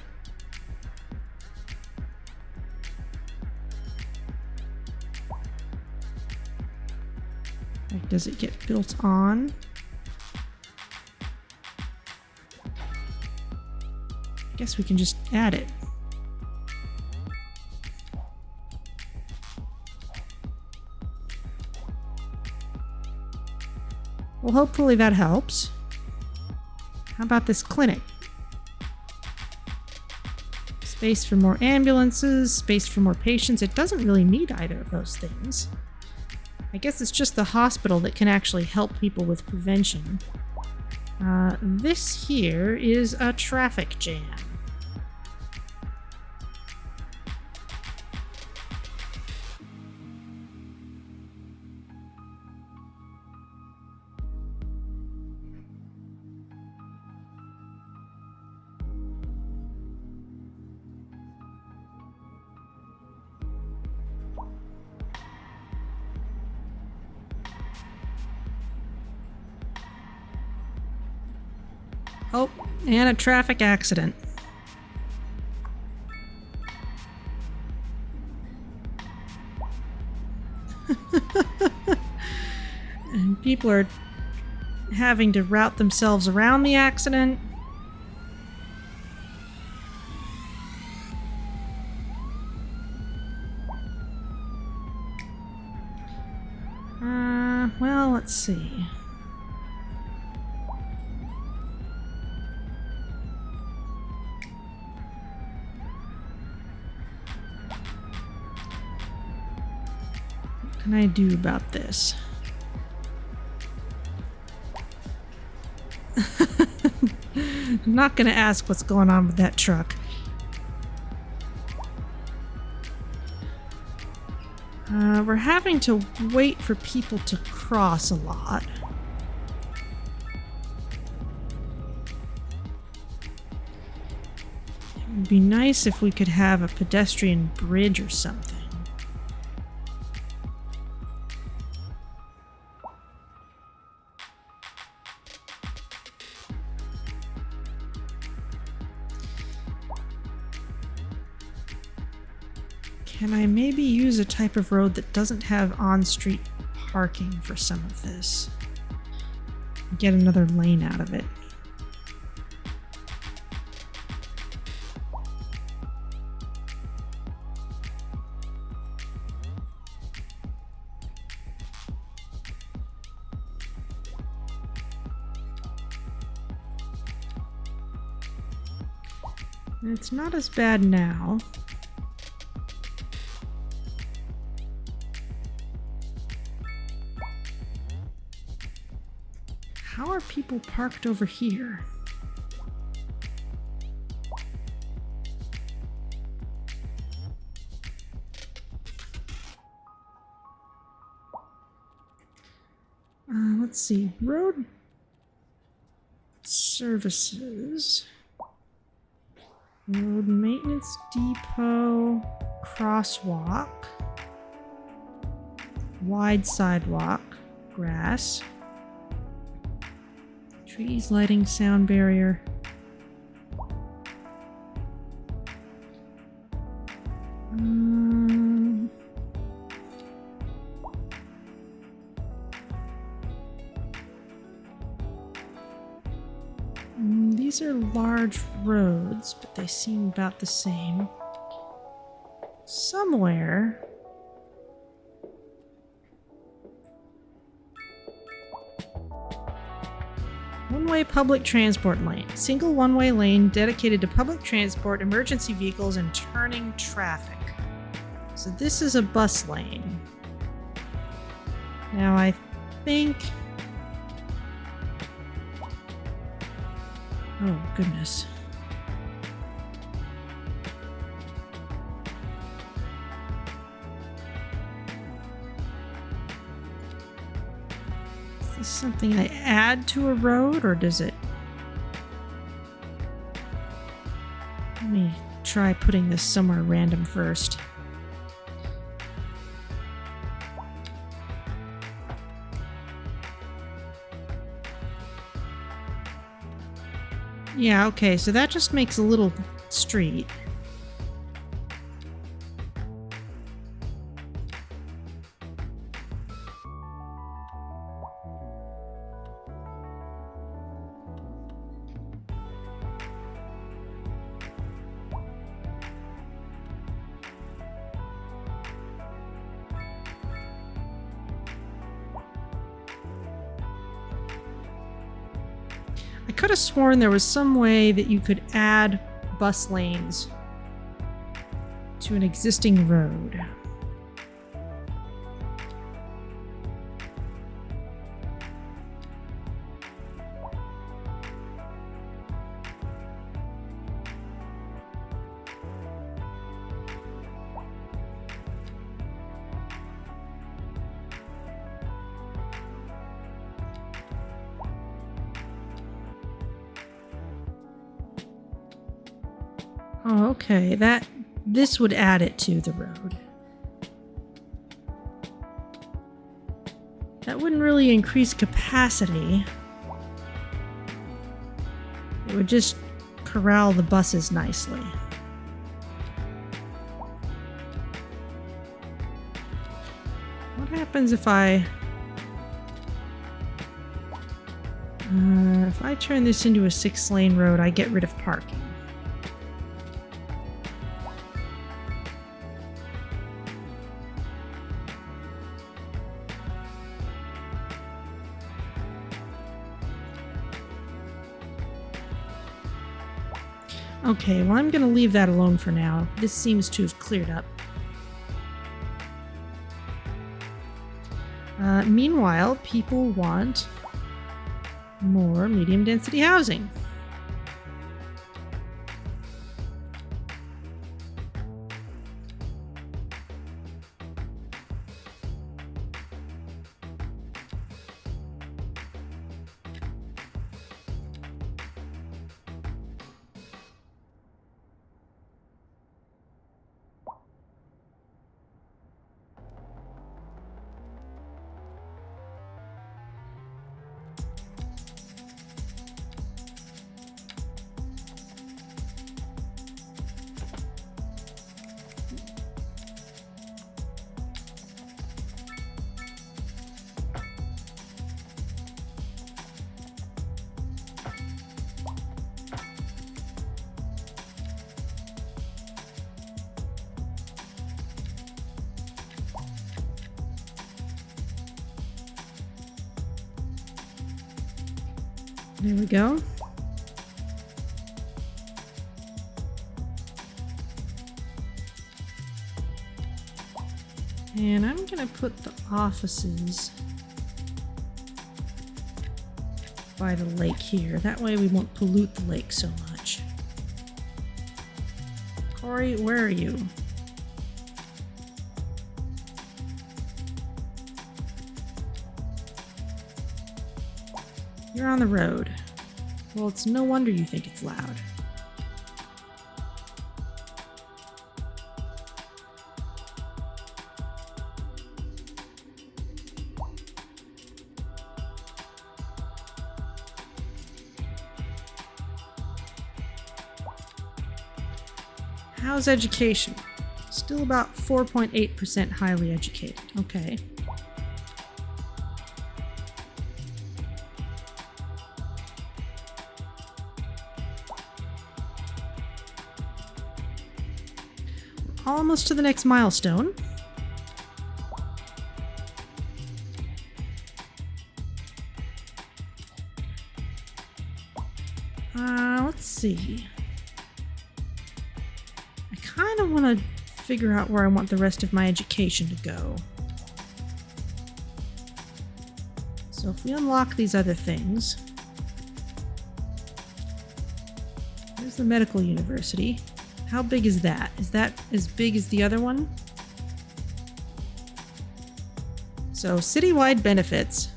Like, does it get built on? I guess we can just add it. Well, hopefully that helps. How about this clinic? Space for more ambulances, space for more patients. It doesn't really need either of those things. I guess it's just the hospital that can actually help people with prevention. This here is a traffic jam. Oh, and a traffic accident. And people are having to route themselves around the accident. Well, let's see. What can I do about this? I'm not going to ask what's going on with that truck. We're having to wait for people to cross a lot. It would be nice if we could have a pedestrian bridge or something. Can I maybe use a type of road that doesn't have on-street parking for some of this? Get another lane out of it. It's not as bad now. How are people parked over here? Let's see. Road services. Road maintenance depot. Crosswalk. Wide sidewalk. Grass. Trees, lighting, sound barrier. These are large roads, but they seem about the same. Somewhere. One-way public transport lane. Single one-way lane dedicated to public transport, emergency vehicles, and turning traffic. So this is a bus lane. Now I think... Oh, goodness. Is this something I add to a road, or does it... Let me try putting this somewhere random first. Yeah, okay, so that just makes a little street. I could have sworn there was some way that you could add bus lanes to an existing road. Oh, okay. This would add it to the road. That wouldn't really increase capacity. It would just corral the buses nicely. What happens if I turn this into a 6-lane road? I get rid of parking. Okay, well, I'm going to leave that alone for now. This seems to have cleared up. Meanwhile, people want more medium-density housing. There we go. And I'm gonna put the offices by the lake here. That way we won't pollute the lake so much. Corey, where are you? You're on the road. Well, it's no wonder you think it's loud. How's education? Still about 4.8% highly educated. Okay. We're almost to the next milestone. Let's see. I kind of want to figure out where I want the rest of my education to go. So if we unlock these other things, there's the medical university. How big is that? Is that as big as the other one? So citywide benefits,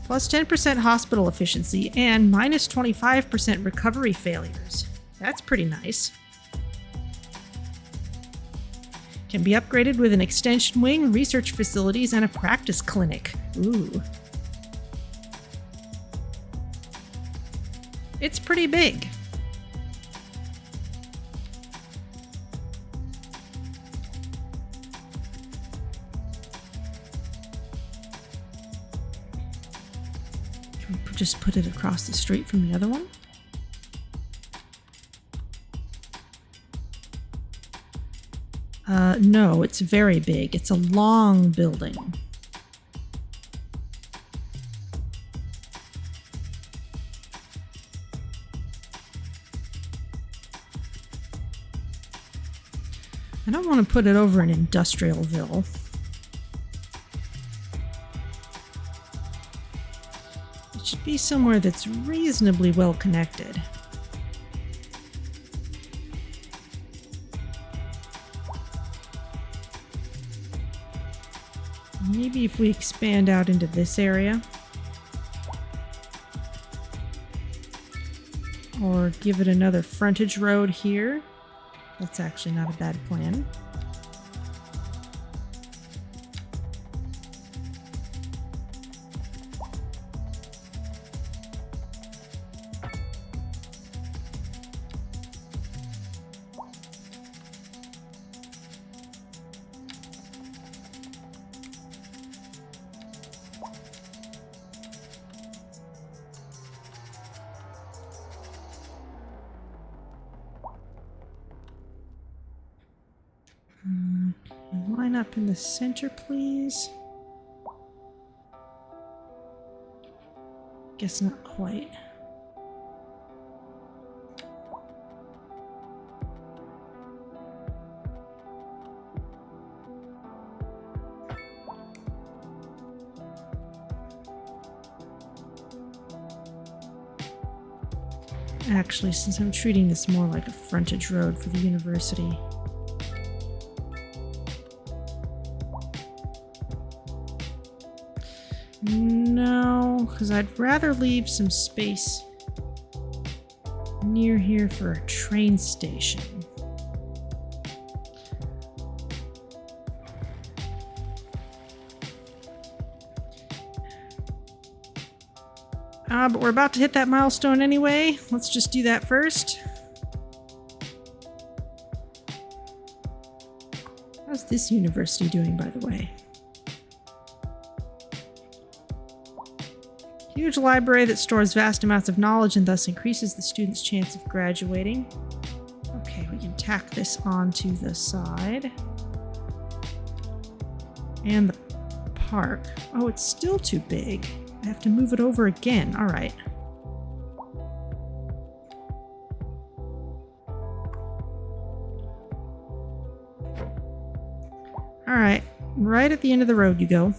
plus 10% hospital efficiency, and minus 25% recovery failures. That's pretty nice. Can be upgraded with an extension wing, research facilities, and a practice clinic. Ooh. It's pretty big. Can we just put it across the street from the other one? No, it's very big. It's a long building. I don't want to put it over in Industrialville. It should be somewhere that's reasonably well connected. Maybe if we expand out into this area. Or give it another frontage road here. That's actually not a bad plan. Line up in the center, please. Guess not quite. Actually, since I'm treating this more like a frontage road for the university, no, because I'd rather leave some space near here for a train station. But we're about to hit that milestone anyway. Let's just do that first. How's this university doing, by the way? Huge library that stores vast amounts of knowledge and thus increases the student's chance of graduating. Okay, we can tack this onto the side. And the park. Oh, it's still too big. I have to move it over again. All right. Right at the end of the road you go.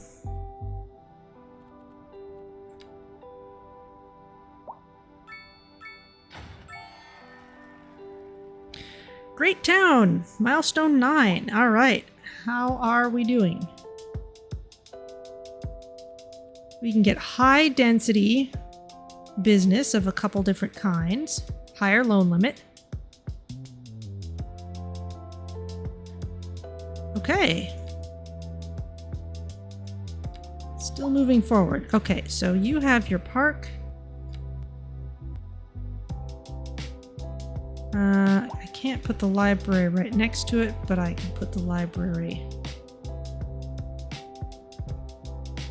Great town! Milestone 9. All right. How are we doing? We can get high density business of a couple different kinds. Higher loan limit. Okay. Still moving forward. Okay, so you have your park. I can't put the library right next to it, but I can put the library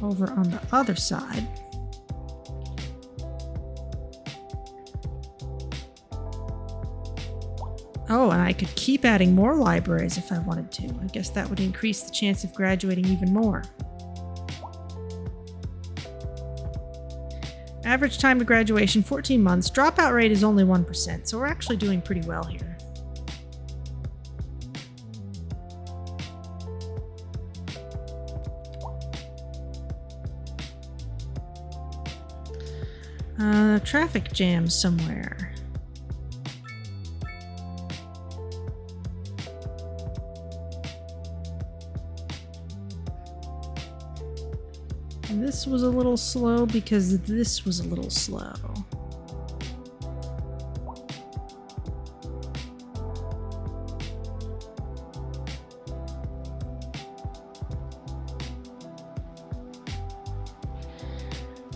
over on the other side. Oh, and I could keep adding more libraries if I wanted to. I guess that would increase the chance of graduating even more. Average time to graduation, 14 months. Dropout rate is only 1%, so we're actually doing pretty well here. Traffic jam somewhere. This was a little slow because this was a little slow.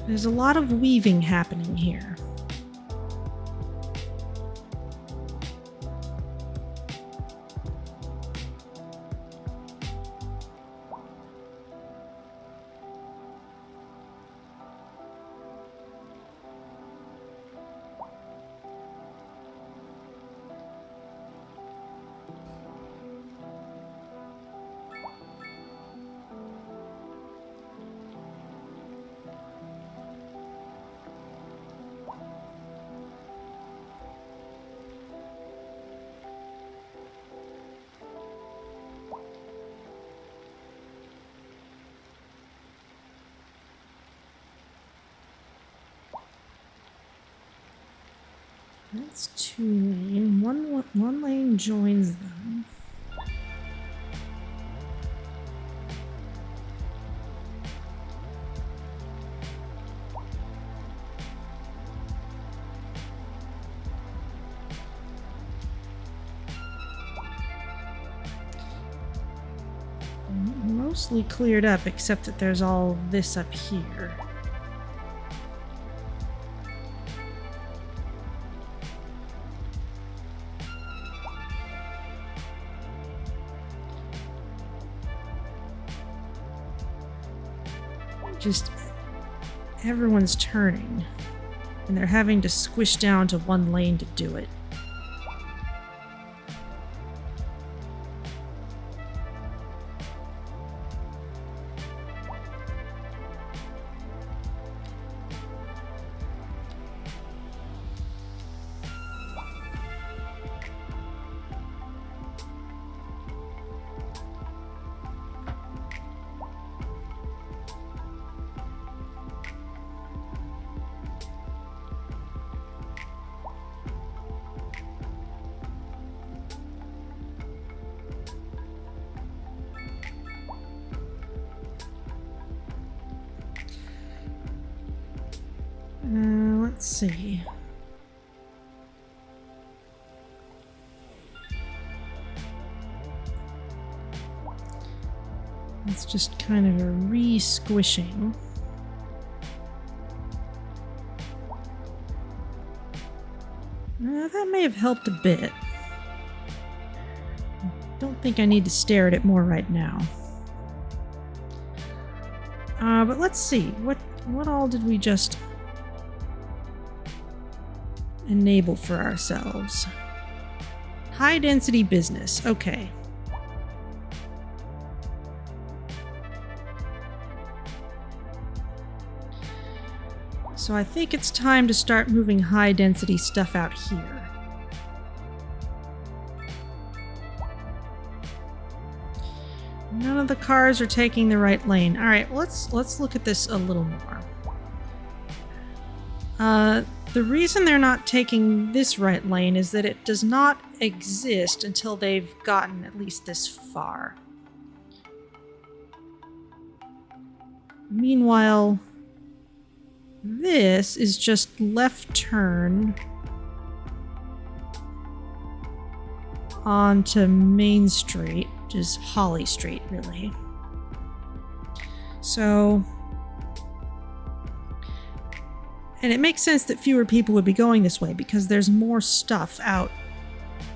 There's a lot of weaving happening here. That's 2 lane. One lane joins them. Mostly cleared up, except that there's all this up here. Just everyone's turning, and they're having to squish down to one lane to do it. Let's see. It's just kind of a re-squishing. That may have helped a bit. Don't think I need to stare at it more right now. But let's see. What all did we just enable for ourselves? High density business. Okay. So I think it's time to start moving high density stuff out here. None of the cars are taking the right lane. All right, let's look at this a little more. The reason they're not taking this right lane is that it does not exist until they've gotten at least this far. Meanwhile, this is just left turn onto Main Street, which is Holly Street, really. So, and it makes sense that fewer people would be going this way because there's more stuff out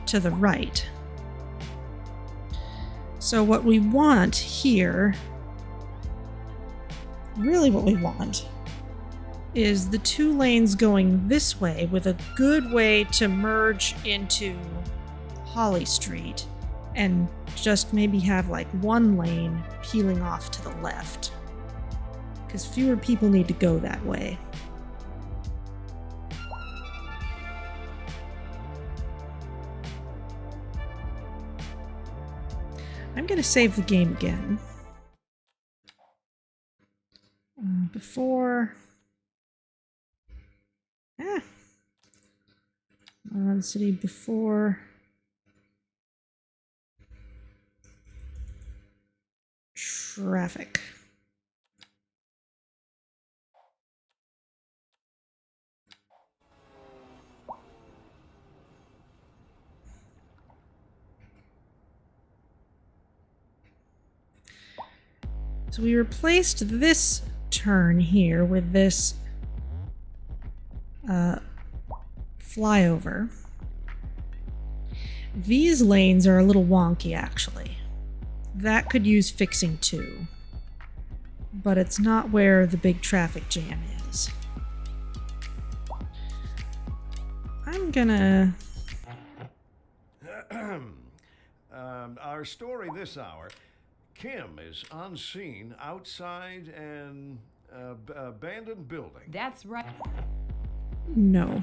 to the right. So what we want here, really what we want, is the 2 lanes going this way with a good way to merge into Holly Street and just maybe have like 1 lane peeling off to the left. Because fewer people need to go that way. I'm going to save the game again. Before... city before... Traffic. So we replaced this turn here with this flyover. These lanes are a little wonky, actually. That could use fixing too. But it's not where the big traffic jam is. I'm gonna... Our story this hour. Kim is on scene outside an abandoned building. That's right. No.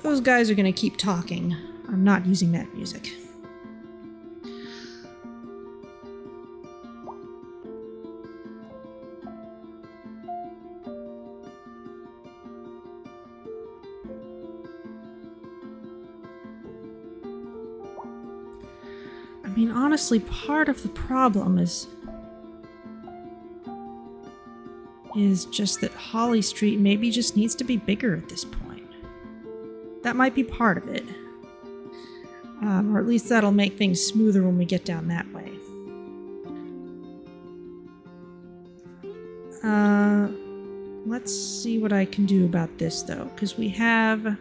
Those guys are gonna keep talking. I'm not using that music. I mean, honestly, part of the problem is just that Holly Street maybe just needs to be bigger at this point. That might be part of it. Or at least that'll make things smoother when we get down that way. Let's see what I can do about this, though, because we have...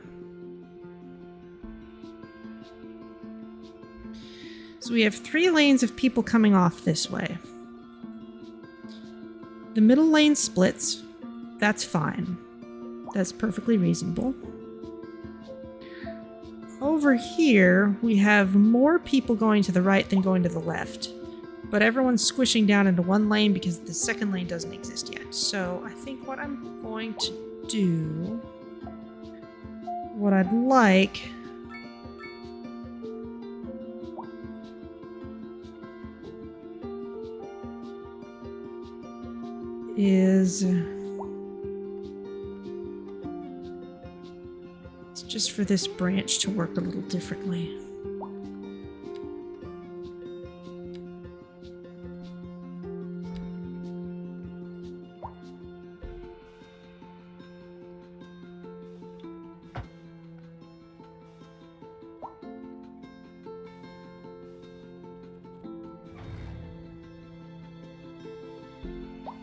So we have 3 lanes of people coming off this way. The middle lane splits. That's fine. That's perfectly reasonable. Over here, we have more people going to the right than going to the left. But everyone's squishing down into 1 lane because the second lane doesn't exist yet. So I think what I'm going to do... What I'd like... is... It's just for this branch to work a little differently.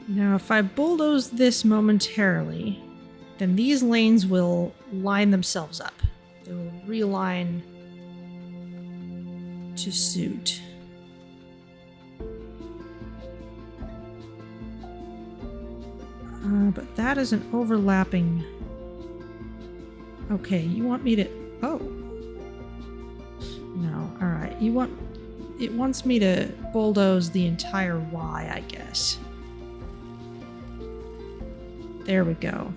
Now, if I bulldoze this momentarily, then these lanes will line themselves up. They will realign to suit. But that is an overlapping... Okay, you want me to... Oh. No, alright. You want... It wants me to bulldoze the entire Y, I guess. There we go.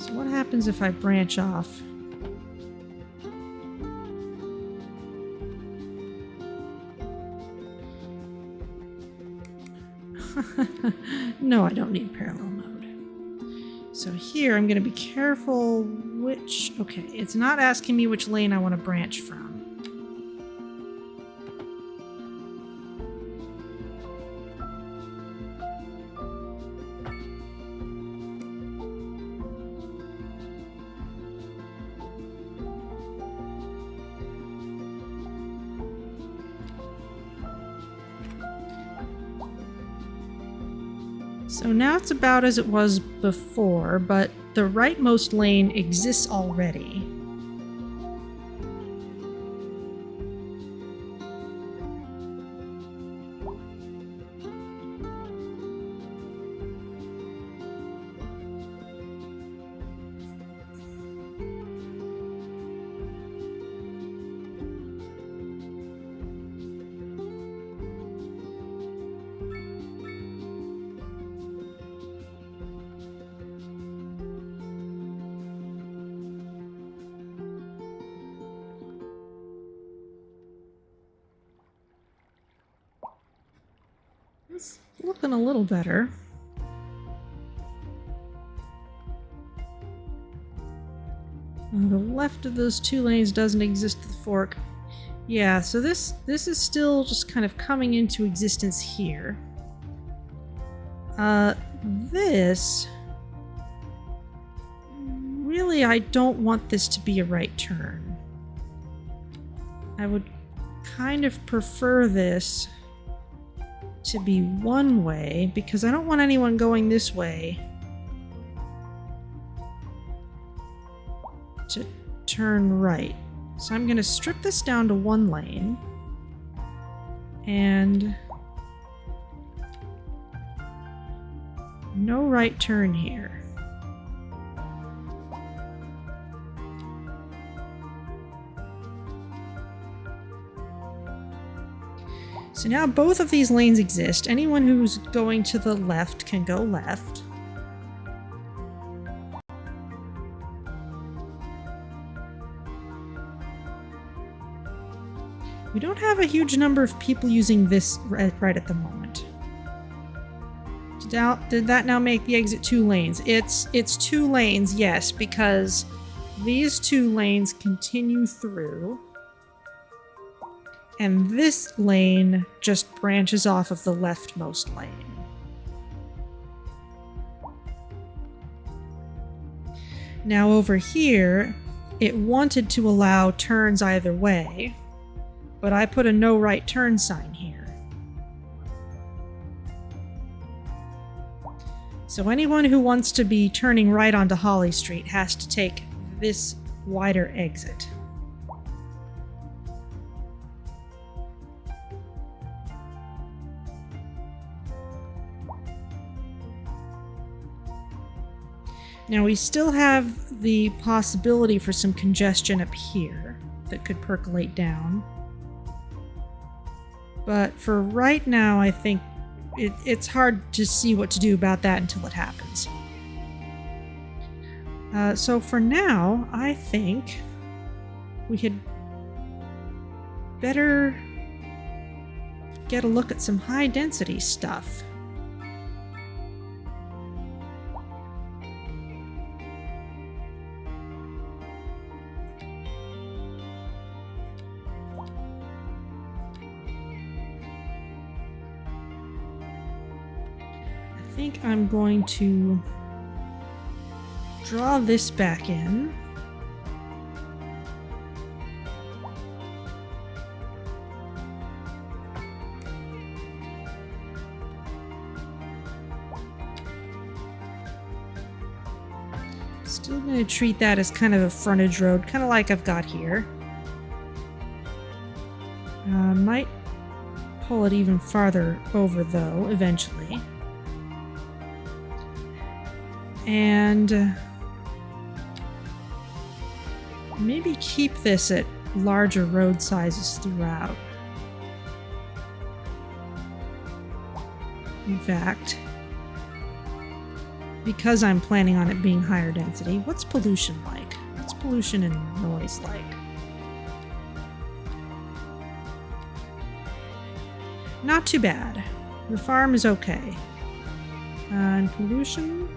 So what happens if I branch off? No, I don't need parallel mode. So here I'm going to be careful which... Okay, it's not asking me which lane I want to branch from. So now it's about as it was before, but the rightmost lane exists already. It's looking a little better. The left of those two lanes doesn't exist at the fork. Yeah, so this is still just kind of coming into existence here. This... Really, I don't want this to be a right turn. I would kind of prefer this to be one way, because I don't want anyone going this way to turn right. So I'm going to strip this down to one lane and no right turn here. So now both of these lanes exist. Anyone who's going to the left can go left. We don't have a huge number of people using this right at the moment. Did that now make the exit 2 lanes? It's 2 lanes, yes, because these 2 lanes continue through. And this lane just branches off of the leftmost lane. Now over here, it wanted to allow turns either way, but I put a no right turn sign here. So anyone who wants to be turning right onto Holly Street has to take this wider exit. Now we still have the possibility for some congestion up here that could percolate down. But for right now, I think it's hard to see what to do about that until it happens. So for now, I think we could better get a look at some high density stuff. I think I'm going to draw this back in. Still going to treat that as kind of a frontage road, kind of like I've got here. Might pull it even farther over though, eventually. And maybe keep this at larger road sizes throughout. In fact, because I'm planning on it being higher density. What's pollution like? What's pollution and noise like? Not too bad. The farm is okay. And pollution?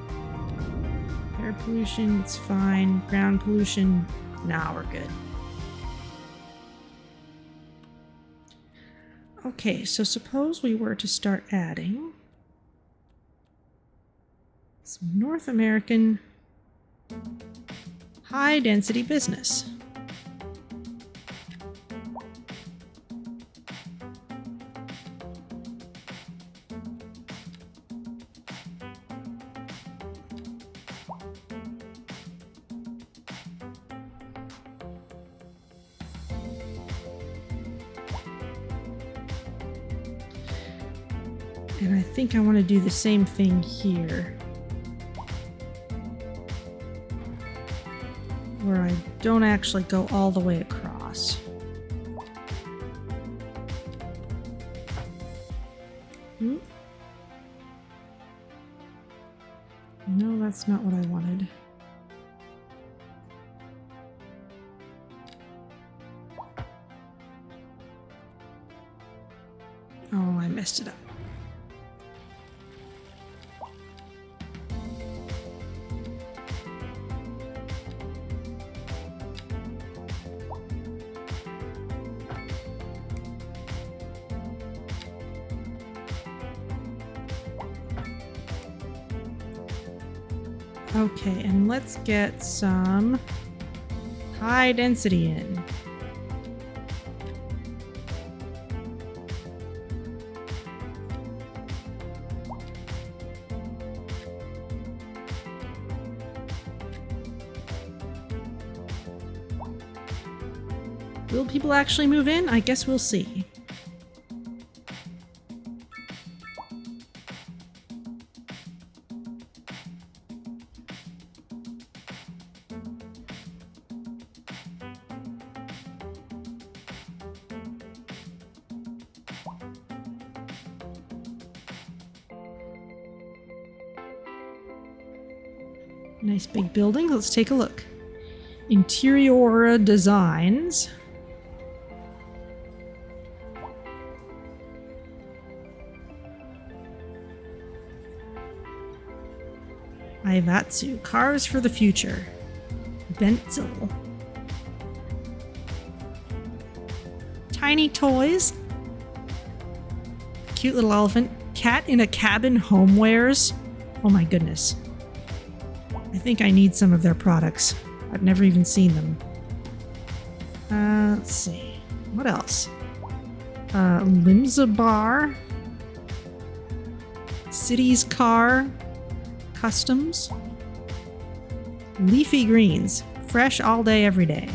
Air pollution, it's fine. Ground pollution, nah, we're good. Okay, so suppose we were to start adding some North American high-density business. And I think I want to do the same thing here, where I don't actually go all the way across. Ooh. No, that's not what I wanted. Oh, I messed it up. Okay, and let's get some high density in. Will people actually move in? I guess we'll see. Nice big building. Let's take a look. Interior designs. Ivatsu. Cars for the future. Benzel. Tiny toys. Cute little elephant. Cat in a cabin homewares. Oh my goodness. I think I need some of their products. I've never even seen them. Let's see. What else? Limsa Bar. City's Car. Customs. Leafy greens. Fresh all day, every day.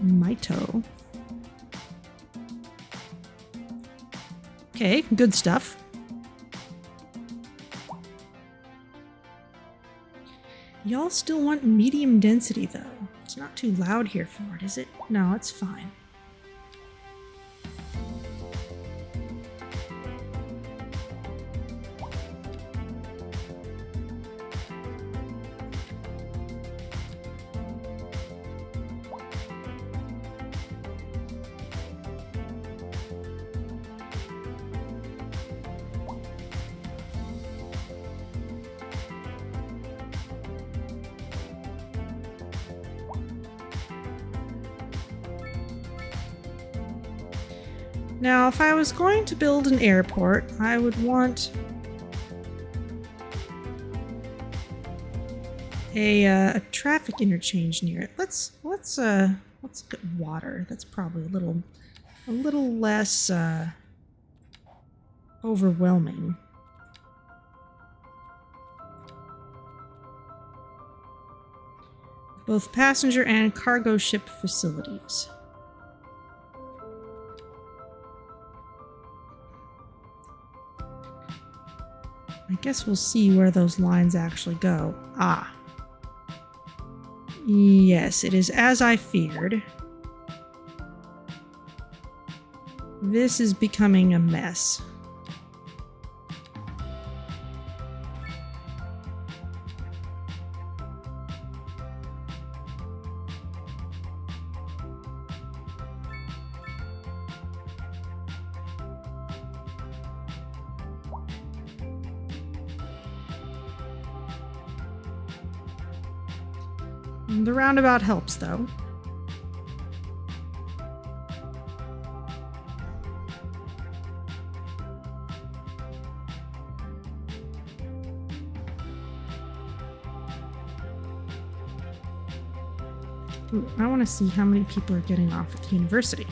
Mito. Okay, good stuff. Y'all still want medium density, though. It's not too loud here for it, is it? No, it's fine. Now, if I was going to build an airport, I would want a traffic interchange near it. Let's look at water. That's probably a little less overwhelming. Both passenger and cargo ship facilities. I guess we'll see where those lines actually go. Ah. Yes, it is as I feared. This is becoming a mess. The roundabout helps, though. Ooh, I want to see how many people are getting off at the university.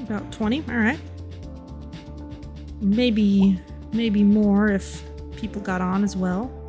About 20, all right. Maybe more if people got on as well.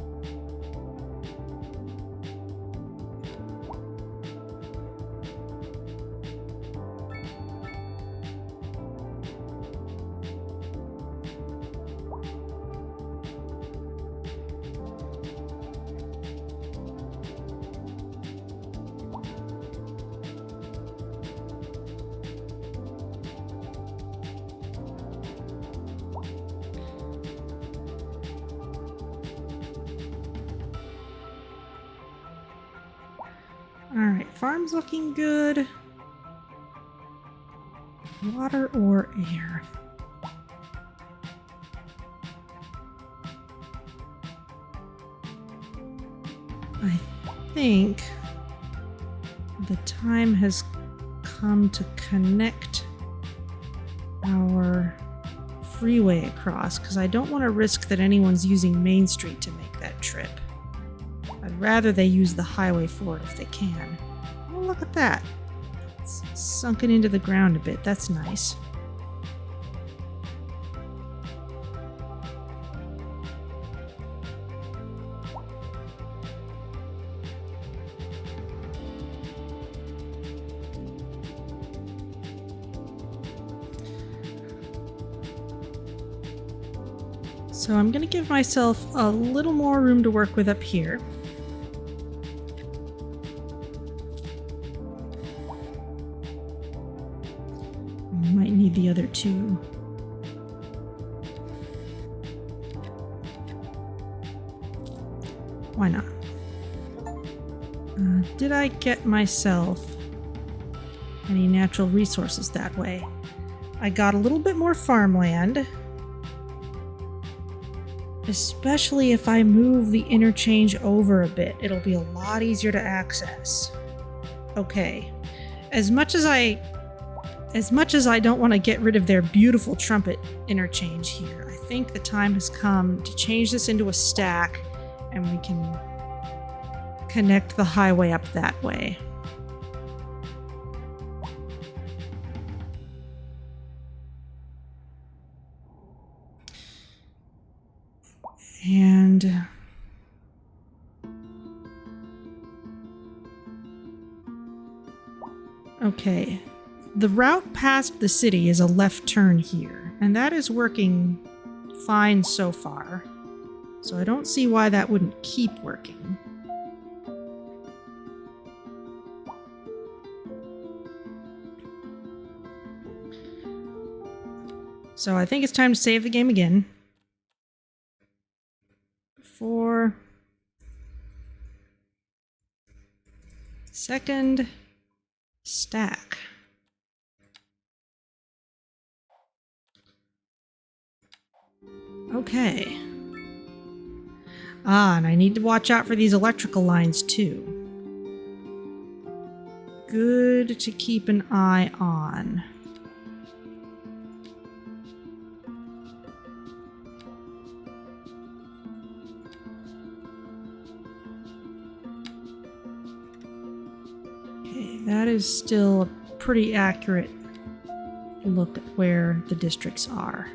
Alright, farm's looking good. Water or air? I think the time has come to connect our freeway across, because I don't want to risk that anyone's using Main Street to make that trip. I'd rather they use the highway for it if they can. Oh, look at that. It's sunken into the ground a bit. That's nice. So I'm going to give myself a little more room to work with up here. Might need the other two. Why not? Did I get myself any natural resources that way? I got a little bit more farmland. Especially if I move the interchange over a bit, it'll be a lot easier to access. Okay. As much as I don't want to get rid of their beautiful trumpet interchange here, I think the time has come to change this into a stack and we can connect the highway up that way. And okay, the route past the city is a left turn here, and that is working fine so far. So I don't see why that wouldn't keep working. So I think it's time to save the game again. For second stack. Okay. And I need to watch out for these electrical lines too. Good to keep an eye on. That is still a pretty accurate look at where the districts are.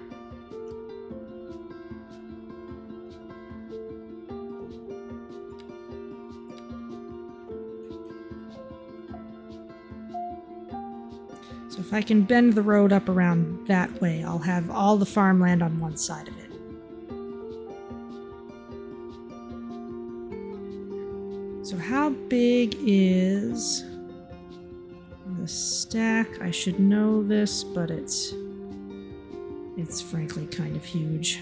If I can bend the road up around that way, I'll have all the farmland on one side of it. So how big is the stack? I should know this, but it's frankly kind of huge.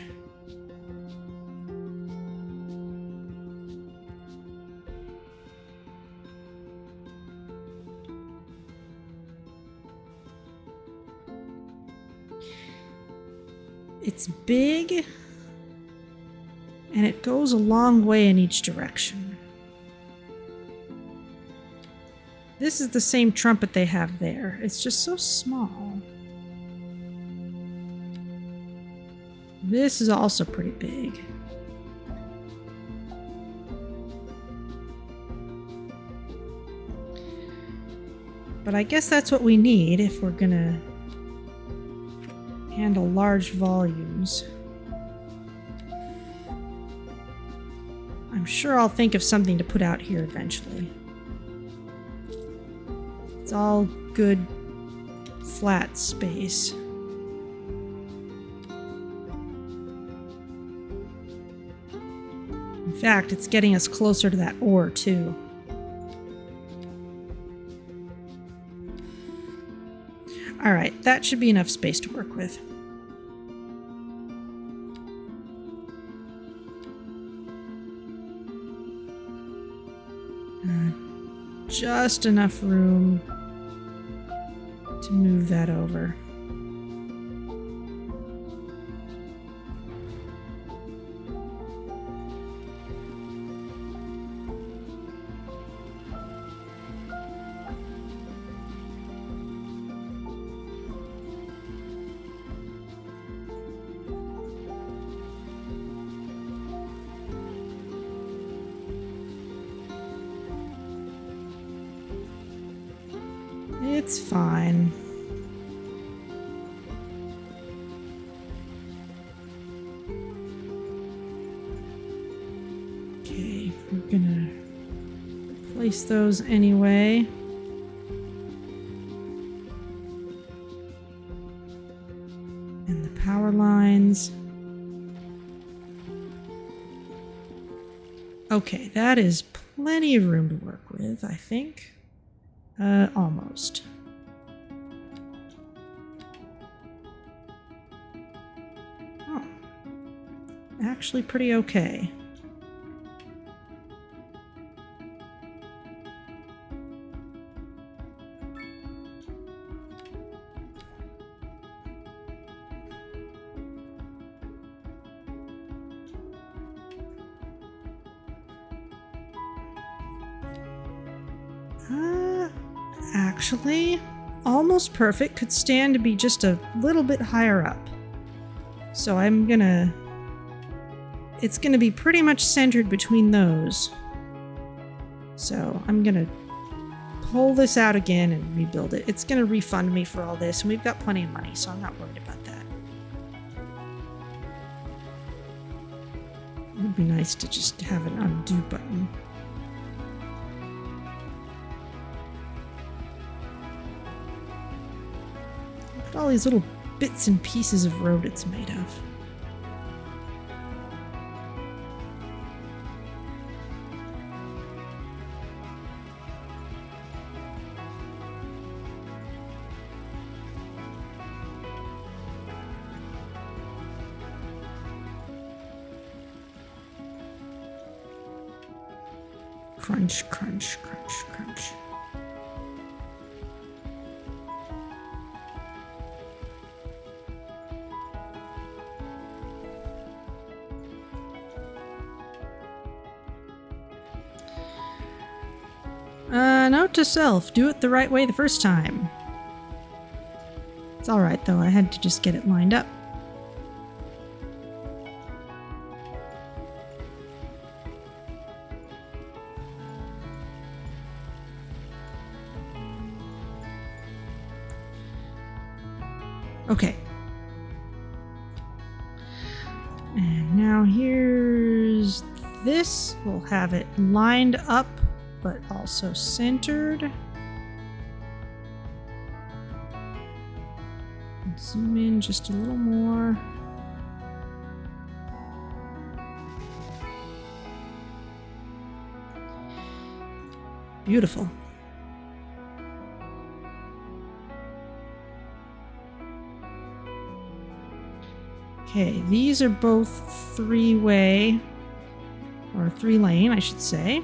It's big, and it goes a long way in each direction. This is the same trumpet they have there. It's just so small. This is also pretty big. But I guess that's what we need if we're gonna handle large volumes. I'm sure I'll think of something to put out here eventually. It's all good flat space. In fact, it's getting us closer to that ore too. Alright, that should be enough space to work with. Just enough room to move that over. It's fine. Okay, we're gonna place those anyway. And the power lines. Okay, that is plenty of room to work with, I think. Almost. Oh. Actually pretty okay. Actually, almost perfect. Could stand to be just a little bit higher up. So it's gonna be pretty much centered between those. So I'm gonna pull this out again and rebuild it. It's gonna refund me for all this, and we've got plenty of money, so I'm not worried about that. It would be nice to just have an undo button. Look at all these little bits and pieces of road it's made of. Crunch, crunch, crunch, crunch. Note to self, do it the right way the first time. It's alright though, I had to just get it lined up. Okay. And now here's this. We'll have it lined up, but also centered. Zoom in just a little more. Beautiful. Okay, these are both three-way, or three-lane, I should say.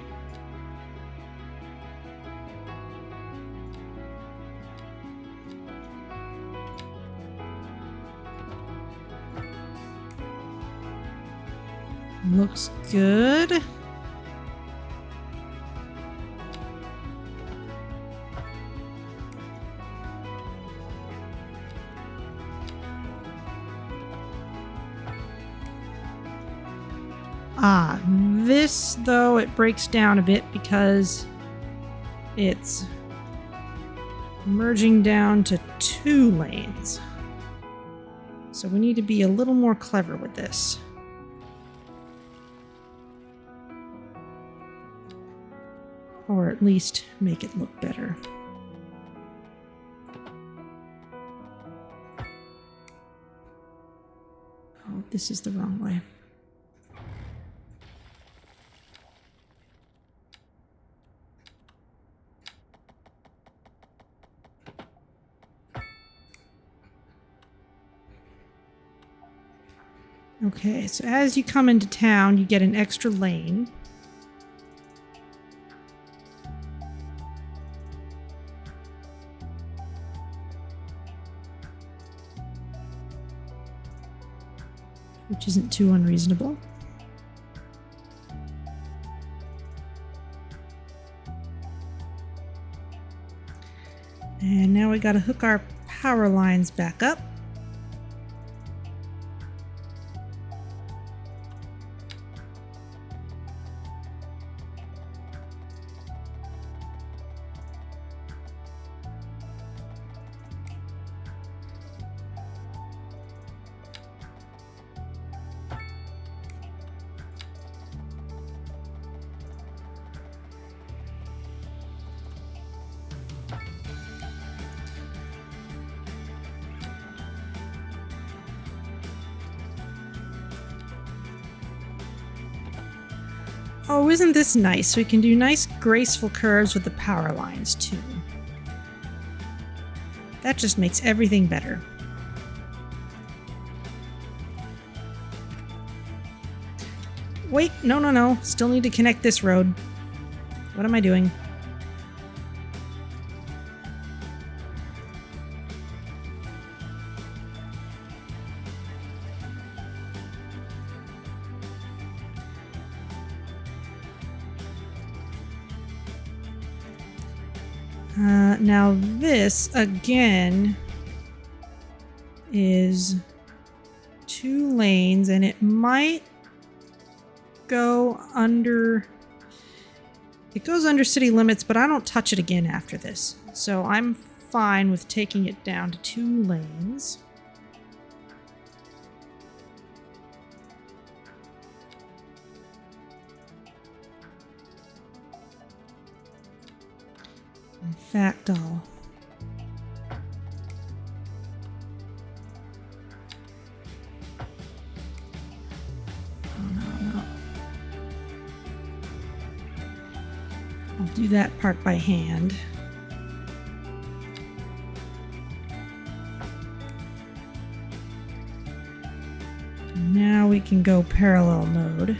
Looks good. This, though, it breaks down a bit because it's merging down to 2 lanes. So we need to be a little more clever with this. Or at least make it look better. Oh, this is the wrong way. Okay, so as you come into town, you get an extra lane. Which isn't too unreasonable. And now we gotta hook our power lines back up. Oh, isn't this nice? We can do nice, graceful curves with the power lines, too. That just makes everything better. Wait, no. Still need to connect this road. What am I doing? Now this, again, is 2 lanes, and it might go under... It goes under city limits, but I don't touch it again after this. So I'm fine with taking it down to 2 lanes. In fact, I'll... No. I'll do that part by hand. Now we can go parallel mode.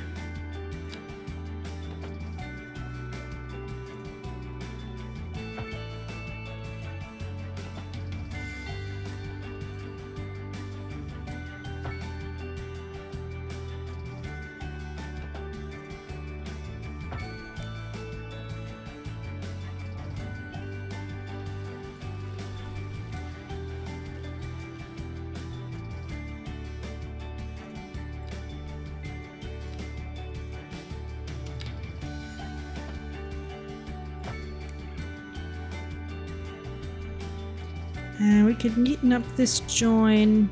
And we could neaten up this join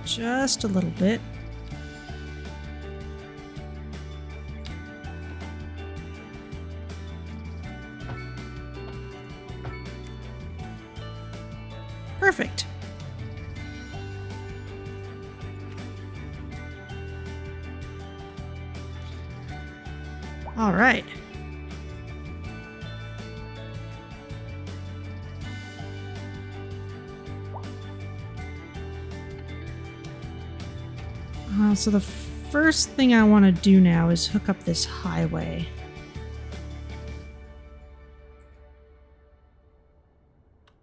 just a little bit. Perfect. All right. So the first thing I want to do now is hook up this highway.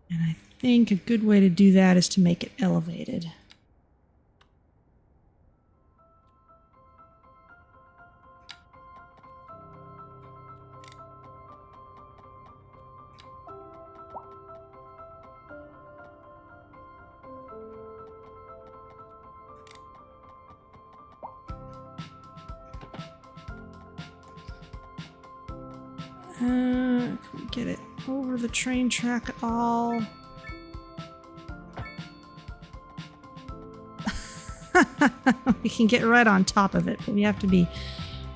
And I think a good way to do that is to make it elevated. Can we get it over the train track at all? We can get right on top of it, but we have to be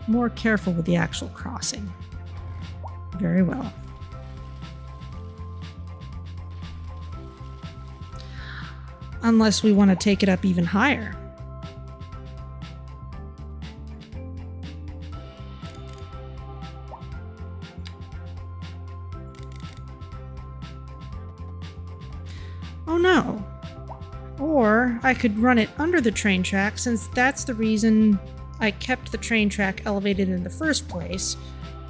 more careful with the actual crossing. Very well. Unless we want to take it up even higher. Oh no. Or I could run it under the train track, since that's the reason I kept the train track elevated in the first place.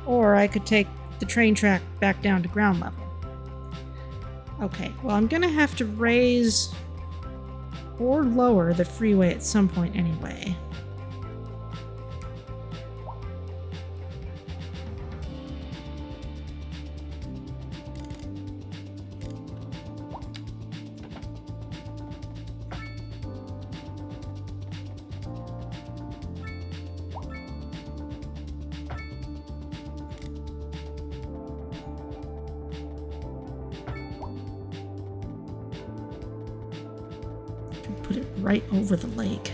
Or I could take the train track back down to ground level. Okay, well, I'm gonna have to raise or lower the freeway at some point anyway. Put it right over the lake.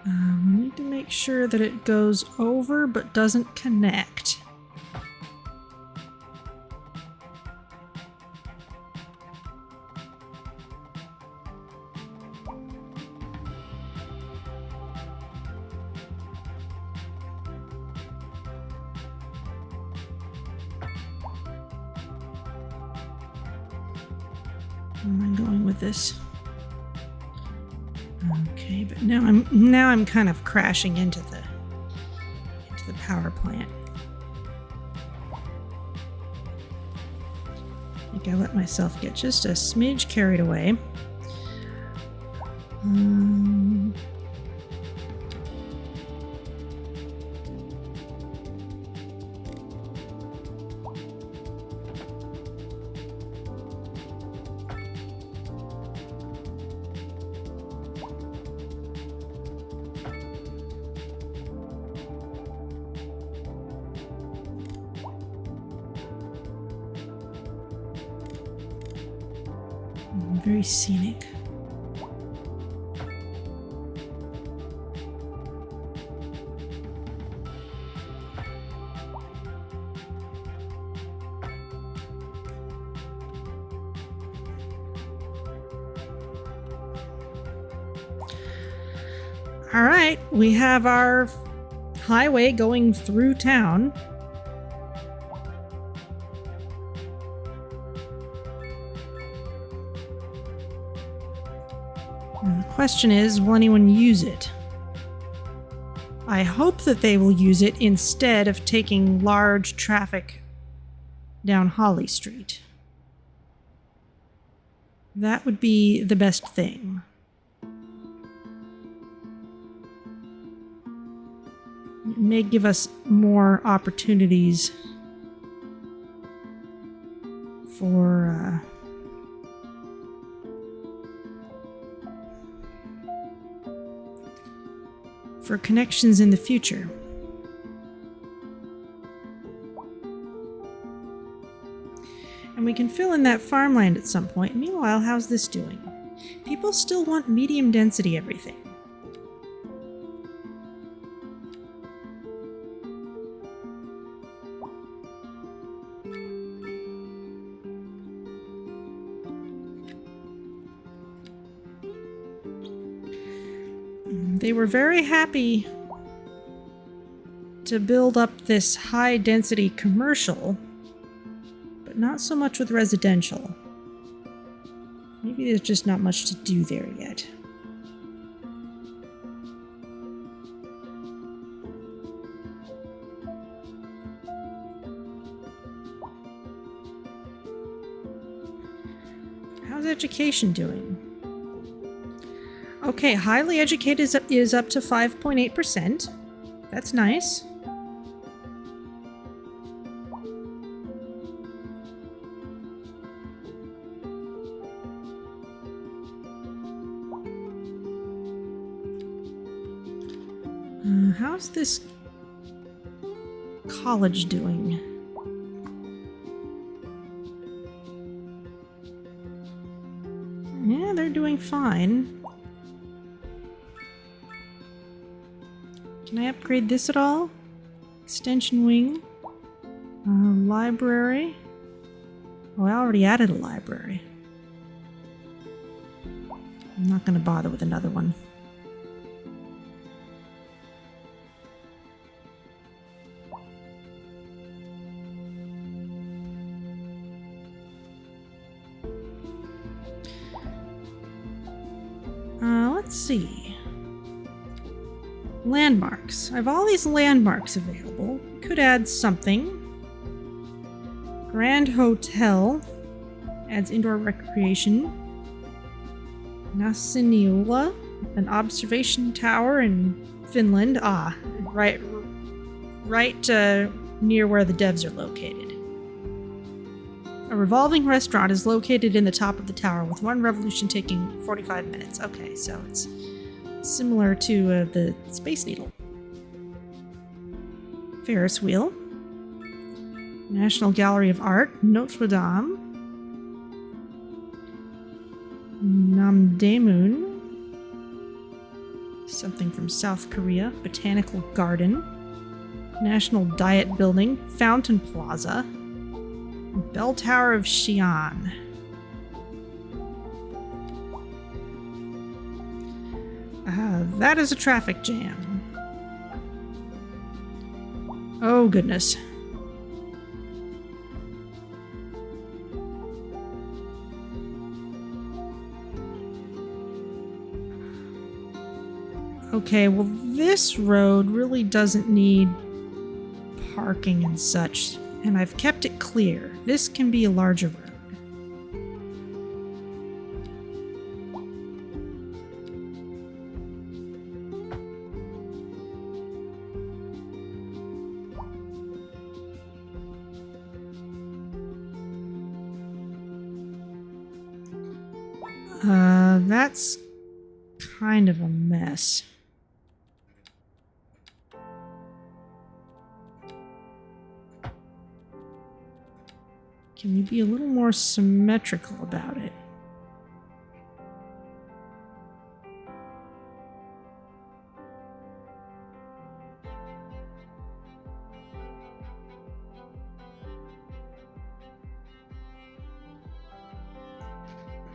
We need to make sure that it goes over but doesn't connect. Where am I going with this? Okay, but now I'm kind of crashing into the power plant. I think I let myself get just a smidge carried away. Very scenic. All right, we have our highway going through town. And the question is, will anyone use it? I hope that they will use it instead of taking large traffic down Holly Street. That would be the best thing. It may give us more opportunities for connections in the future. And we can fill in that farmland at some point. Meanwhile, how's this doing? People still want medium density everything. They were very happy to build up this high density commercial, but not so much with residential. Maybe there's just not much to do there yet. How's education doing? Okay, highly educated is up to 5.8%. That's nice. How's this college doing? Yeah, they're doing fine. Can I upgrade this at all? Extension wing. Library. Oh, I already added a library. I'm not going to bother with another one. Let's see. Landmarks. I have all these landmarks available. Could add something. Grand Hotel adds indoor recreation. Nasiniola, an observation tower in Finland. Right near where the devs are located. A revolving restaurant is located in the top of the tower, with one revolution taking 45 minutes. Okay, so it's similar to the Space Needle. Ferris wheel. National Gallery of Art. Notre Dame. Namdaemun. Something from South Korea. Botanical Garden. National Diet Building. Fountain Plaza. Bell Tower of Xi'an. That is a traffic jam. Oh, goodness. Okay, well, this road really doesn't need parking and such, and I've kept it clear. This can be a larger road. That's kind of a mess. Can we be a little more symmetrical about it?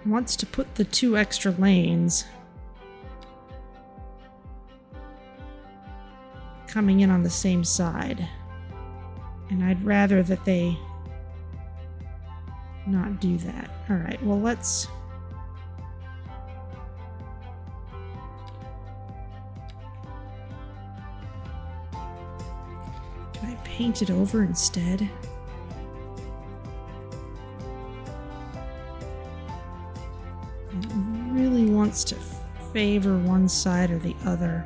Wants to put the 2 extra lanes coming in on the same side. And I'd rather that they not do that. Alright, well let's... Can I paint it over instead? It really wants to favor one side or the other.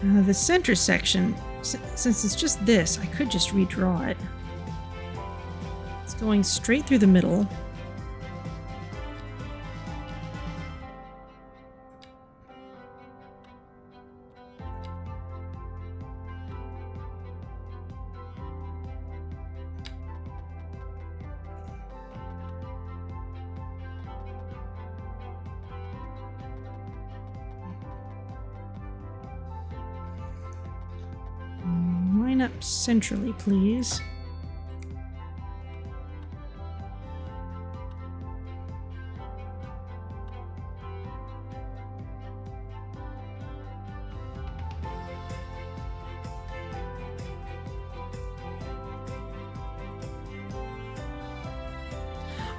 The center section, since it's just this, I could just redraw it. It's going straight through the middle. Line up centrally, please.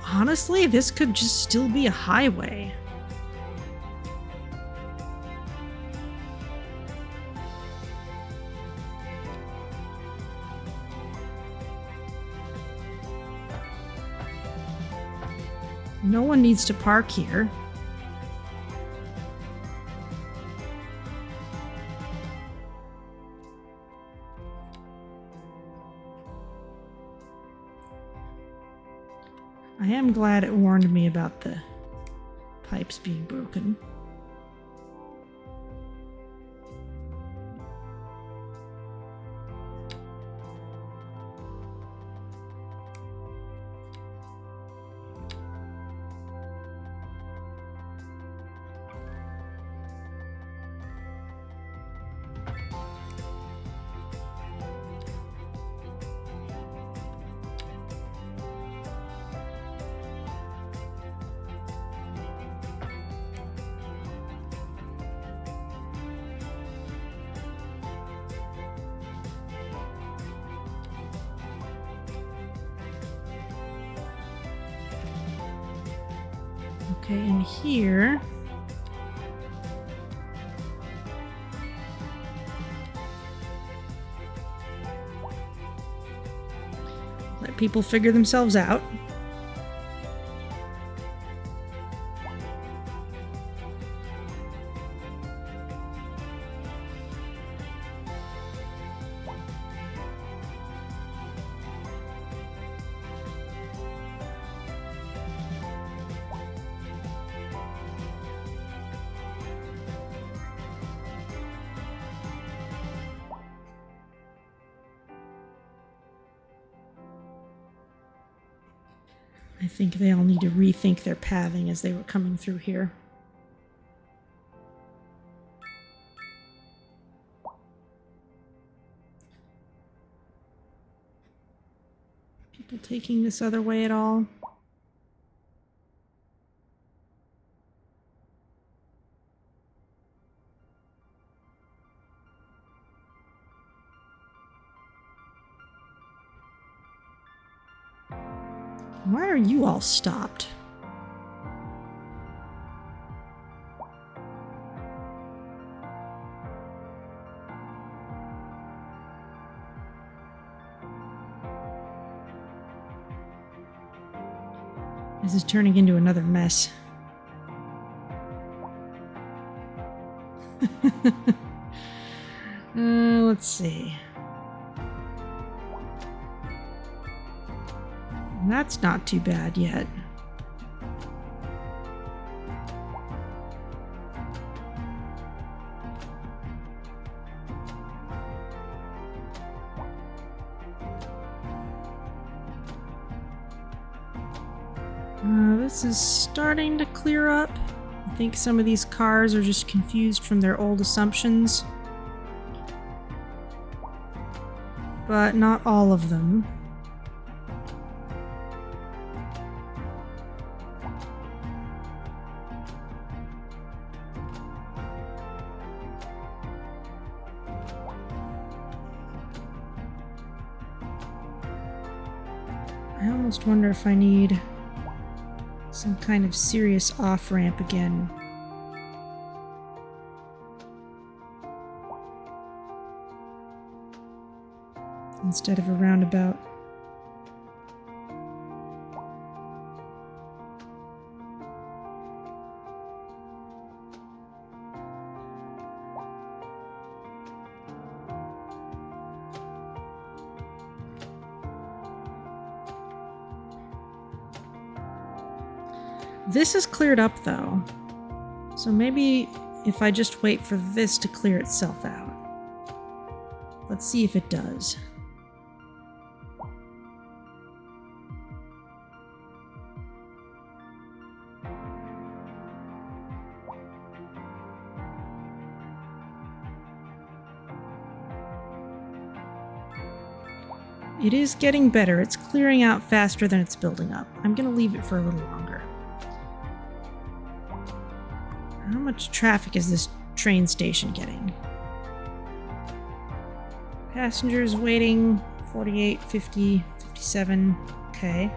Honestly, this could just still be a highway. No one needs to park here. I am glad it warned me about the pipes being broken. Okay, and here... let people figure themselves out. I think they all need to rethink their pathing as they were coming through here. People taking this other way at all? Why are you all stopped? This is turning into another mess. Let's see. That's not too bad yet. This is starting to clear up. I think some of these cars are just confused from their old assumptions. But not all of them. I almost wonder if I need some kind of serious off-ramp again. Instead of a roundabout. This is cleared up though, so maybe if I just wait for this to clear itself out. Let's see if it does. It is getting better. It's clearing out faster than it's building up. I'm going to leave it for a little longer. How much traffic is this train station getting? Passengers waiting, 48, 50, 57. Okay.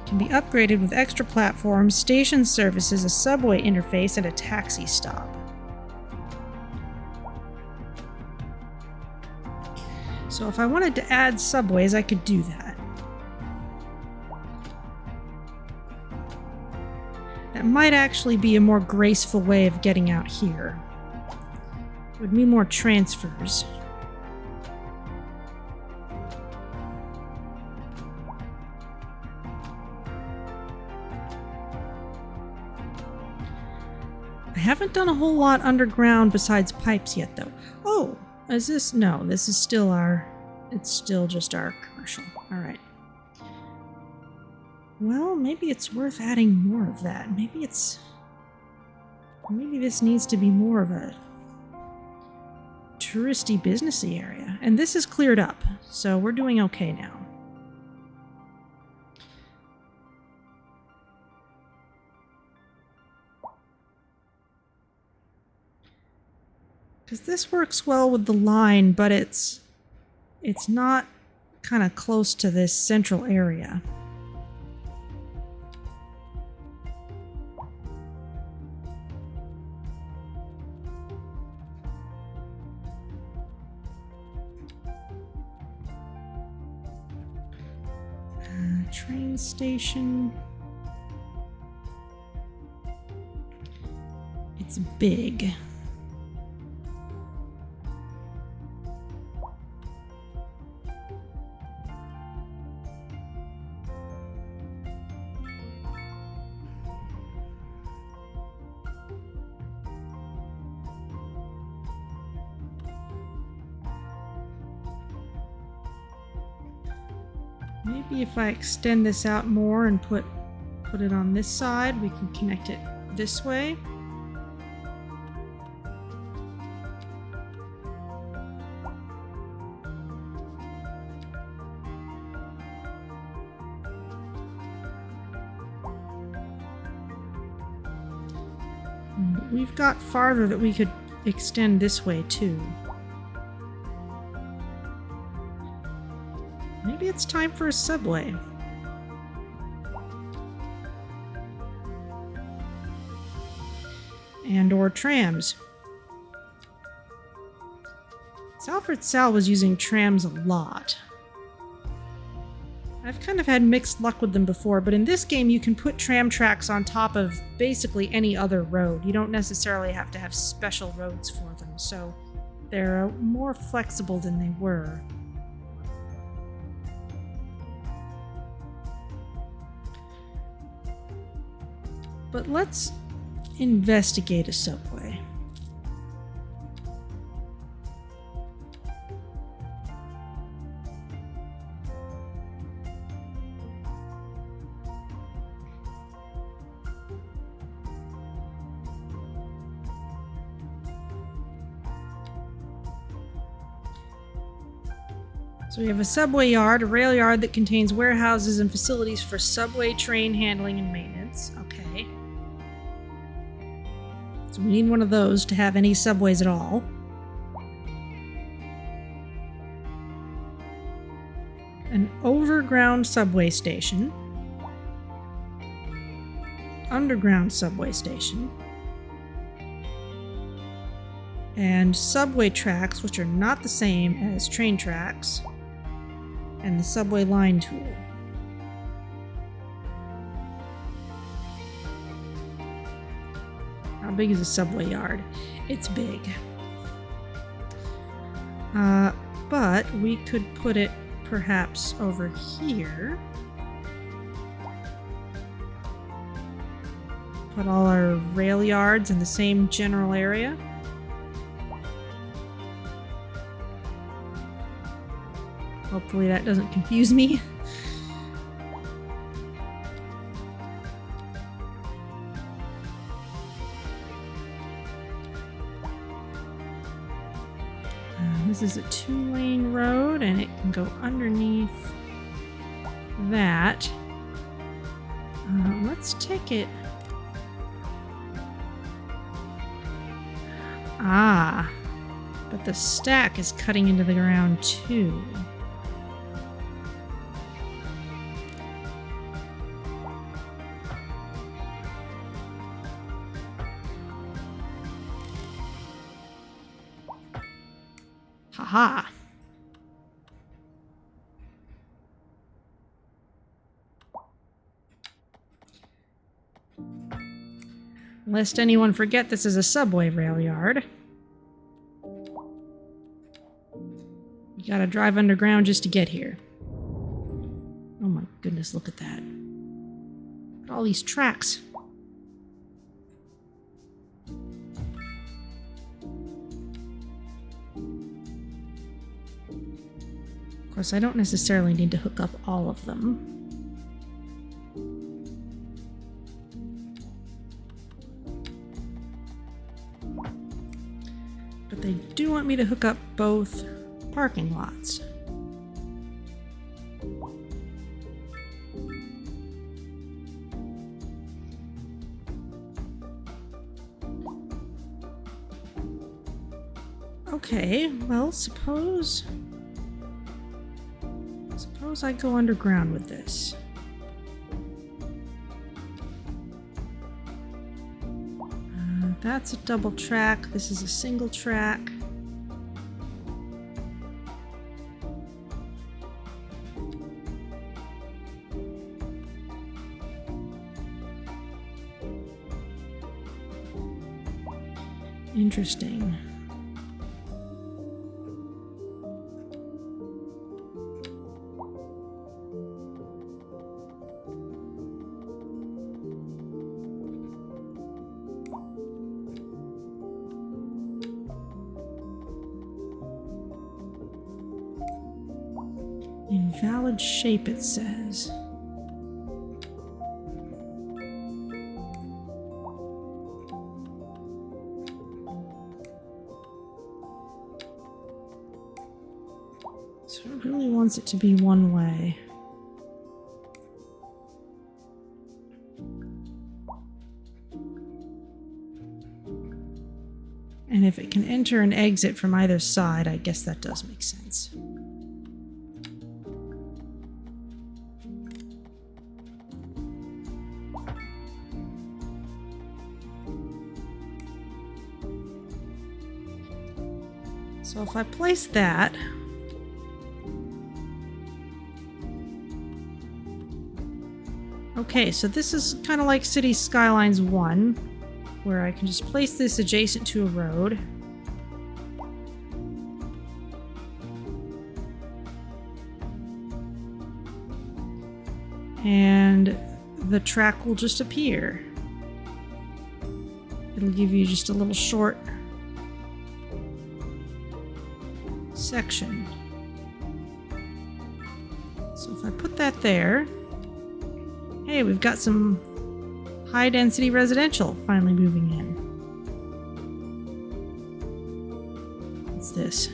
Can be upgraded with extra platforms, station services, a subway interface, and a taxi stop. So if I wanted to add subways, I could do that. That might actually be a more graceful way of getting out here. It would mean more transfers. I haven't done a whole lot underground besides pipes yet, though. Oh, is this? No, this is still our... It's still just our commercial. All right. Well, maybe it's worth adding more of that. Maybe it's... Maybe this needs to be more of a touristy, businessy area. And this is cleared up, so we're doing okay now. Because this works well with the line, but it's not kind of close to this central area. Train station. It's big. Maybe if I extend this out more and put it on this side, we can connect it this way. But we've got farther that we could extend this way too. Maybe it's time for a subway. And or trams. Alfred Sal was using trams a lot. I've kind of had mixed luck with them before, but in this game you can put tram tracks on top of basically any other road. You don't necessarily have to have special roads for them, so they're more flexible than they were. But let's investigate a subway. So we have a subway yard, a rail yard that contains warehouses and facilities for subway train handling and maintenance. Okay. So we need one of those to have any subways at all. An overground subway station. Underground subway station. And subway tracks, which are not the same as train tracks. And the subway line tool. How big is a subway yard? It's big. But we could put it perhaps over here. Put all our rail yards in the same general area. Hopefully that doesn't confuse me. This is a 2-lane road, and it can go underneath that. Let's take it. Ah, but the stack is cutting into the ground too. Haha. Lest anyone forget, this is a subway rail yard. You gotta drive underground just to get here. Oh my goodness, look at that. Look at all these tracks. Of course, I don't necessarily need to hook up all of them. But they do want me to hook up both parking lots. Okay, well, suppose I go underground with this. That's a double track. This is a single track. Interesting. Invalid shape, it says. So it really wants it to be one way. And if it can enter and exit from either side, I guess that does make sense. So if I place that, okay, so this is kind of like City Skylines 1, where I can just place this adjacent to a road. And the track will just appear. It'll give you just a little short section. So if I put that there, hey, we've got some high density residential finally moving in. What's this?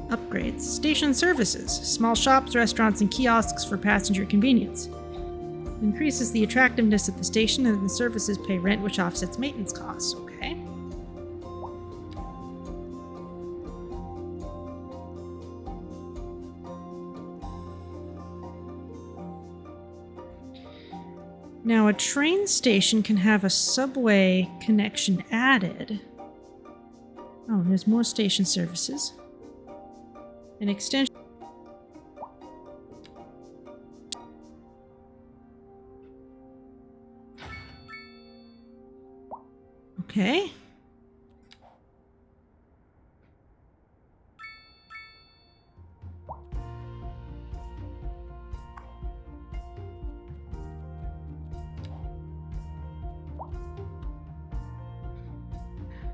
Upgrades. Station services. Small shops, restaurants, and kiosks for passenger convenience. Increases the attractiveness of the station, and the services pay rent, which offsets maintenance costs. Okay. Now, a train station can have a subway connection added. Oh, there's more station services. An extension. Okay.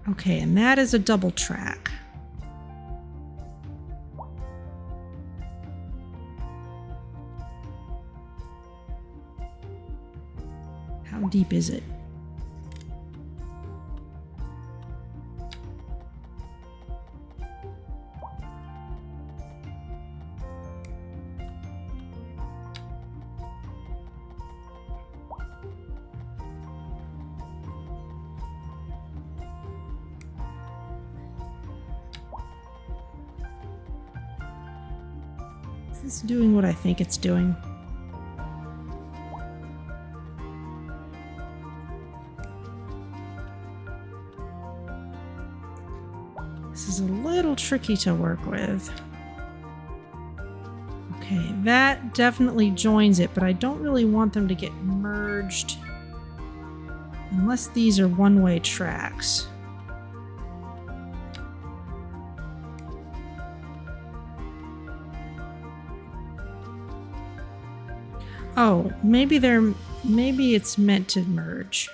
Okay, and that is a double track. How deep is it? It's doing what I think it's doing. This is a little tricky to work with. Okay, that definitely joins it, but I don't really want them to get merged unless these are one-way tracks. Oh, maybe it's meant to merge.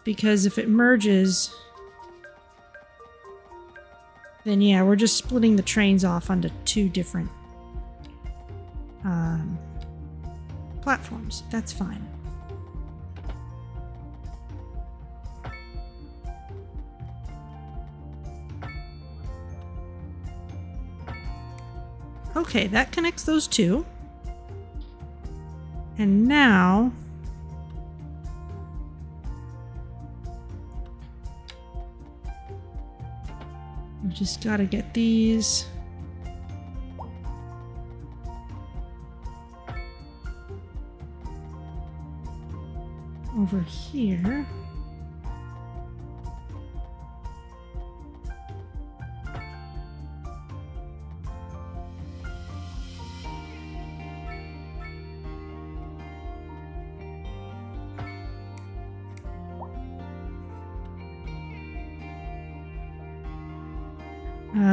Because if it merges, then yeah, we're just splitting the trains off onto two different platforms. That's fine. Okay, that connects those two. And now we just gotta get these over here.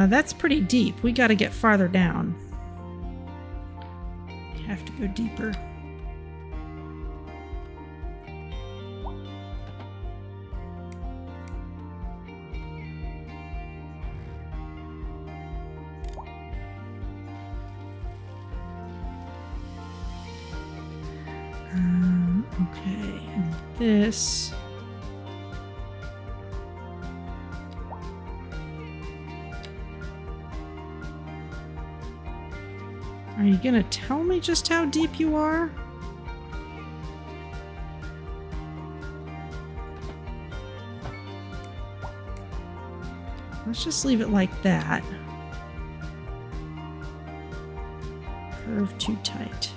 That's pretty deep. We gotta get farther down. Have to go deeper. Okay, and this. Are you gonna tell me just how deep you are? Let's just leave it like that. Curve too tight.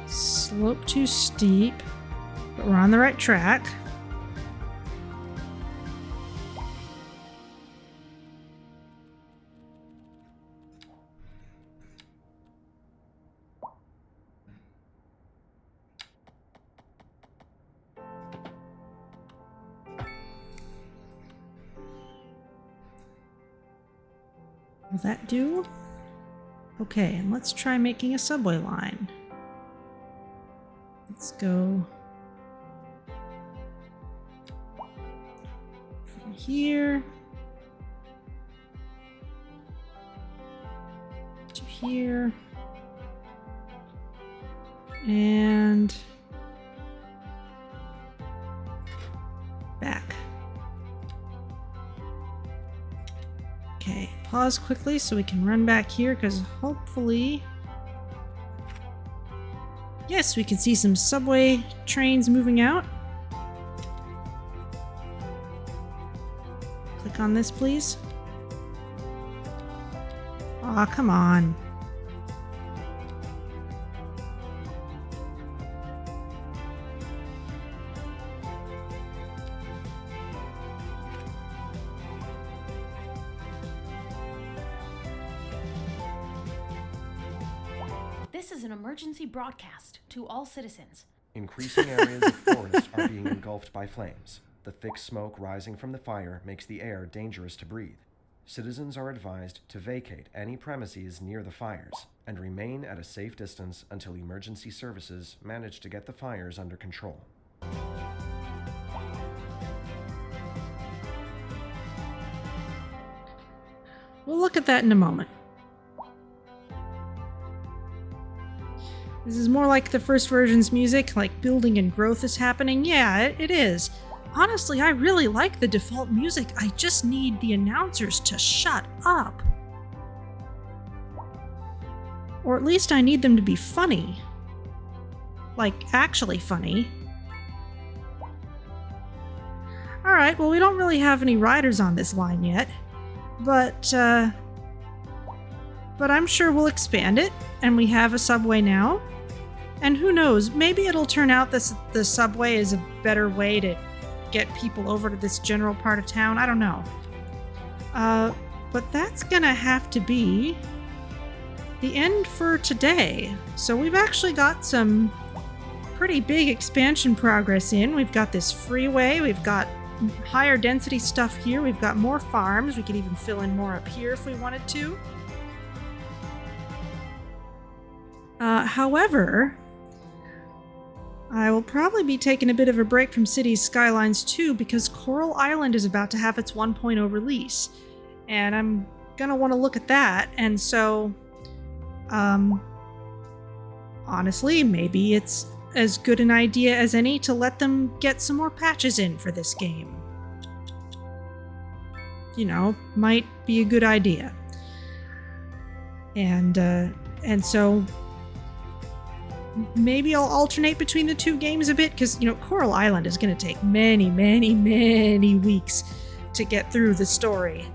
Slope too steep, but we're on the right track. Will that do? Okay, and let's try making a subway line. Let's go from here to here and back. Okay, pause quickly so we can run back here because hopefully... Yes, we can see some subway trains moving out. Click on this, please. Aw, come on. This is an emergency broadcast to all citizens. Increasing areas of forest are being engulfed by flames. The thick smoke rising from the fire makes the air dangerous to breathe. Citizens are advised to vacate any premises near the fires and remain at a safe distance until emergency services manage to get the fires under control. We'll look at that in a moment. This is more like the first version's music, like building and growth is happening. Yeah, it is. Honestly, I really like the default music. I just need the announcers to shut up. Or at least I need them to be funny. Like, actually funny. Alright, well, we don't really have any riders on this line yet. But I'm sure we'll expand it, and we have a subway now. And who knows, maybe it'll turn out the subway is a better way to get people over to this general part of town. I don't know. But that's gonna have to be the end for today. So we've actually got some pretty big expansion progress in. We've got this freeway, we've got higher density stuff here, we've got more farms, we could even fill in more up here if we wanted to. However, I will probably be taking a bit of a break from Cities Skylines 2 because Coral Island is about to have its 1.0 release. And I'm gonna want to look at that, and so, honestly, maybe it's as good an idea as any to let them get some more patches in for this game. You know, might be a good idea. And so maybe I'll alternate between the two games a bit, because, you know, Coral Island is going to take many, many, many weeks to get through the story.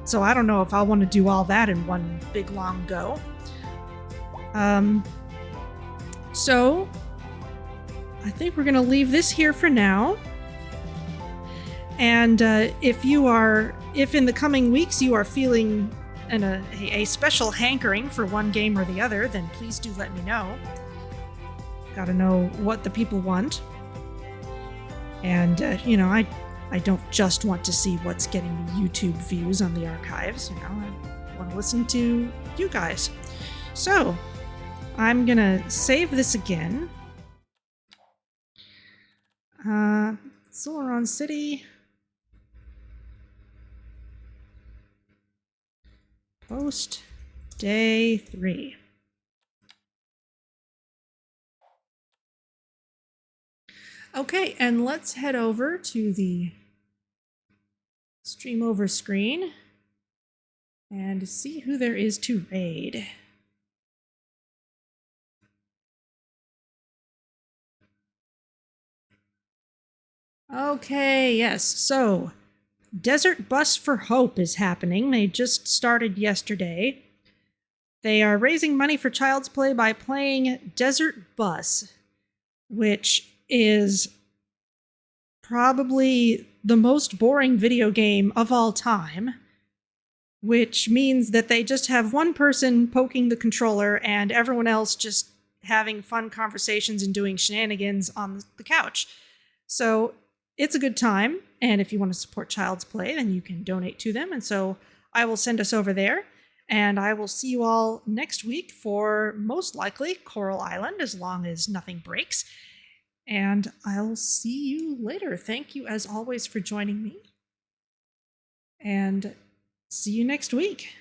So I don't know if I'll want to do all that in one big long go. So I think we're going to leave this here for now. And if in the coming weeks you are feeling a special hankering for one game or the other, then please do let me know. Gotta know what the people want. And, you know, I don't just want to see what's getting me YouTube views on the archives, you know, I want to listen to you guys. So, I'm gonna save this again. Solaron City. Post day 3. Okay, and let's head over to the stream over screen and see who there is to raid. Okay, yes, so Desert Bus for Hope is happening. They just started yesterday. They are raising money for Child's Play by playing Desert Bus, which is probably the most boring video game of all time, which means that they just have one person poking the controller and everyone else just having fun conversations and doing shenanigans on the couch. So it's a good time, and if you want to support Child's Play, then you can donate to them, and so I will send us over there, and I will see you all next week for, most likely, Coral Island, as long as nothing breaks, and I'll see you later. Thank you, as always, for joining me, and see you next week.